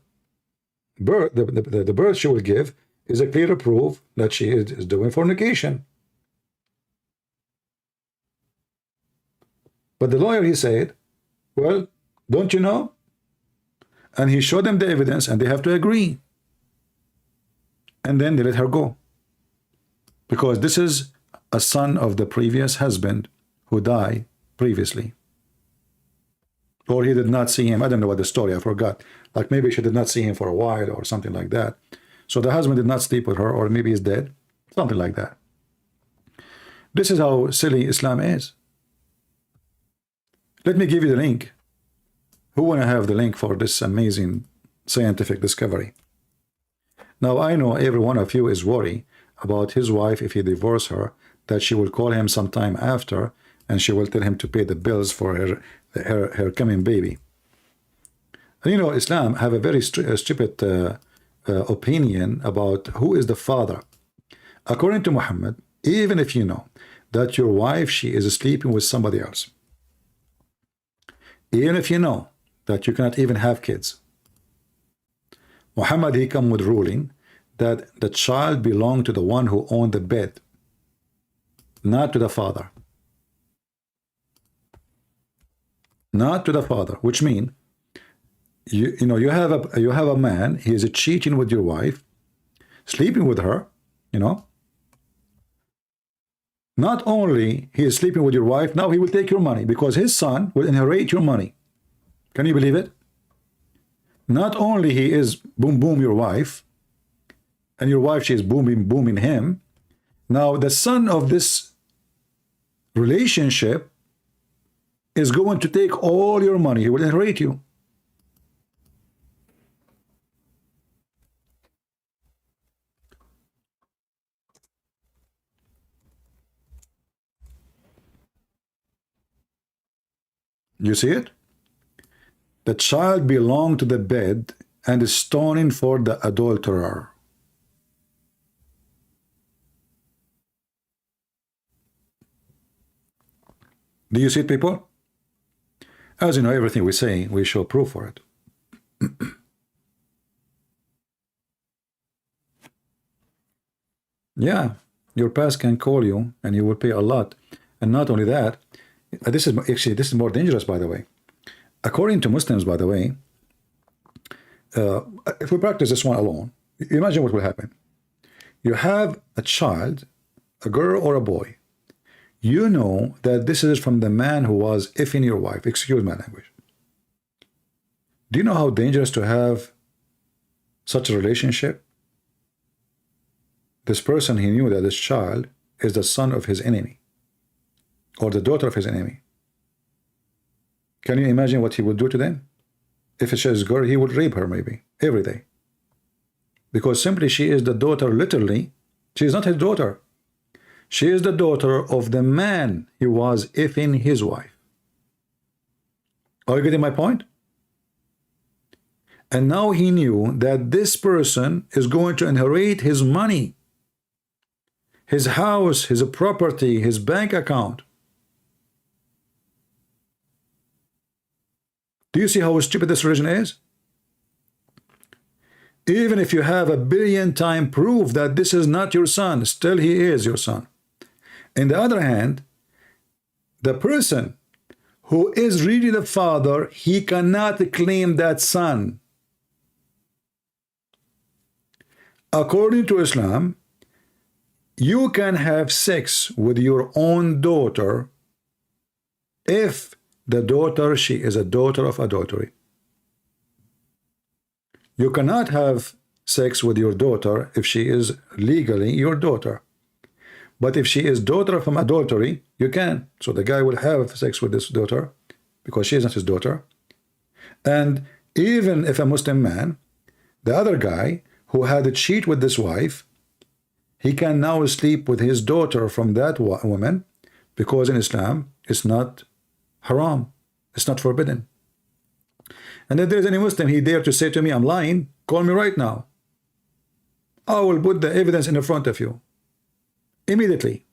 birth, the birth she will give is a clear proof that she is doing fornication. But the lawyer, he said, well, don't you know And he showed them the evidence, and they have to agree. And then they let her go. Because this is a son of the previous husband who died previously. Or he did not see him. I don't know what the story, I forgot. Like maybe she did not see him for a while or something like that. So the husband did not sleep with her, or maybe he's dead. Something like that. This is how silly Islam is. Let me give you the link. Who want to have the link for this amazing scientific discovery? Now, I know every one of you is worried about his wife, if he divorces her, that she will call him sometime after, and she will tell him to pay the bills for her coming baby. And you know, Islam have a very stupid opinion about who is the father. According to Muhammad, even if you know that your wife, she is sleeping with somebody else, even if you know that you cannot even have kids, Muhammad, he come with ruling that the child belonged to the one who owned the bed, not to the father. Not to the father, which means you have a man, he is cheating with your wife, sleeping with her, you know. Not only he is sleeping with your wife, now he will take your money because his son will inherit your money. Can you believe it? Not only he is boom your wife, and your wife, she is booming him. Now the son of this relationship is going to take all your money. He will inherit you. You see it? The child belonged to the bed and is stoning for the adulterer. Do you see it, people? As you know, everything we say, we show proof for it. Yeah, your past can call you and you will pay a lot. And not only that, this is more dangerous, by the way. According to Muslims, by the way, if we practice this one alone, imagine what will happen. You have a child, a girl or a boy. You know that this is from the man who was effing your wife. Excuse my language. Do you know how dangerous to have such a relationship? This person, he knew that this child is the son of his enemy or the daughter of his enemy. Can you imagine what he would do to them? If it's his girl, he would rape her maybe every day. Because simply she is the daughter, literally. She is not his daughter. She is the daughter of the man he was effing his wife. Are you getting my point? And now he knew that this person is going to inherit his money, his house, his property, his bank account. Do you see how stupid this religion is? Even if you have 1 billion times proof that this is not your son, still he is your son. On the other hand, the person who is really the father, he cannot claim that son. According to Islam, you can have sex with your own daughter if the daughter, she is a daughter of adultery. You cannot have sex with your daughter if she is legally your daughter. But if she is daughter from adultery, you can. So the guy will have sex with this daughter because she is not his daughter. And even if a Muslim man, the other guy who had a cheat with this wife, he can now sleep with his daughter from that woman because in Islam, it's not haram. It's not forbidden. And if there's any Muslim, he dare to say to me, I'm lying, call me right now. I will put the evidence in the front of you. Immediately.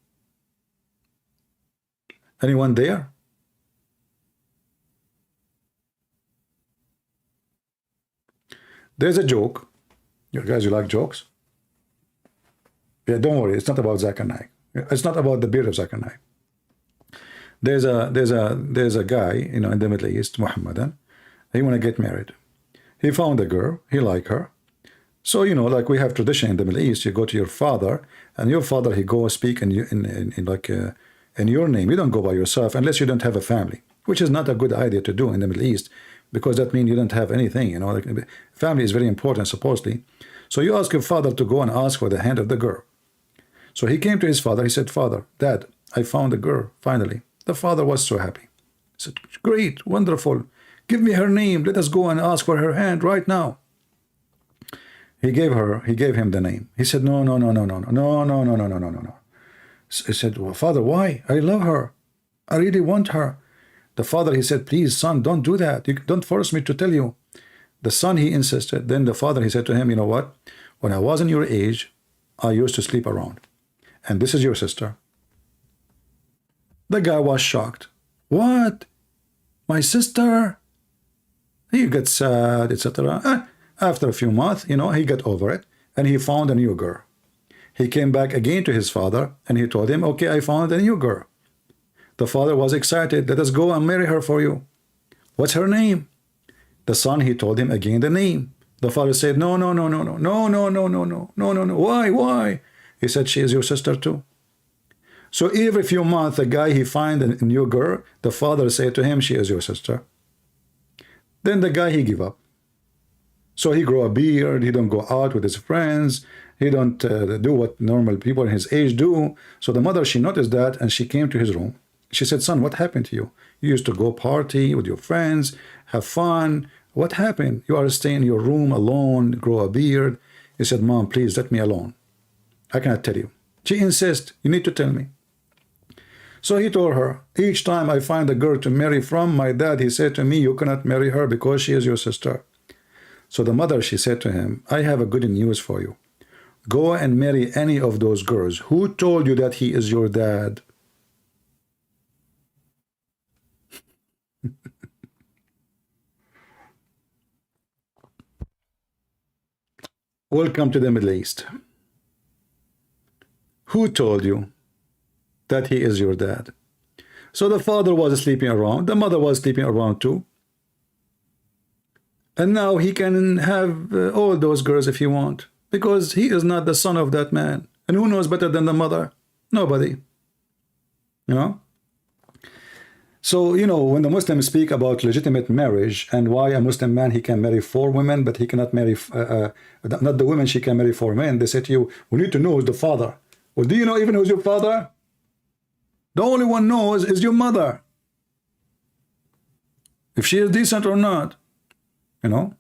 Anyone there? There's a joke. You guys, you like jokes? Yeah, don't worry. It's not about Zakir Naik. It's not about the beard of Zakir Naik. There's a guy, in the Middle East, Mohammedan. He want to get married. He found a girl, he liked her. So, you know, like we have tradition in the Middle East, you go to your father, and your father, he go speak in in your name. You don't go by yourself unless you don't have a family, which is not a good idea to do in the Middle East, because that means you don't have anything, you know. Like, family is very important, supposedly. So you ask your father to go and ask for the hand of the girl. So he came to his father, he said, Father, Dad, I found a girl, finally. The father was so happy. He said, great, wonderful. Give me her name. Let us go and ask for her hand right now. He gave him the name. He said, no. He said, well, Father, why? I love her. I really want her. The father, he said, please, son, don't do that. You don't force me to tell you. The son, he insisted. Then the father, he said to him, you know what? When I was in your age, I used to sleep around. And this is your sister. The guy was shocked. What? My sister? He gets sad, etc. After a few months, you know, he got over it, and he found a new girl. He came back again to his father, and he told him, okay, I found a new girl. The father was excited. Let us go and marry her for you. What's her name? The son, he told him again the name. The father said, no. Why? He said, she is your sister too. So every few months, the guy, he find a new girl. The father said to him, she is your sister. Then the guy, he give up. So he grow a beard. He don't go out with his friends. He don't do what normal people in his age do. So the mother, she noticed that, and she came to his room. She said, son, what happened to you? You used to go party with your friends, have fun. What happened? You are staying in your room alone, grow a beard. He said, Mom, please let me alone. I cannot tell you. She insists, you need to tell me. So he told her, each time I find a girl to marry from my dad, he said to me, you cannot marry her because she is your sister. So the mother, she said to him, I have a good news for you. Go and marry any of those girls. Who told you that he is your dad? Welcome to the Middle East. Who told you that he is your dad? So the father was sleeping around. The mother was sleeping around too. And now he can have all those girls if he want, because he is not the son of that man. And who knows better than the mother? Nobody. You know? So, you know, when the Muslims speak about legitimate marriage and why a Muslim man, he can marry 4 women, but he cannot marry, not the women, she can marry 4 men, they say to you, we need to know who's the father. Well, do you know even who's your father? The only one knows is your mother. If she is decent or not, you know?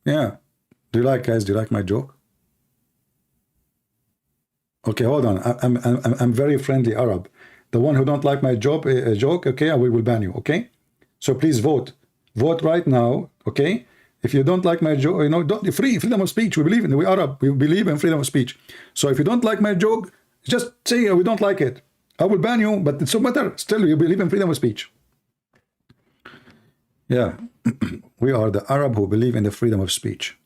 Yeah. Do you like, guys, do you like my joke? Okay, hold on. I'm very friendly Arab. The one who don't like my joke, okay, we will ban you, okay? So please vote. Vote right now, okay? If you don't like my joke, you know, freedom of speech. We believe in, we Arab, we believe in freedom of speech. So if you don't like my joke, just say we don't like it. I will ban you, but it's no matter. Still, you believe in freedom of speech. Yeah, we are the Arab who believe in the freedom of speech.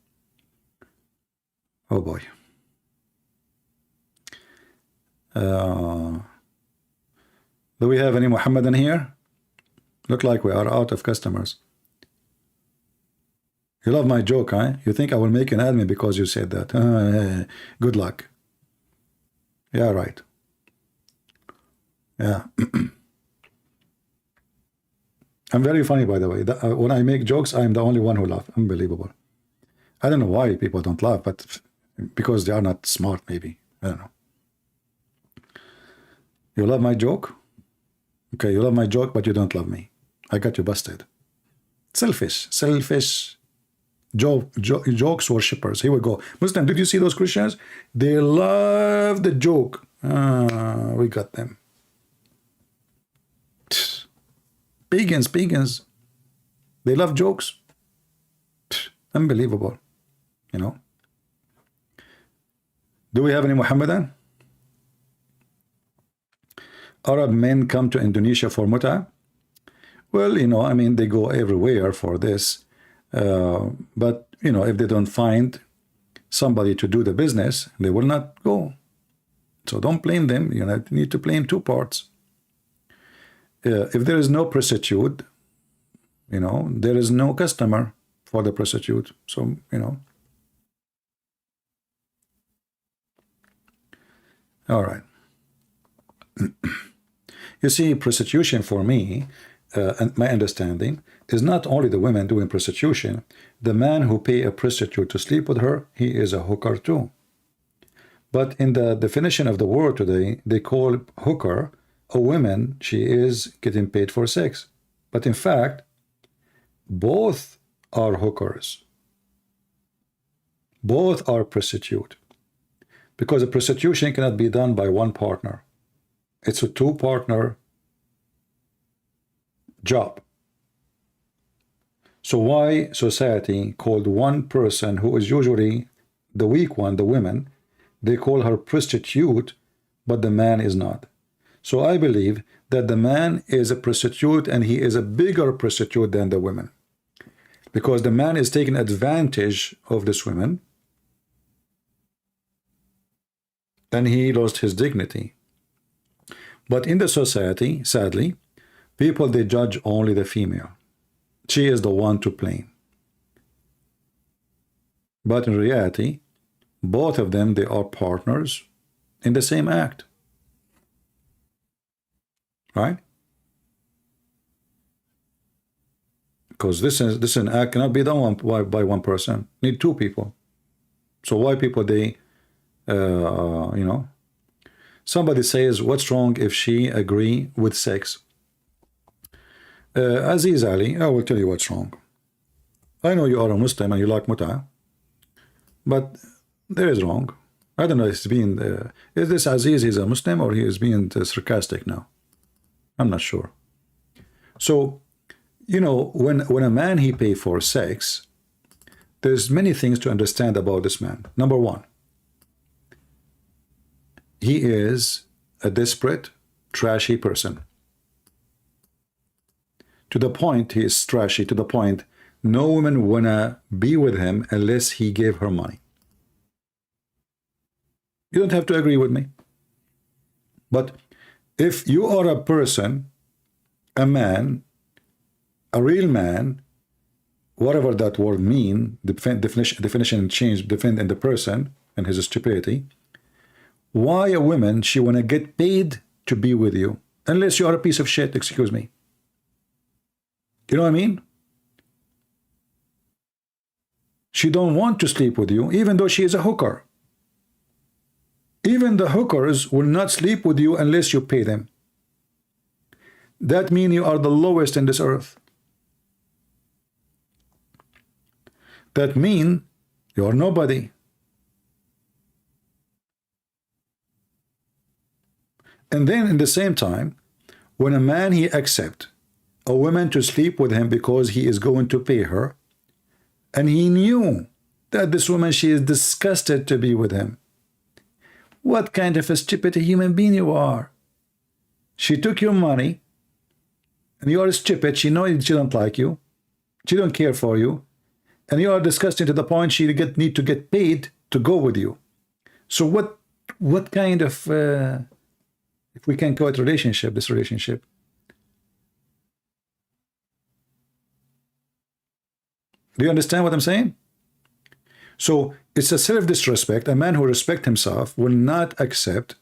Oh boy. Do we have any Mohammedan here? Look like we are out of customers. You love my joke, huh? You think I will make an admin because you said that? Good luck. Yeah, right. Yeah. I'm very funny, by the way. When I make jokes, I'm the only one who laughs. Unbelievable. I don't know why people don't laugh, but because they are not smart, maybe. I don't know. You love my joke? Okay, you love my joke, but you don't love me. I got you busted. Selfish. Jokes worshippers. Here we go. Muslim, did you see those Christians? They love the joke. We got them. Pagans. They love jokes. Unbelievable. You know. Do we have any Mohammedan? Arab men come to Indonesia for muta. Well, you know, I mean, they go everywhere for this. But, you know, if they don't find somebody to do the business, they will not go. So don't blame them. You need to blame 2 parts. If there is no prostitute, you know, there is no customer. for the prostitute. So, you know. All right. You see, prostitution for me, and my understanding, is not only the women doing prostitution. The man who pay a prostitute to sleep with her, he is a hooker too. But in the definition of the word today, they call hooker a woman. She is getting paid for sex. But in fact, both are hookers. Both are prostitute. Because a prostitution cannot be done by one partner. It's a two-partner job. So why society called one person who is usually the weak one, the women, they call her prostitute, but the man is not. So I believe that the man is a prostitute, and he is a bigger prostitute than the women. Because the man is taking advantage of this woman, and he lost his dignity. But in the society, sadly, people, they judge only the female. She is the one to blame. But in reality, both of them, they are partners in the same act. Right? Because this is an act cannot be done by one person. Need two people. So why people, they you know, somebody says, what's wrong if she agree with sex? Aziz Ali, I will tell you what's wrong. I know you are a Muslim and you like mut'ah, but there is wrong. I don't know if it's being, is this Aziz is a Muslim or he is being sarcastic now? I'm not sure. So, you know, when a man, he pay for sex, there's many things to understand about this man. Number one, he is a desperate, trashy person. To the point, he is trashy, to the point, no woman wanna be with him unless he gave her money. You don't have to agree with me. But if you are a person, a man, a real man, whatever that word mean, definition change, defend in the person and his stupidity, why a woman, she wanna get paid to be with you? Unless you are a piece of shit, excuse me. You know what I mean? She don't want to sleep with you, even though she is a hooker. Even the hookers will not sleep with you unless you pay them. That means you are the lowest in this earth. That means you are nobody. And then in the same time, when a man, he accepts a woman to sleep with him because he is going to pay her, and he knew that this woman, she is disgusted to be with him. What kind of a stupid human being you are? She took your money, and you are stupid. She knows she don't like you. She don't care for you. And you are disgusting to the point she need to get paid to go with you. So what kind of, if we can call it relationship, this relationship? Do you understand what I'm saying? So it's a self-disrespect. A man who respects himself will not accept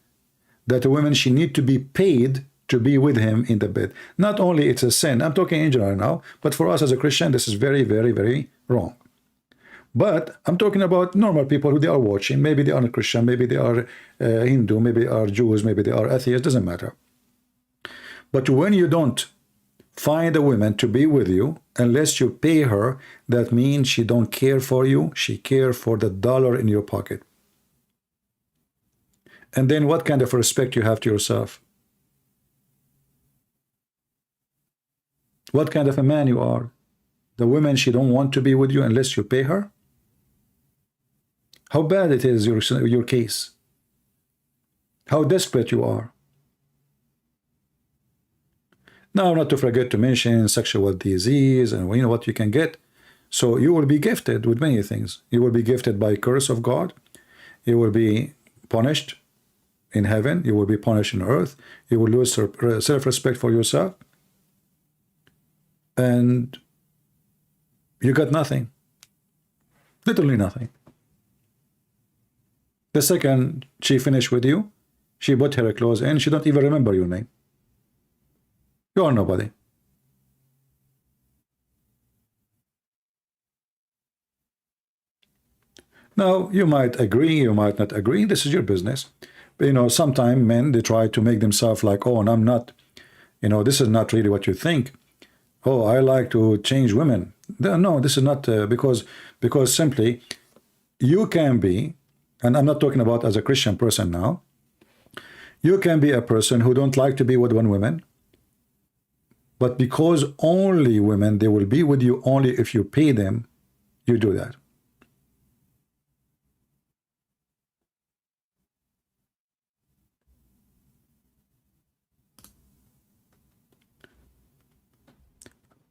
that a woman, she need to be paid to be with him in the bed. Not only it's a sin, I'm talking in general now, but for us as a Christian, this is very, very, very wrong. But I'm talking about normal people who they are watching. Maybe they are not Christian, maybe they are Hindu, maybe they are Jews, maybe they are atheists, doesn't matter. But when you don't find a woman to be with you unless you pay her, that means she don't care for you, she cares for the dollar in your pocket. And then what kind of respect you have to yourself? What kind of a man you are? The woman, she don't want to be with you unless you pay her? How bad it is, your case? How desperate you are? Now, not to forget to mention sexual disease and you know what you can get. So you will be gifted with many things. You will be gifted by curse of God. You will be punished in heaven. You will be punished in earth. You will lose self-respect for yourself. And you got nothing. Literally nothing. The second she finished with you, she put her clothes in, she don't even remember your name. You are nobody. Now, you might agree, you might not agree, this is your business. But, you know, sometimes men, they try to make themselves like, oh, and I'm not, you know, this is not really what you think. Oh, I like to change women. No, this is not, because simply, you can be, and I'm not talking about as a Christian person now, you can be a person who don't like to be with one woman, but because only women, they will be with you only if you pay them, you do that.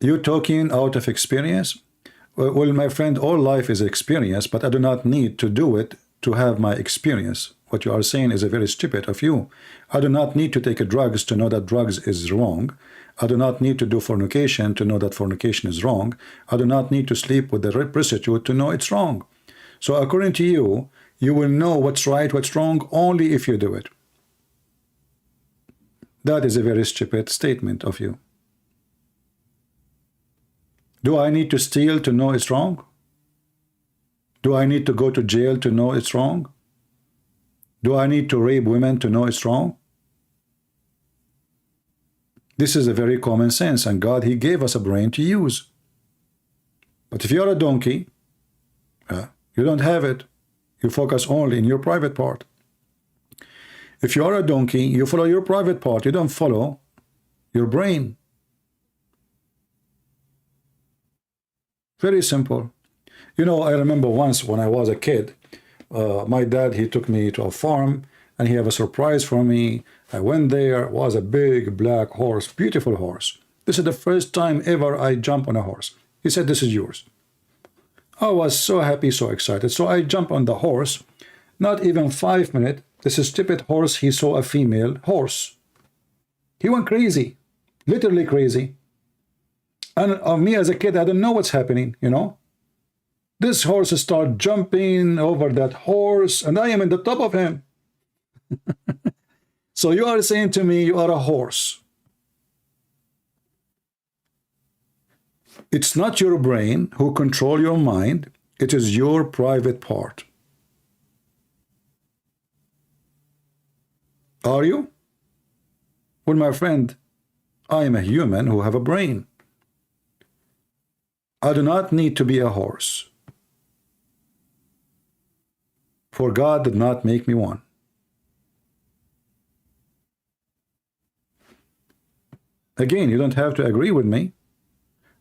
You talking out of experience? Well, my friend, all life is experience, but I do not need to do it to have my experience. What you are saying is a very stupid of you. I do not need to take drugs to know that drugs is wrong. I do not need to do fornication to know that fornication is wrong. I do not need to sleep with the prostitute to know it's wrong. So according to you, you will know what's right, what's wrong, only if you do it. That is a very stupid statement of you. Do I need to steal to know it's wrong? Do I need to go to jail to know it's wrong? Do I need to rape women to know it's wrong? This is a very common sense, and God, He gave us a brain to use. But if you're a donkey, you don't have it. You focus only in your private part. If you are a donkey, you follow your private part. You don't follow your brain. Very simple. You know, I remember once when I was a kid, my dad, he took me to a farm and he had a surprise for me. I went there, it was a big black horse, beautiful horse. This is the first time ever I jumped on a horse. He said, this is yours. I was so happy, so excited. So I jumped on the horse. Not even 5 minutes, this stupid horse, he saw a female horse. He went crazy, literally crazy. And me as a kid, I don't know what's happening, you know. This horse started jumping over that horse, and I am in the top of him. So you are saying to me, you are a horse. It's not your brain who control your mind. It is your private part. Are you? Well, my friend, I am a human who have a brain. I do not need to be a horse. For God did not make me one. Again, you don't have to agree with me.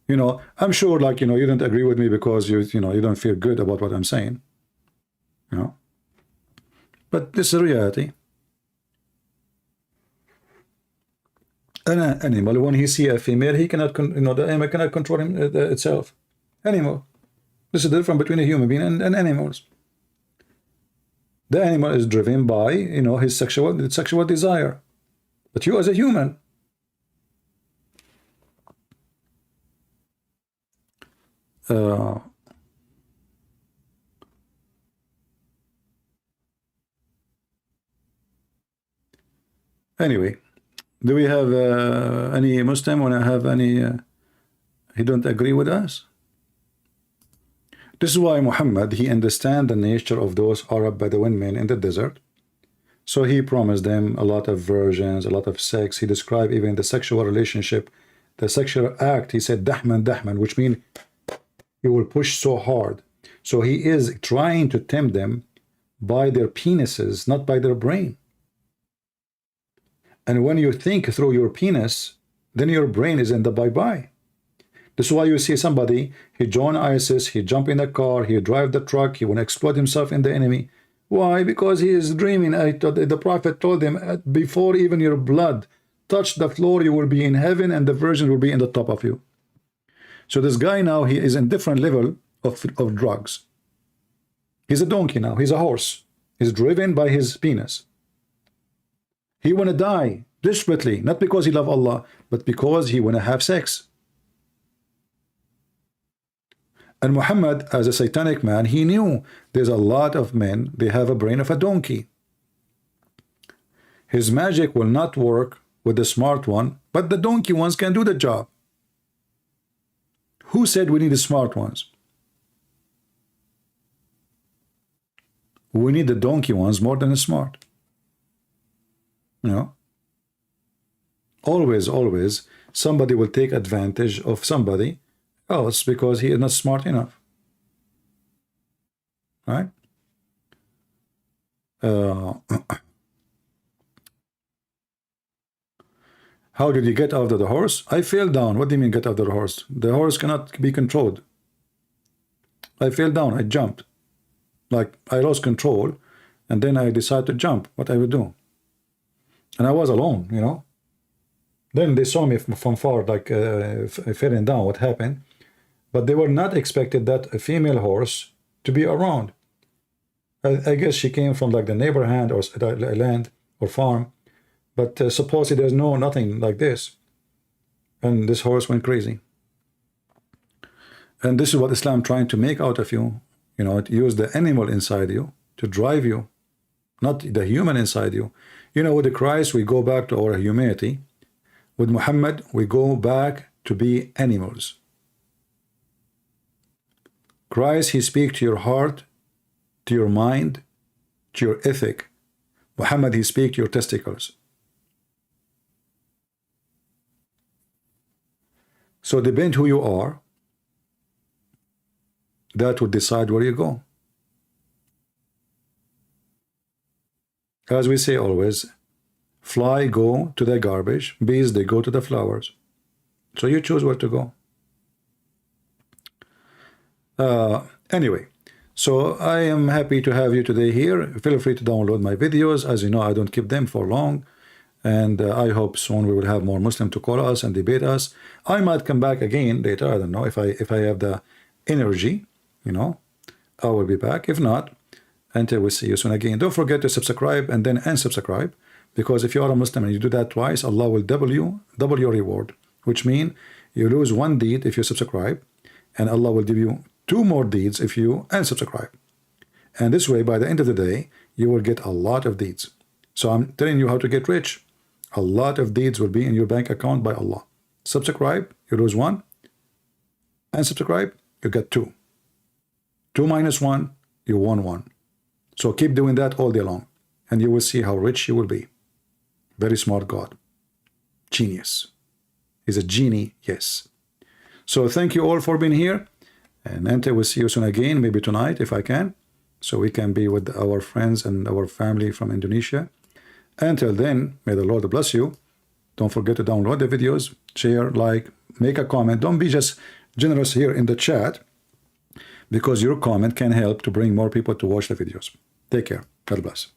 You know, I'm sure, like, you know, you don't agree with me because you know, you don't feel good about what I'm saying. You know, but this is reality. An animal, when he see a female, he cannot, you know, the animal cannot control itself. Animal. This is the difference between a human being and animals. The animal is driven by, you know, his sexual desire. But you as a human, anyway, do we have any Muslim want to have any he don't agree with us? This is why Muhammad, he understand the nature of those Arab Bedouin men in the desert. So he promised them a lot of virgins, a lot of sex. He described even the sexual relationship, the sexual act. He said dahman, dahman, which means he will push so hard. So he is trying to tempt them by their penises, not by their brain. And when you think through your penis, then your brain is in the bye-bye. This is why you see somebody, he join ISIS, he jump in a car, he drive the truck, he want to explode himself in the enemy. Why? Because he is dreaming. The Prophet told him, before even your blood touch the floor, you will be in heaven and the virgin will be in the top of you. So this guy now, he is in different level of drugs. He's a donkey now, he's a horse. He's driven by his penis. He want to die desperately, not because he love Allah, but because he want to have sex. And Muhammad, as a satanic man, he knew there's a lot of men, they have a brain of a donkey. His magic will not work with the smart one, but the donkey ones can do the job. Who said we need the smart ones? We need the donkey ones more than the smart. You know? Always, somebody will take advantage of somebody else because he is not smart enough. Right? How did you get out of the horse? I fell down. What do you mean get out of the horse? The horse cannot be controlled. I fell down. I jumped. Like I lost control, and then I decided to jump. What I would do? And I was alone, you know. Then they saw me from far, like falling down. What happened? But they were not expected that a female horse to be around. I guess she came from like the neighbor hand or land or farm. But supposedly there's nothing like this. And this horse went crazy. And this is what Islam trying to make out of you. You know, use the animal inside you to drive you, not the human inside you. You know, with the Christ, we go back to our humanity. With Muhammad, we go back to be animals. Christ, he speaks to your heart, to your mind, to your ethic. Muhammad, he speaks to your testicles. So depend who you are, that would decide where you go. As we say always, fly go to the garbage, bees they go to the flowers. So you choose where to go. Anyway, so I am happy to have you today here. Feel free to download my videos. As you know, I don't keep them for long. And I hope soon we will have more Muslims to call us and debate us. I might come back again later. I don't know if I have the energy, you know, I will be back. If not, until we see you soon again. Don't forget to subscribe and then unsubscribe, because if you are a Muslim and you do that twice, Allah will double your reward, which means you lose one deed if you subscribe, and Allah will give you 2 more deeds if you unsubscribe. And this way, by the end of the day, you will get a lot of deeds. So I'm telling you how to get rich. A lot of deeds will be in your bank account by Allah. Subscribe, you lose 1. Unsubscribe, you get 2. 2 minus 1, you won 1. So keep doing that all day long, and you will see how rich you will be. Very smart God. Genius. He's a genie, yes. So thank you all for being here, and until we see you soon again, maybe tonight if I can, so we can be with our friends and our family from Indonesia. Until then, may the Lord bless you. Don't forget to download the videos, share, like, make a comment. Don't be just generous here in the chat, because your comment can help to bring more people to watch the videos. Take care. God bless.